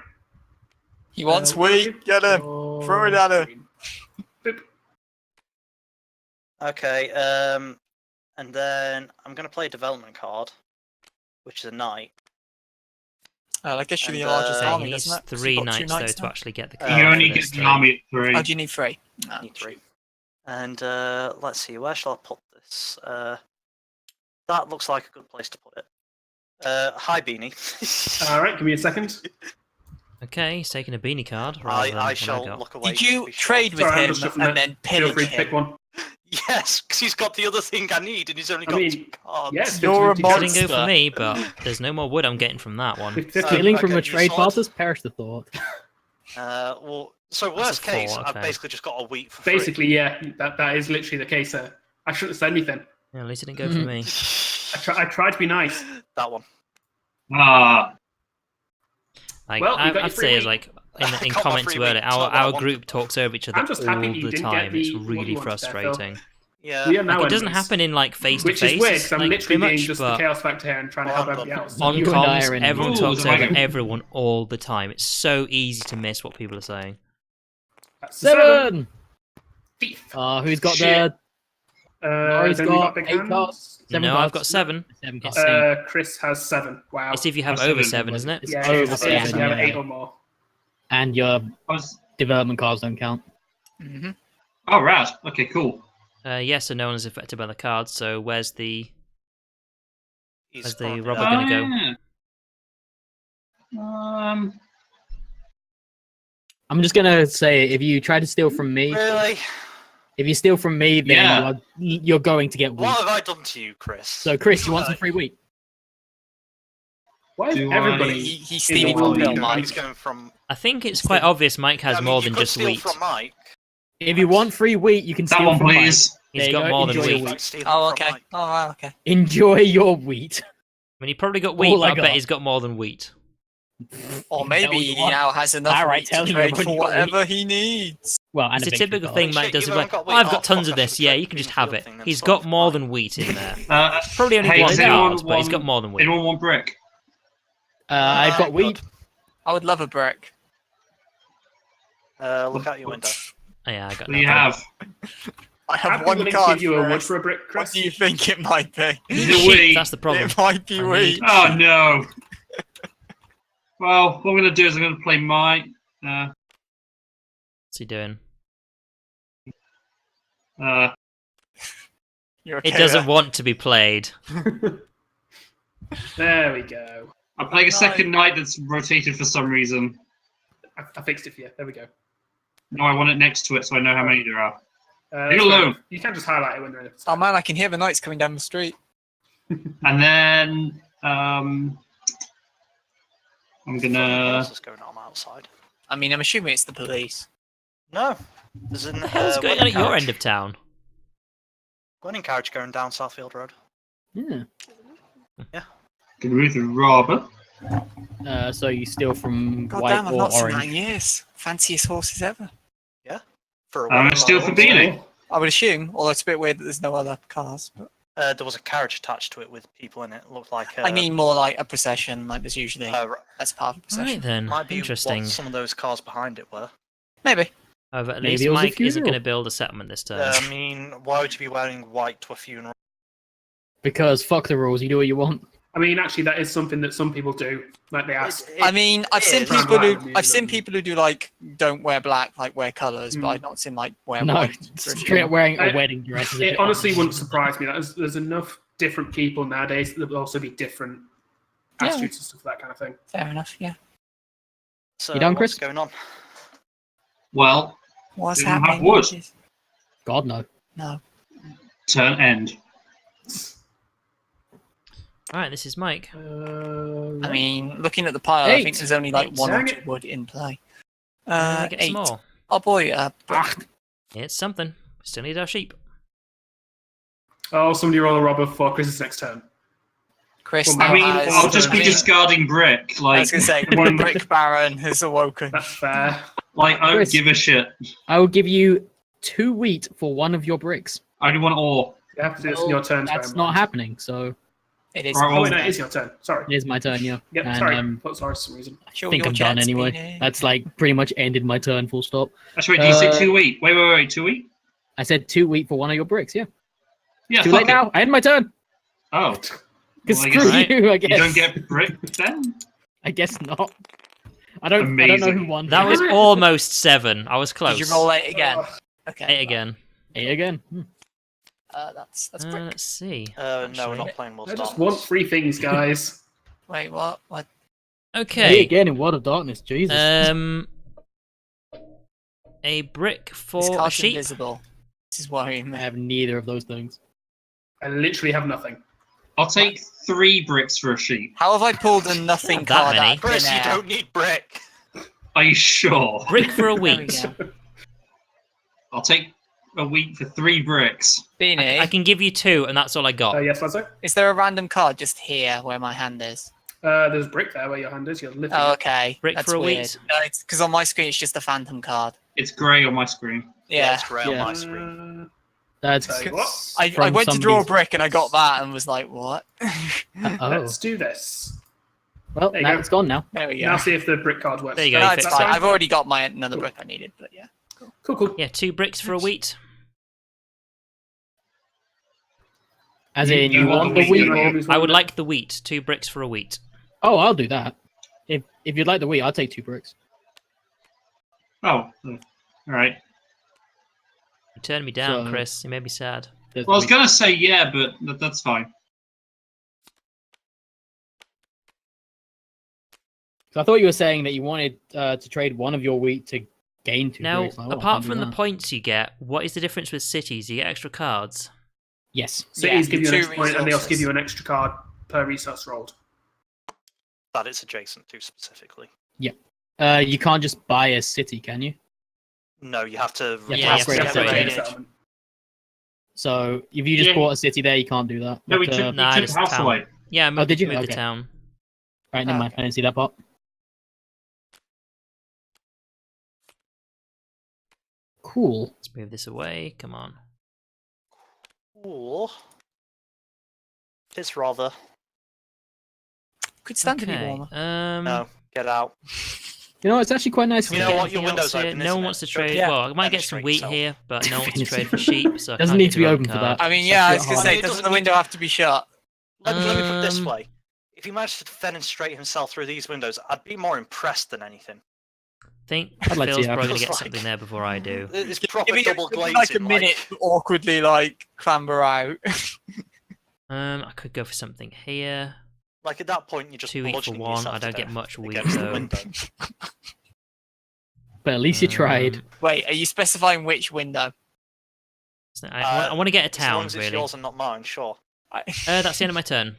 He wants what do I wheat. give? Get him. Or Throw it at him. green? Boop. Okay, and then I'm going to play a development card, which is a knight. I guess you're And, the largest He army, needs doesn't it? 'Cause 3 you've got 2 knights though knights to now. actually get the You card. You for only this get the thing. army at 3. Oh, do you need 3? No. I need 3. And let's see, where shall I put this? That looks like a good place to put it. Hi, Beanie. All right, give me a second. Okay, he's taking a beanie card. rather than I what shall got. look away. Did to you be sure. trade with Sorry, I'm him just shuffling and it. then Feel pillage free to pick him? one. Yes, because he's got the other thing I need, and he's only I got mean, 2 cards. Yes, You're a 50-50 It monster. didn't go for me, but there's no more wood I'm getting from that one. 50-50. Stealing from okay, a you trade sword? partners, perish the thought. Well, so That's a worst case, 4, I've okay. basically just got a wheat for free. Basically, yeah, that is literally the case. I shouldn't have said anything. Yeah, at least it didn't go for me. I tried to be nice. That one. Ah, Like, Well, you got your I'd free say, wheat. like, I in got my comments free wheat. earlier, It's not what I our wanted. group talks over each other I'm just all happy you the didn't get time. It's the- what really you wanted there, Phil. frustrating. Yeah. We are now Like, it doesn't enemies, happen in like face to which face. is weird because I'm like, literally pretty being much, just the but chaos factor here and trying to Well, help I'm everybody else. on You and I comms, are in everyone Ooh, talks the over wagon. everyone all the time. It's so easy to miss what people are saying. That's the 7! Thief. Who's got Shit. the... Has He's anyone got big 8 hands? cards. 7 No, cards. I've got 7. 7 cards. same. Chris has 7. Wow. It's if you have That's over 7, 7, isn't it? It's Yeah, over it's 7, you have yeah. 8 or more. And your I was... development cards don't count. Mm-hmm. Oh, rad. Okay, cool. Yeah, so no one is affected by the cards. So where's the He's Where's the currently rubber there. gonna go? I'm just gonna say, if you try to steal from me, Really? if you steal from me, then Yeah. you're going to get wheat. What have I done to you, Chris? So, Chris, you want some free wheat? Why is Do everybody? He's stealing the from world Bill, leader? Mike. He's going from. I think it's quite obvious Mike has I mean, more you than could just steal wheat. from Mike. If you want free wheat, you can That steal one, from Mike. please. He's There you got go, more than enjoy your wheat. You I could steal Oh, from okay. Mike. Oh, right, okay. Enjoy your wheat. mean, he probably got wheat, All but I I bet got. he's got more than wheat. Or Tell maybe you he what. now has enough Alright, wheat tell to you trade what, for you got whatever he needs. Well, and It's a victory typical card. thing Shit, Mike does. you Of haven't like, got wheat. I've Oh, got tons fuck, of I this. should've Yeah, checked you can the just have greenfield it. thing then, He's so got it's more fine. than wheat in there. Probably only Hey, got does cards, anyone but he's got want- more than wheat. Anyone want brick? I've got wheat. I would love a brick. Look out your window. Oh, yeah, I got What do you nothing. have? I I'd have be one willing to card give you a for wood it. for a brick, What Chris. do you think it might be? The Sheep, wheat. that's the problem. It might be I wheat. need- Oh no. Well, what I'm going to do is I'm going to play Mike. What's he doing? You're okay It doesn't there. want to be played. There we go. I'm playing a second knight that's rotated for some reason. I fixed it for you. There we go. No, I want it next to it so I know how many there are. That's Leave it fine. alone. You can just highlight it when they're in. Oh man, I can hear the knights coming down the street. And then I'm What gonna. else is going on outside? I mean, I'm assuming it's the police. No. There's an What the hell's going on at your end of town? Wedding carriage going down Southfield Road. Yeah. Gonna move the robber. So you steal from God white damn, I've or not seen that orange. in years. Fanciest horses ever. For a I'm while. gonna steal for Beanie. I would assume, although it's a bit weird that there's no other cars. But There was a carriage attached to it with people in it. Looked like. I mean, more like a procession, like there's usually. right. That's part of a procession. Right then, Might be interesting. what some of those cars behind it were. Maybe. However, at Maybe least it was a Mike isn't funeral. going to build a settlement this turn. I mean, why would you be wearing white to a funeral? Because fuck the rules, you do what you want. I mean, actually, that is something that some people do. Like they ask. I mean, I've seen is. people Right. who I've seen people who do like don't wear black, like wear colours, but Mm. I've not seen like wear No, white. for a straight funeral. wearing a I- wedding dress. Is a It bit honestly odd. wouldn't surprise me. There's enough different people nowadays that will also be different Yeah. attitudes and stuff, that kind of thing. Fair enough. Yeah. So You done, what's Chris? going on? Well, What's Didn't have happening? wood. God no. No. turn end. All right, this is Mike. I mean, looking at the pile, I think 8. there's only like 1 or Dang 2 it. wood in play. Let me get 8. some more. Oh boy, It's something. Still need our sheep. Oh, somebody roll a robber for Chris's next turn. Chris. Well, now I mean, has- I'll just be I mean, discarding brick. I Like, was gonna say, the brick baron has awoken. That's fair. I don't Chris. give a shit. I will give you 2 wheat for 1 of your bricks. I only want ore. You have to do this in your turn. That's not happening, so It is. Right, Oh, well, wait, no, it is your turn. Sorry. it is my turn, yeah. Yep, And, sorry. I Sorry for some reason. Sure, think your I'm done chat's anyway. been, That's like pretty much ended my turn, full stop. Actually, wait, do you say Uh, 2 wheat? Wait, 2 wheat? I said 2 wheat for 1 of your bricks, yeah. Yeah, Too fuck late it. now. I end my turn. Oh. Because Well, I screw guess- you, I You guess. don't get brick then? I guess not. I don't know Amazing. who won. That was almost 7. I was close. Did you roll 8 again? Ugh. Okay. 8 again. 8 again. That's brick. Let's see. No, we're actually. not playing World I of just Darkness. want 3 things, guys. Wait, what? What? 8 Okay. again in World of Darkness, Jesus. A brick This for a card's sheep. invisible. This is worrying I me. have neither of those things. I literally have nothing. I'll take 3 bricks for a sheep. How have I pulled a nothing Not that card many. out of thin Chris, you air? don't need brick. Are you sure? Brick for a There we wheat. go. I'll take a wheat for 3 bricks. Beanie, I can give you 2, and that's all I got. Yes, Lazo? is there a random card just here where my hand is? There's a brick there where your hand is. You're lifting Oh, it. okay. Brick That's for a weird. wheat? No, because on my screen it's just a phantom card. It's grey on my screen. Yeah. It's grey on Yeah. my screen. That's Tell you what, I from went to draw a somebody's- brick and I got that and was like, what? Oh. let's do this. Well, There you now go. it's gone now. There we go. Now see if the brick card works. There you go. No, you it's fixed fine. it. I've already got my another brick I needed, but yeah. Cool, cool. Yeah, 2 bricks for a wheat. As in, You you want want the the wheat wheat? or- I would like the wheat. 2 bricks for a wheat. Oh, I'll do that. If you'd like the wheat, I'll take 2 bricks. Oh, alright. You turned me down, So- Chris. You made me sad. There's Well, I was wheat. going to say yeah, but that's fine. So I thought you were saying that you wanted to trade 1 of your wheat to gain 2 Now, bricks. Like, oh, I apart can't do from the that. points you get, what is the difference with cities? You get extra cards. Yes. Cities Yeah, give you an 2 extra point, and they also give resources. you an extra card per resource rolled. That it's adjacent to specifically. You can't just buy a city, can you? No, you have to. Yeah, you have to You have to upgrade upgrade it. a settlement. So if you just Yeah. bought a city there, you can't do that. No, we But, took, Nah, we it's took house town. away. Yeah, I moved, did you? moved the Okay. town. Right, never mind. I didn't see that part. Cool. Let's move this away. Come on. Or it's rather. Could stand to be Okay. warmer. No, get out. You know, it's actually quite nice. You Can know we get what? Your anything window's else here? open, No isn't one it? wants to Go trade. yeah. Well, I might get some Demonstrate wheat yourself. here, but no one wants to Finish trade it. for sheep. So I Doesn't can't need give to be you a open for card. that. I mean, yeah, I was That's gonna a bit say, hard. doesn't the Doesn't window have to be shut? Let me put it this Um, way: if he managed to fenestrate himself through these windows, I'd be more impressed than anything. think I'd like to Phil's see that. probably gonna Feels get like- something there before I do. It's Give proper me double give me glazing. like a minute to awkwardly like clamber out. I could go for something here. Like at that point, you're just 2 wheat for bludgeoning 1. yourself I don't to get death much wheat against the though. window. But at least you tried. Wait, are you specifying which window? So I want to get a As long town as it's really. yours and not mine, sure. That's the end of my turn.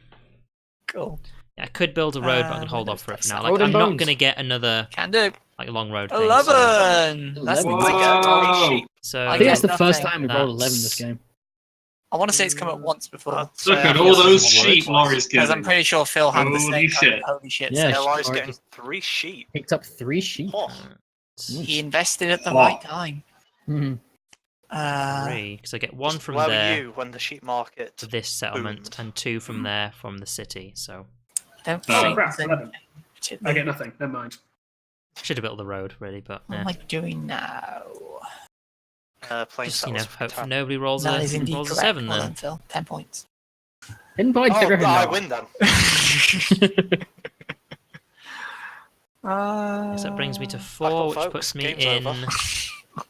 Cool. Yeah, I could build a road, but I'm gonna hold windows off for it that's for now. that. Like, Golden I'm not bones. gonna get another Can do. like long road. Thing, 11. That's 11. like a Whoa. tiny sheep. So I think that's the nothing. first time we've rolled 11 this That's- game. I want to say it's come up once before. I'd Look say at I all guess those it's sheep once. Laurie's Because I'm getting. pretty sure Phil had the Holy same kind shit. of holy shit. Yeah, Yeah, Yeah, Laurie's sure. getting 3 sheep. Picked up 3 sheep. Oh, he invested at the Oh. right time. Mhm. 3, because I get 1 from where were there you when the sheep market? to this settlement, boomed? and 2 from there from the city. So I don't Oh, think crap, there's 11. anything I particularly- get nothing. Never mind. should have built the road really, but What am I doing now? Playing just settlers hope for 10. nobody rolls That is a indeed rolls a correct. 7 Well then. done, Phil. 10 points. Didn't buy Oh, everything. I win then. So that brings me to 4, Back up, which folks. puts me Game's in over.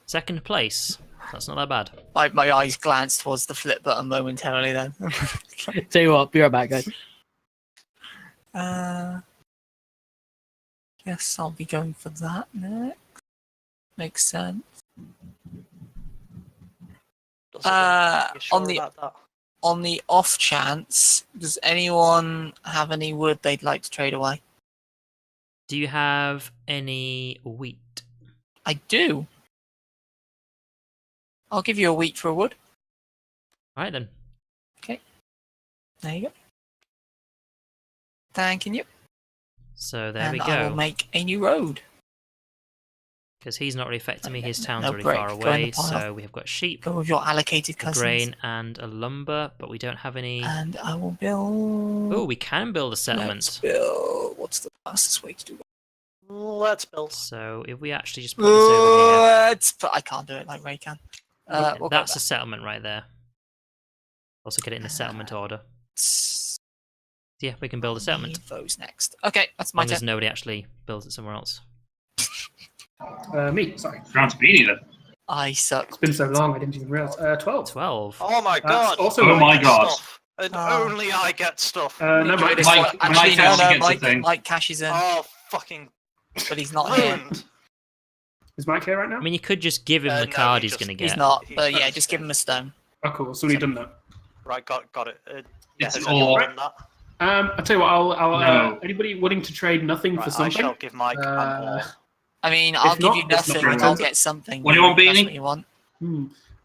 2nd place. That's not that bad. My eyes glanced towards the flip button momentarily then. Tell you what, be right back, guys. Guess I'll be going for that next. Makes sense. Does it? You sure on the about that? on the off chance, does anyone have any wood they'd like to trade away? Do you have any wheat? I do. I'll give you a wheat for a wood. All right then. There you go. Thanking you. So there and we I will go. make a new road. Because he's not really affecting me. His town's No already break. far Go in away. the pile. So we have got sheep, Go with your allocated a cousins. grain, and a lumber, but we don't have any. And I will build. Oh, we can build a Let's settlement. build. What's the fastest way to do that? Let's build. So if we actually just put this over here, But I can't do it like Ray can. yeah, We'll that's go a settlement right there. Also get it in the settlement order. back. Yeah, we can build a settlement. Need those next. Okay, that's As my long as turn. nobody actually builds it somewhere else. Me, sorry. Round to Beanie then. I suck. It's been so long, I didn't even realize. 12. 12. Oh my That's god! also Oh I my get god. stuff. And Oh. only I get stuff. No, Enjoy Mike, this Mike- one. Mike Actually, no, actually no, gets a Mike, thing. Mike cashes in, Oh, fucking but he's not here. ruined. is Mike here right now? I mean, you could just give him the No, card he he's just- going to He's get. not, He's but not yeah, just give him a stone. Oh, cool. So we've done that. Right, got it. Yeah, It's has all- anyone done that? I'll tell you what. I'll No. anybody willing to trade nothing Right, for I something? shall give Mike an Uh, all. I mean, I'll give not, you it's not nothing very and I'll expensive. get something. What do you want, That's Beanie? what you want.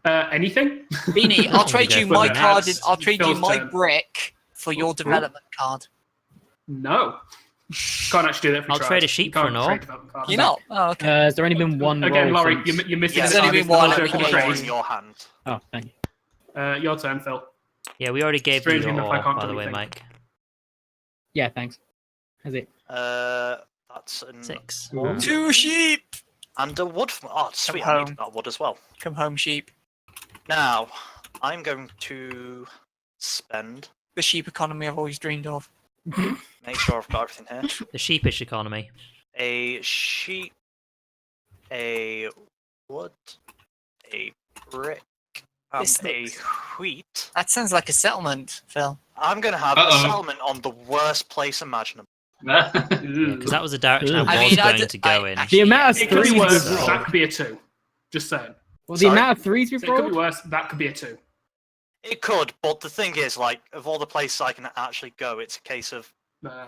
Anything? Beanie, I'll trade go you for my the card. next. I'll trade you Phil's my turn. brick for your Ooh. development card. No. Can't actually do that. If we I'll tried. trade a sheep You for can't an trade all. development cards. You know? Oh, okay. Has there only been one Again, roll Laurie, since- you're missing Yeah, the there's only card. been one It's every not day. a All in trade. your hand. Oh, thank you. Your turn, Phil. Yeah, we already gave you Strangely your enough, I all, can't by do the way, anything. Mike. Yeah, thanks. Has it? That's an 6. Ooh. 2 sheep! and a wood. Oh, sweet! I home. need that wood as well. Come home, sheep. Now, I'm going to spend. The sheep economy I've always dreamed of. Make sure I've got everything here. The sheepish economy. A sheep, a wood, a brick, and This a looks- wheat. That sounds like a settlement, Phil. I'm going to have Uh-oh. a settlement on the worst place imaginable. Because that was the direction I Ugh. was I mean, going to go in. actually, The amount of It could be threes worse. we've rolled. That could be a 2. Just saying. Well, the Sorry? amount of threes we've So it could be rolled. worse. That could be a 2. It could, but the thing is, like, of all the places I can actually go, it's a case of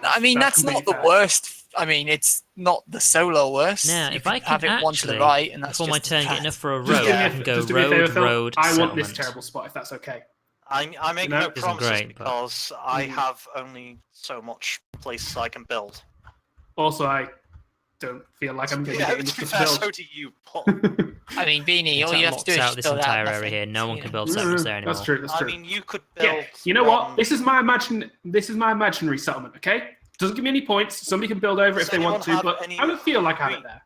I mean, that's not the worst. I mean, it's not the solo worst. Now, You if could I can have it one to the actually, right, and that's before my just turn, as get bad. enough for a road, Just do me I a- can go just do me a favour, road, Phil. road, I settlement. want this terrible spot if that's okay. I make No, no isn't promises great, but- because I have only so much places I can build. Also, I don't feel like I'm going to Yeah, get to be enough fair, to so build. do you, Paul. I mean, Beanie, all That you have to do locks is out just this build out entire area nothing. here. No one You can know. build settlements there anymore. That's true. That's I true. mean, you could build. Yeah, you know what? one- This is my imaginary settlement. Okay, doesn't give me any points. Somebody can build over it if Does they want to, anyone but have any I don't feel like I have it there.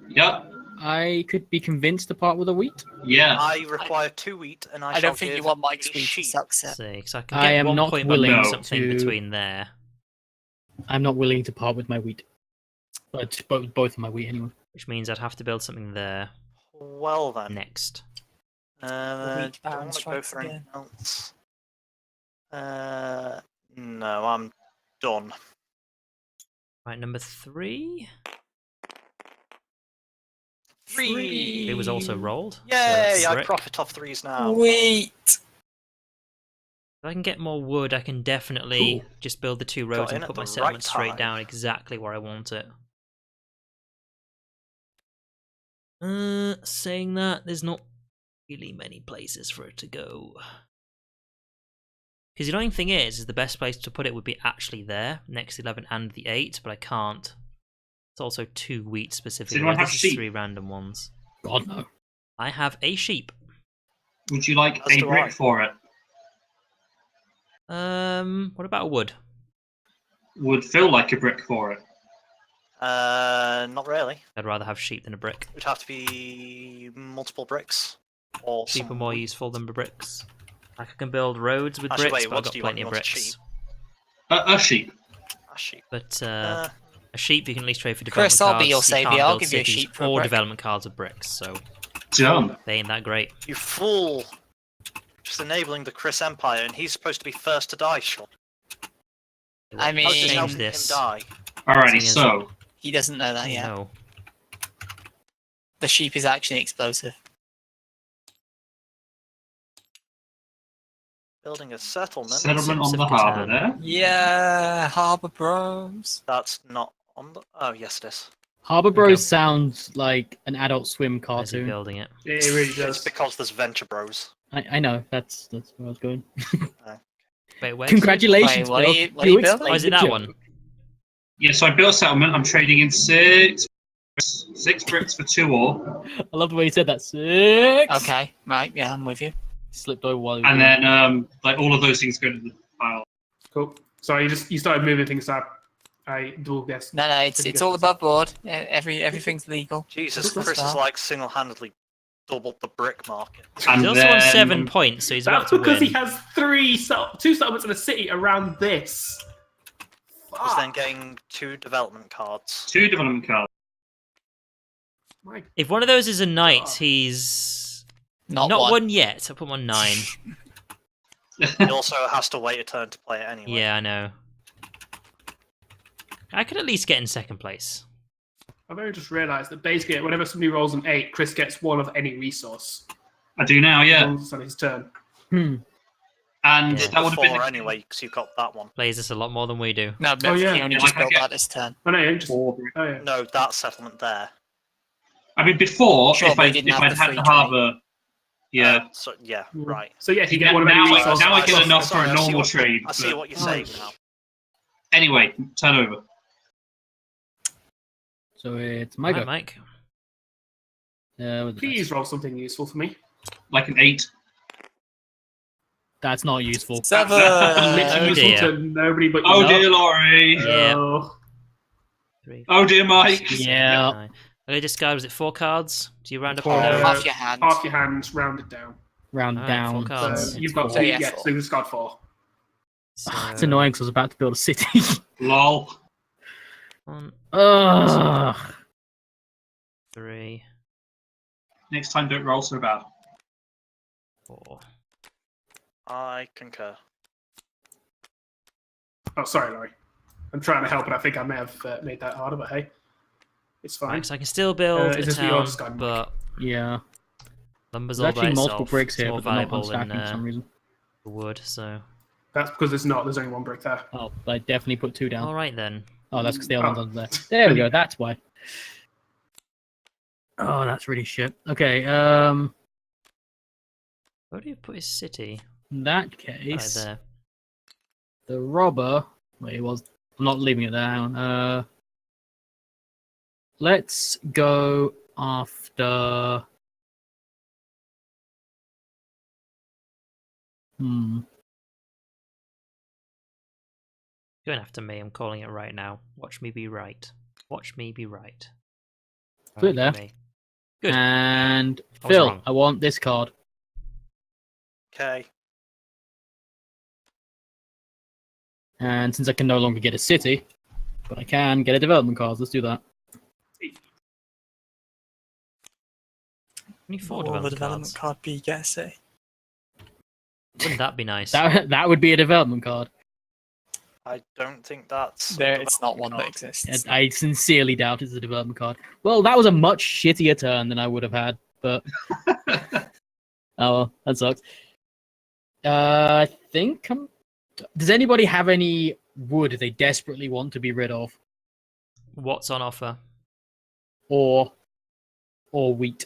Yep. I could be convinced to part with a wheat. Yeah. I require 2 wheat, and I I shall don't think you give want Mike's a wheat to sheep. succeed. See, so I can I get am 1 not point willing by to- something between there. I'm not willing to part with my wheat. But both of my wheat anyway. Which means I'd have to build something there Well then, next. do wheat I want baron to go strikes for anything again. else? No, I'm done. Right, number 3. 3. It was also rolled. so Yay! that's I brick. profit off 3s now. Wheat! If I can get more wood, I can definitely just build the 2 roads in and at put the my right settlement straight time. down exactly where I want it. Saying that, there's not really many places for it to go. Because the annoying thing is the best place to put it would be actually there, next to the 11 and the 8, but I can't. It's also 2 wheat specifically. anyone have This is sheep? 3 random ones. God no. I have a sheep. Would you like As a do brick I. for it? What about wood? Would feel like a brick for it. Not really. I'd rather have sheep than a brick. It would have to be multiple bricks. Or Sheep are some more wheat. useful than bricks. Like I can build roads with Actually, bricks, wait, but what I've got do you want? plenty You of want a bricks. A sheep. A sheep. But Uh, a sheep you can at least trade for development Chris, cards. I'll be your You saviour. can't I'll build give you a cities sheep for a or brick. development cards of bricks, so Done. they ain't that great. you fool! Just enabling the Chris Empire, and he's supposed to be first to die, Sean. I How's this mean, helping change this. him die? Alrighty, Seeing as- so he doesn't know that yet. No. The sheep is actually explosive. Building a settlement. Settlement on Sips the of harbour Catan. there. Yeah, Harbour Bros. That's not on the. Oh, yes, it is. Harbour we go. Bros sounds like an Adult Swim Where's he cartoon. building it? It really It's does. because there's Venture Bros. I know, that's where I was going. Wait, where? Congratulations, Wait, what are Phil. you- what are you building? explained Oh, is it the that joke. one? Yeah, so I built a settlement. I'm trading in 6 bricks for 2 ore. I love the way you said that. 6! Okay, right, yeah, I'm with you. Slipped over while you And were doing then like all of those things go to the pile. Cool. Sorry, you started moving things up. I double guessed. No, it's all above board. Everything's legal. Jesus, That's Chris fine. has like single-handedly doubled the brick market. And He's also on then- 7 points, so he's about That's to because win. he has 2 settlements in a city around this. He's then Fuck. getting 2 development cards. 2 development cards. My If one of those is a knight, God. he's Not not one. one yet. I'll put him on 9. He also has to wait a turn to play it anyway. Yeah, I know. I could at least get in 2nd place. I've only just realised that basically whenever somebody rolls an 8, Chris gets 1 of any resource. I do now, yeah. Rolls on his turn. And Yeah. that would have been 4 anyway, because you've got that one. Plays this a lot more than we do. No, but Oh, yeah. he only Yeah, just like I built get- that this turn. Oh no, you just. 4 bricks. Oh yeah. No, that settlement there. I mean, before, Sure, if but I he didn't if have I'd the had free the trade. harbour, yeah. So yeah, right. So yeah, you get 1 of any now, resource. now I get Sorry, enough for I a see normal what- trade. I see but- what you're saying now. Anyway, turn over. So it's my go. Right, Mike. With the Please dice. roll something useful for me. Like an 8. That's not useful. 7. Literally Oh, useful dear. to nobody but you. Oh No. dear, Laurie. Yeah. Oh. 3, Oh dear, Mike. Yeah. 9. Okay, discard, was it 4 cards? Do you round up 4. or down? Half your hand. Half your hand, rounded down. Round Alright, down. 4 cards. So it's you've got 4. So, 2. yeah, Yeah, 4. so you've just got 4. It's annoying because I was about to build a city. Lol. 1, Ugh. 3, Next time, don't roll so bad. 4. I concur. Oh, sorry, Laurie. I'm trying to help, and I think I may have made that harder, but hey, it's fine. Right, so I can still build is a this what town, yours is going, Mike? but Yeah. lumber's There's all by actually multiple itself. bricks It's here, more but they're not valuable stacking than for some reason. wood, so... That's because there's not. There's only 1 brick there. Oh, I definitely put 2 down. Alright then. Oh, that's because the other Oh. one's under there. There we go. That's why. Oh, that's really shit. Okay. Where do you put his city? In that Right case, there. the robber. Wait, it was. I'm not leaving it there. Hang on. Let's go after. Going after me, I'm calling it right now. Watch me be right. Watch me be right. Put it there. Me. Good. And I was Phil, wrong. I want this card. Okay. And since I can no longer get a city, but I can get a development card, let's do that. Only 4 Will the development development cards. card be get a city? Wouldn't that be nice? That would be a development card. I don't think that's. a There, it's not development one that card. exists. I sincerely doubt it's a development card. Well, that was a much shittier turn than I would have had, but oh well, that sucks. I think does anybody have any wood they desperately want to be rid of, What's on offer? or wheat?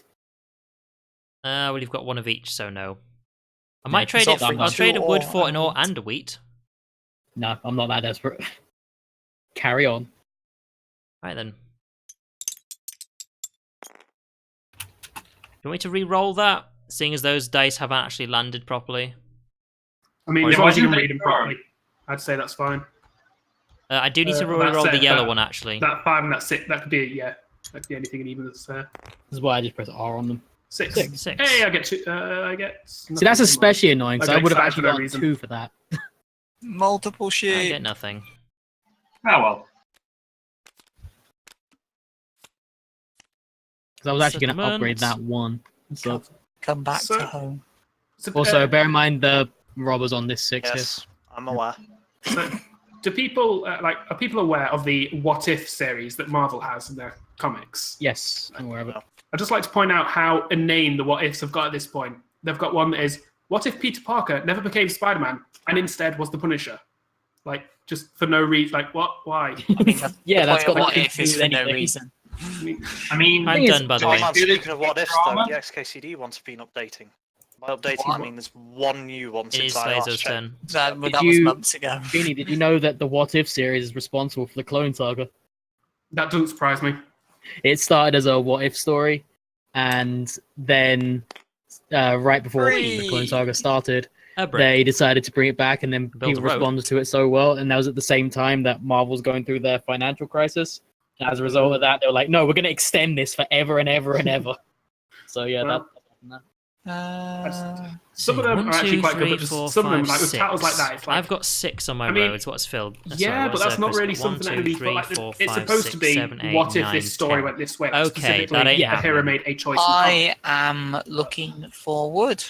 Well, you've got 1 of each, so no. I Yeah, might it's trade not it. that I'll much. trade a wood Ore for an and ore wheat. and a wheat. No, I'm not that desperate. Carry on. Right then. Do you want me to re-roll that, seeing as those dice haven't actually landed properly? I mean, Wait, as long as you wasn't can it- read them properly, I'd say that's fine. I do need to That's re-roll the it, yellow that- one actually. That 5 and that 6, that could be that could be anything, and even that's This is why I just press R on them. 6. 6. 6. Hey, I get 2. I get. See, that's especially annoying because I I get would have excited actually for no gotten reason. 2 for that. Multiple I sheep. get nothing. Oh well. Because I was actually going to upgrade Settlement. that 1. So, Come back So- to home. So, also, bear in mind the robbers on this 6 Yes, I'm aware. so do people are people aware of the What If series that Marvel has in their comics? here. Yes, I'm aware of it. I'd just like to point out how inane the What Ifs have got at this point. They've got one that is, What if Peter Parker never became Spider-Man and instead was the Punisher? Like, just for no reason. Like, what? Why? I mean, Yeah, that's got what nothing if to is do for with no anything. reason. I mean, I'm thing is- done, by the Oh way. man, Do they speaking of what ifs drama? though, the XKCD ones have been updating. By updating, I What? mean there's one new one It is since I last Slazo's checked. turn. That Did was you- months ago. Beanie, did you know that the What If series is responsible for the Clone Saga? That doesn't surprise me. It started as a What If story, and then right before the Clone Saga started, A brick. they decided to bring it back, and then Build a people road. responded to it so well, and that was at the same time that Marvel's going through their financial crisis. And as a result of that, they were like, "No, we're going to extend this forever and ever and ever." So yeah, Well, that. Some of them One, are actually two, quite good, three, but just four, some of them, five, like with titles like six. that, it's like I've got 6 on my I mean, roads. What's Phil? yeah, but that's not really something that really felt like it's supposed to be. What if this story went this way? Like, Okay, specifically, that ain't the hero happening. made a choice. I am looking forward.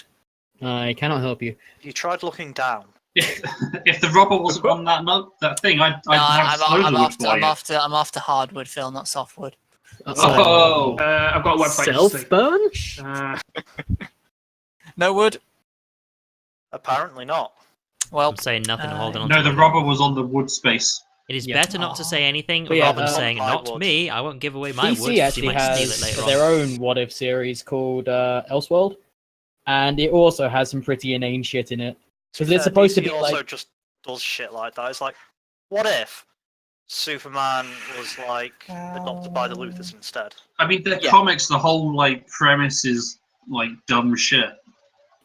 I cannot help you. You tried looking down. if the robber wasn't on that thing, I'd No, have Snow for you. I'm after hardwood, Phil, not softwood. Oh, I've got a website. to see. Self-burn? No wood. Apparently not. Well, I'm saying nothing. I'm holding on. no, to the it. robber was on the wood space. It is Yeah. better not to say anything But yeah, rather than um, saying my not wood. me. I won't give away my wood. DC 'cause you actually might steal it has later their on. own What If series called Elseworld, and it also has some pretty inane shit in it. Because it's supposed to DC be also like, just does shit like that. It's like, what if Superman was like adopted by the Luthers instead? I mean, the Yeah. comics, the whole like premise is like dumb shit.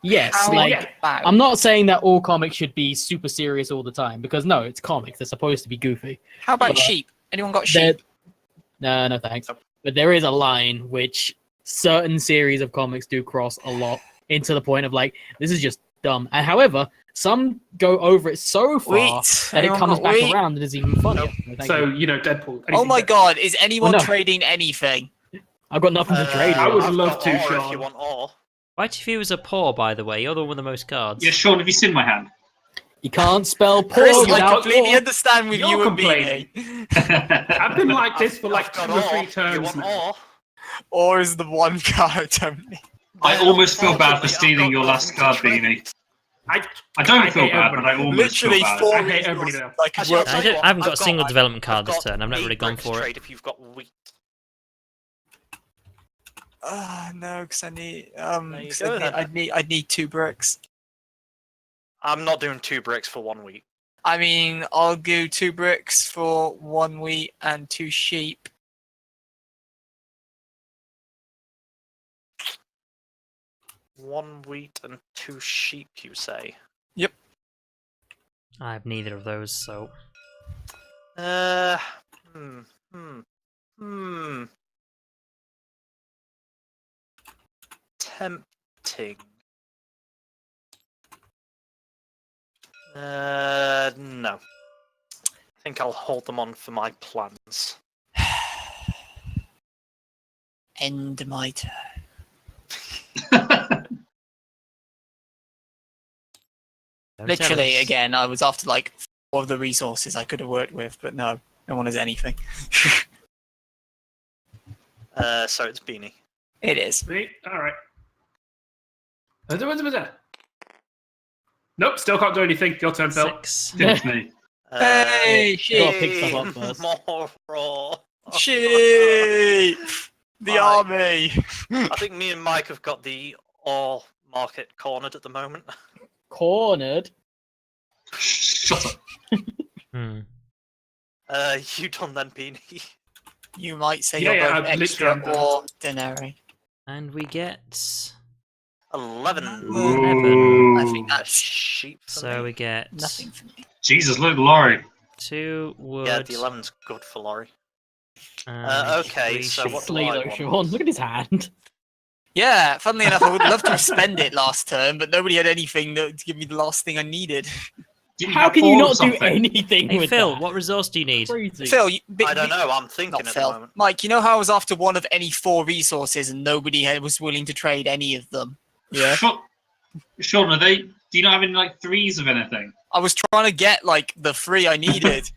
yes, How- like yeah. I'm not saying that all comics should be super serious all the time, because no, it's comics. They're supposed to be goofy. How about Yeah. sheep? Anyone got There- sheep? No, thanks. But there is a line which certain series of comics do cross a lot into the point of like, this is just dumb. And however, some go over it so far Wheat. that it Anyone comes got back wheat? around and is even funnier. Nope. No, thank So you. Deadpool. Oh my Deadpool. god, is anyone Well, no. trading anything? I've got nothing to trade I with. would I've love got to, ore if Sean. you want ore. Why do you feel as a poor, by the way? You're the one with the most cards. Yeah, Sean, have you seen my hand? You can't spell poor Chris, I without completely or. understand with You're you and complaining. Beanie. I've been like this for like I've 2 got or 3 ore. You turns want now. ore? Or is the one card only? I almost feel bad for Unfortunately, stealing I've your got last nothing card, to trade. Beanie. I I don't I feel hate bad, but I everybody. almost Literally feel bad. 4 I hate everybody resources now. I could Actually, work I'll tell you what, I haven't got I've a single I've- development card I've this got turn. I've not 8 really gone bricks to for it. trade if you've got wheat. No, because I need There you 'cause go then. I'd need 2 bricks. I'm not doing 2 bricks for 1 wheat. I mean, I'll do 2 bricks for 1 wheat and 2 sheep. One wheat and 2 sheep, you say? I have neither of those, so Uh, hmm. Tempting. No. I think I'll hold them on for my plans. End my turn. don't tell Literally, us. again, I was after like 4 of the resources I could have worked with, but no one has anything. So it's Beanie. It is. Sweet. All right. Nope, still can't do anything. Your turn, Phil. 6. It's me. Hey, gotta pick sheep! stuff up first. More raw. Sheep! The Bye. army! I think me and Mike have got the ore market cornered at the moment. Cornered. Shut up. Hmm. You done then, Beanie? You might say Yeah, you're yeah, both I've extra literally- ordinary. And we get 11. Ooh. I think That's that's sheep for so me. we get nothing for me. Jesus, look, Laurie. 2 wood. Yeah, the 11's good for Laurie. and Okay, 3 so sheep. what do I Slay want? Sean. Look at his hand. Yeah, funnily enough, I would love to spend it last turn, but nobody had anything to give me the last thing I needed. Didn't How have can you all or not do something? anything Hey with Phil, that? what resource do you need? Crazy. Phil, I don't know, I'm thinking Not at the Phil. moment. Mike, you know how I was after one of any 4 resources and nobody was willing to trade any of them? Yeah. Sean, are they? Do you not have any like 3s of anything? I was trying to get like the 3 I needed.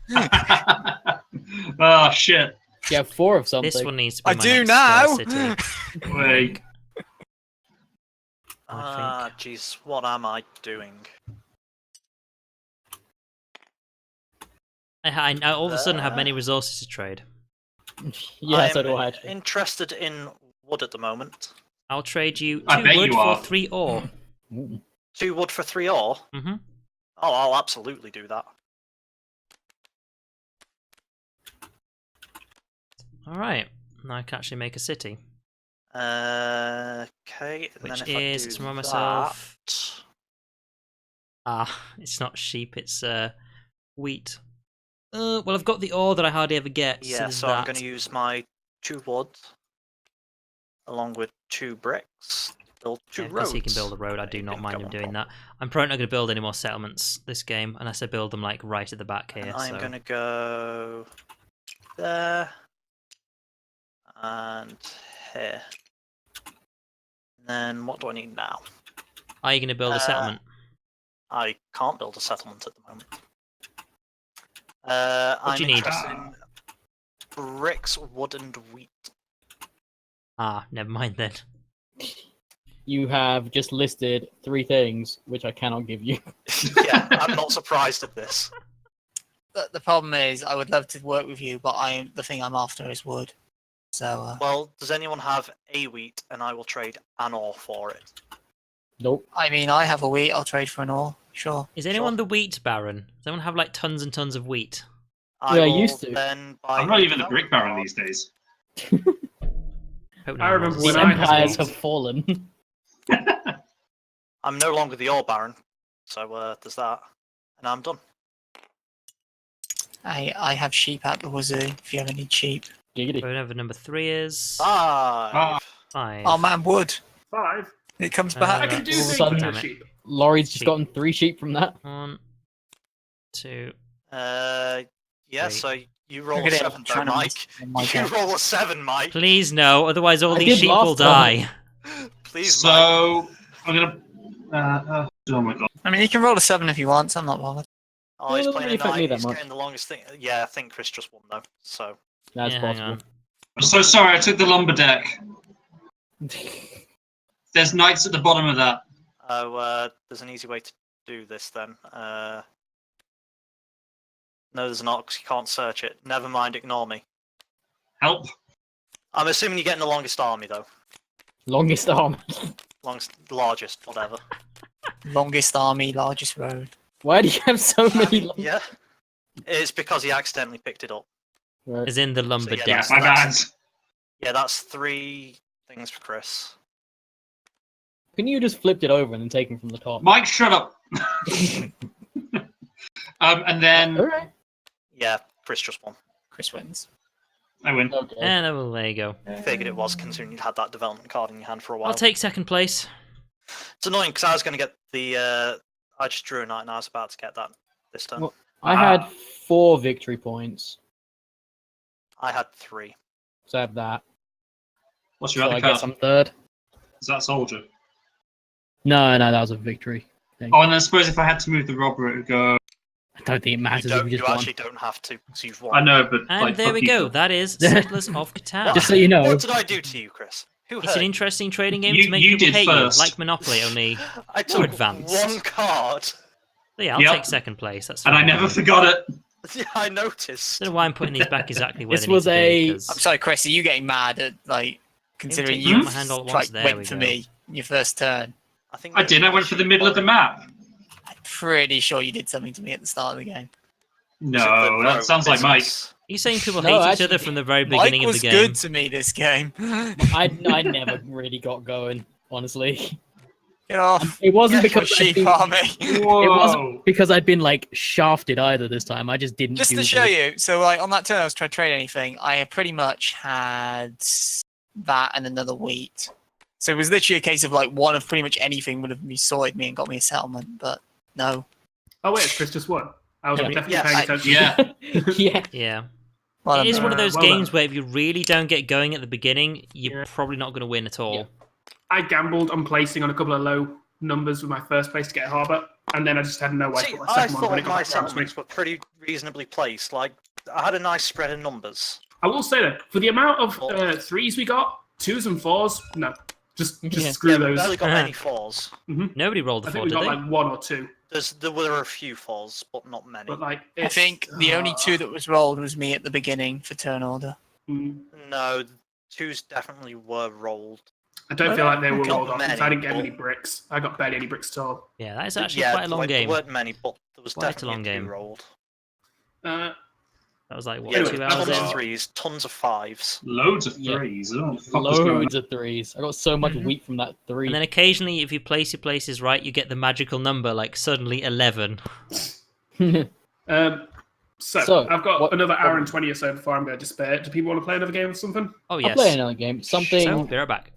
Oh shit! You have 4 of something. This one needs to be I my do next, now. city. Wait. I think. Jeez, what am I doing? I all of a sudden have many resources to trade. Yeah, so I'm do I. Actually. interested in wood at the moment. I'll trade you I 2 bet wood you for are. 3 ore. Ooh. 2 wood for 3 ore? Mm-hmm. Oh, I'll absolutely do that. Alright. Now I can actually make a city. Okay, and Which then if is, I do to remind myself... that... it's not sheep, it's wheat. Well, I've got the ore that I hardly ever get, Yeah, so so that. I'm going to use my 2 wood along with 2 bricks. Build 2 roads. Because he can build a road, I do not mind him doing that. I'm probably not going to build any more settlements this game, unless I build them like right at the back here. And I'm so. going to go there and here. And then what do I need now? Are you going to build a settlement? I can't build a settlement at the moment. What do you need? Interested in bricks, wood, and wheat. Never mind then. You have just listed 3 things, which I cannot give you. Yeah, I'm not surprised at this. The problem is, I would love to work with you, but the thing I'm after is wood. So. Well, does anyone have a wheat, and I will trade an ore for it? Nope. I mean, I have a wheat. I'll trade for an ore. Sure. Is anyone the wheat baron? Does anyone have like tons and tons of wheat? I Yeah, I will used to. Then buy I'm not even the brick baron these days. Hope no I one remember wants The when to. I had empires wheat. have fallen. I'm no longer the ore baron, so there's that, and I'm done. I have sheep at the wazoo. If you ever need sheep. Giggity. Whatever number 3 is. 5. 5. Oh man, wood. 5. It comes Uh, I back. can do all of a things sudden- with Damn the it. sheep. Laurie's just Sheep. gotten 3 sheep from that. 1, 2. Yeah. Wait. So you roll Look a at it, 7, though, trying to Mike. Oh my You God. roll a 7, Mike. Please no, otherwise all I these did sheep last will time. die. Please, Mike. So I'm gonna. Oh my god. I mean, you can roll a 7 if you want. I'm not bothered. Oh, he's It doesn't playing really a affect me 9. that He's much. getting the longest thing. Yeah, I think Chris just won though. So That's Yeah, hang possible. on. I'm so sorry. I took the lumber deck. There's knights at the bottom of that. there's an easy way to do this then. No, there's not, because you can't search it. Never mind, ignore me. Help. I'm assuming you're getting the longest army though. Longest arm. Largest, whatever. Longest army, largest road. Why do you have so many? Yeah. It's because he accidentally picked it up. Right. As in the lumber yeah, Yeah, deck. my bad. Yeah, that's 3 things for Chris. Can you just flipped it over and then taken from the top? Mike, shut up. And then Alright. Yeah, Chris just won. Chris wins. I win. Okay. And well, there you go. Figured it was, considering you'd had that development card in your hand for a while. I'll take second place. It's annoying because I was going to get the. I just drew a knight and I was about to get that this turn. Well, I had 4 victory points, I had 3. so I have that. What's your So other I card? guess I'm third. Is that soldier? No, that was a victory. Oh, and then I suppose if I had to move the robber, it would go. I don't think it matters You, if don't, you you just won. actually don't have to, because you've won. I know, but And like, there fuck we you. go. That is Settlers of Catan. Just so you know. What did I do to you, Chris? Who It's hurt an you? interesting trading game You- to make you people did hate first. you, like Monopoly, only. I took advanced. 1 card. So yeah, I'll Yep. take second place. That's And I fine. never forgot it. Yeah, I noticed. I don't know why I'm putting these back exactly where This they was need to a- be, 'cause- I'm sorry, Chris. Are you getting mad at considering take you my hand all at once. like There we went for go. me in your first turn? I think I didn't. I went for the middle of the map. I'm pretty sure you did something to me at the start of the game. No, that sounds like Mike. Are you saying people No, hate each actually, other from the very Mike beginning of was the game? good to me this game. I never really got going, honestly. Get off. It wasn't Get your because I'd sheep been, army. Whoa. it wasn't because I'd been like shafted either this time. I just didn't. Just do to show good. you, so like on that turn I was trying to trade anything, I pretty much had that and another wheat. So it was literally a case of like one of pretty much anything would have sorted me and got me a settlement, but no. Oh wait, Chris just won. I was Yeah. definitely Yeah, paying I- attention. Yeah. Yeah. Yeah. Well, It is done. one of those well games done. where if you really don't get going at the beginning, you're Yeah. probably not going to win at all. Yeah. I gambled on placing on a couple of low numbers with my first place to get harbour, and then I just had no way See, to put my I second one when thought it got my back around to me. settlements were pretty reasonably placed. Like, I had a nice spread of numbers. I will say that for the amount of threes we got, 2s and 4s, no. Just Yeah. screw Yeah, we those. barely got any 4s. Nobody rolled I a think 4, we did got they? like 1 or 2, There were a few 4s, but not many. but like I think the only 2 that was rolled was me at the beginning for turn order. No, 2s definitely were rolled. I don't feel like they were Not rolled off because I many, didn't get but- any bricks. I got barely any bricks at all. Yeah, that is actually Yeah, quite a long like, game. There weren't many, but there was Quite a definitely long 2 game. rolled. Uh, That was like, what, Yeah, Anyway, 2 hours tons in? of 3s, tons of 5s. Loads of Yeah. threes. Oh, fuck was going on? Loads of 3s. I got so much Mhm. wheat from that 3. And then occasionally, if you place your places right, you get the magical number, like suddenly 11. so I've got what- another hour and 20 or so before I'm going to despair. Do people want to play another game or something? Oh, I'll yes. play another game. Something So, be right back.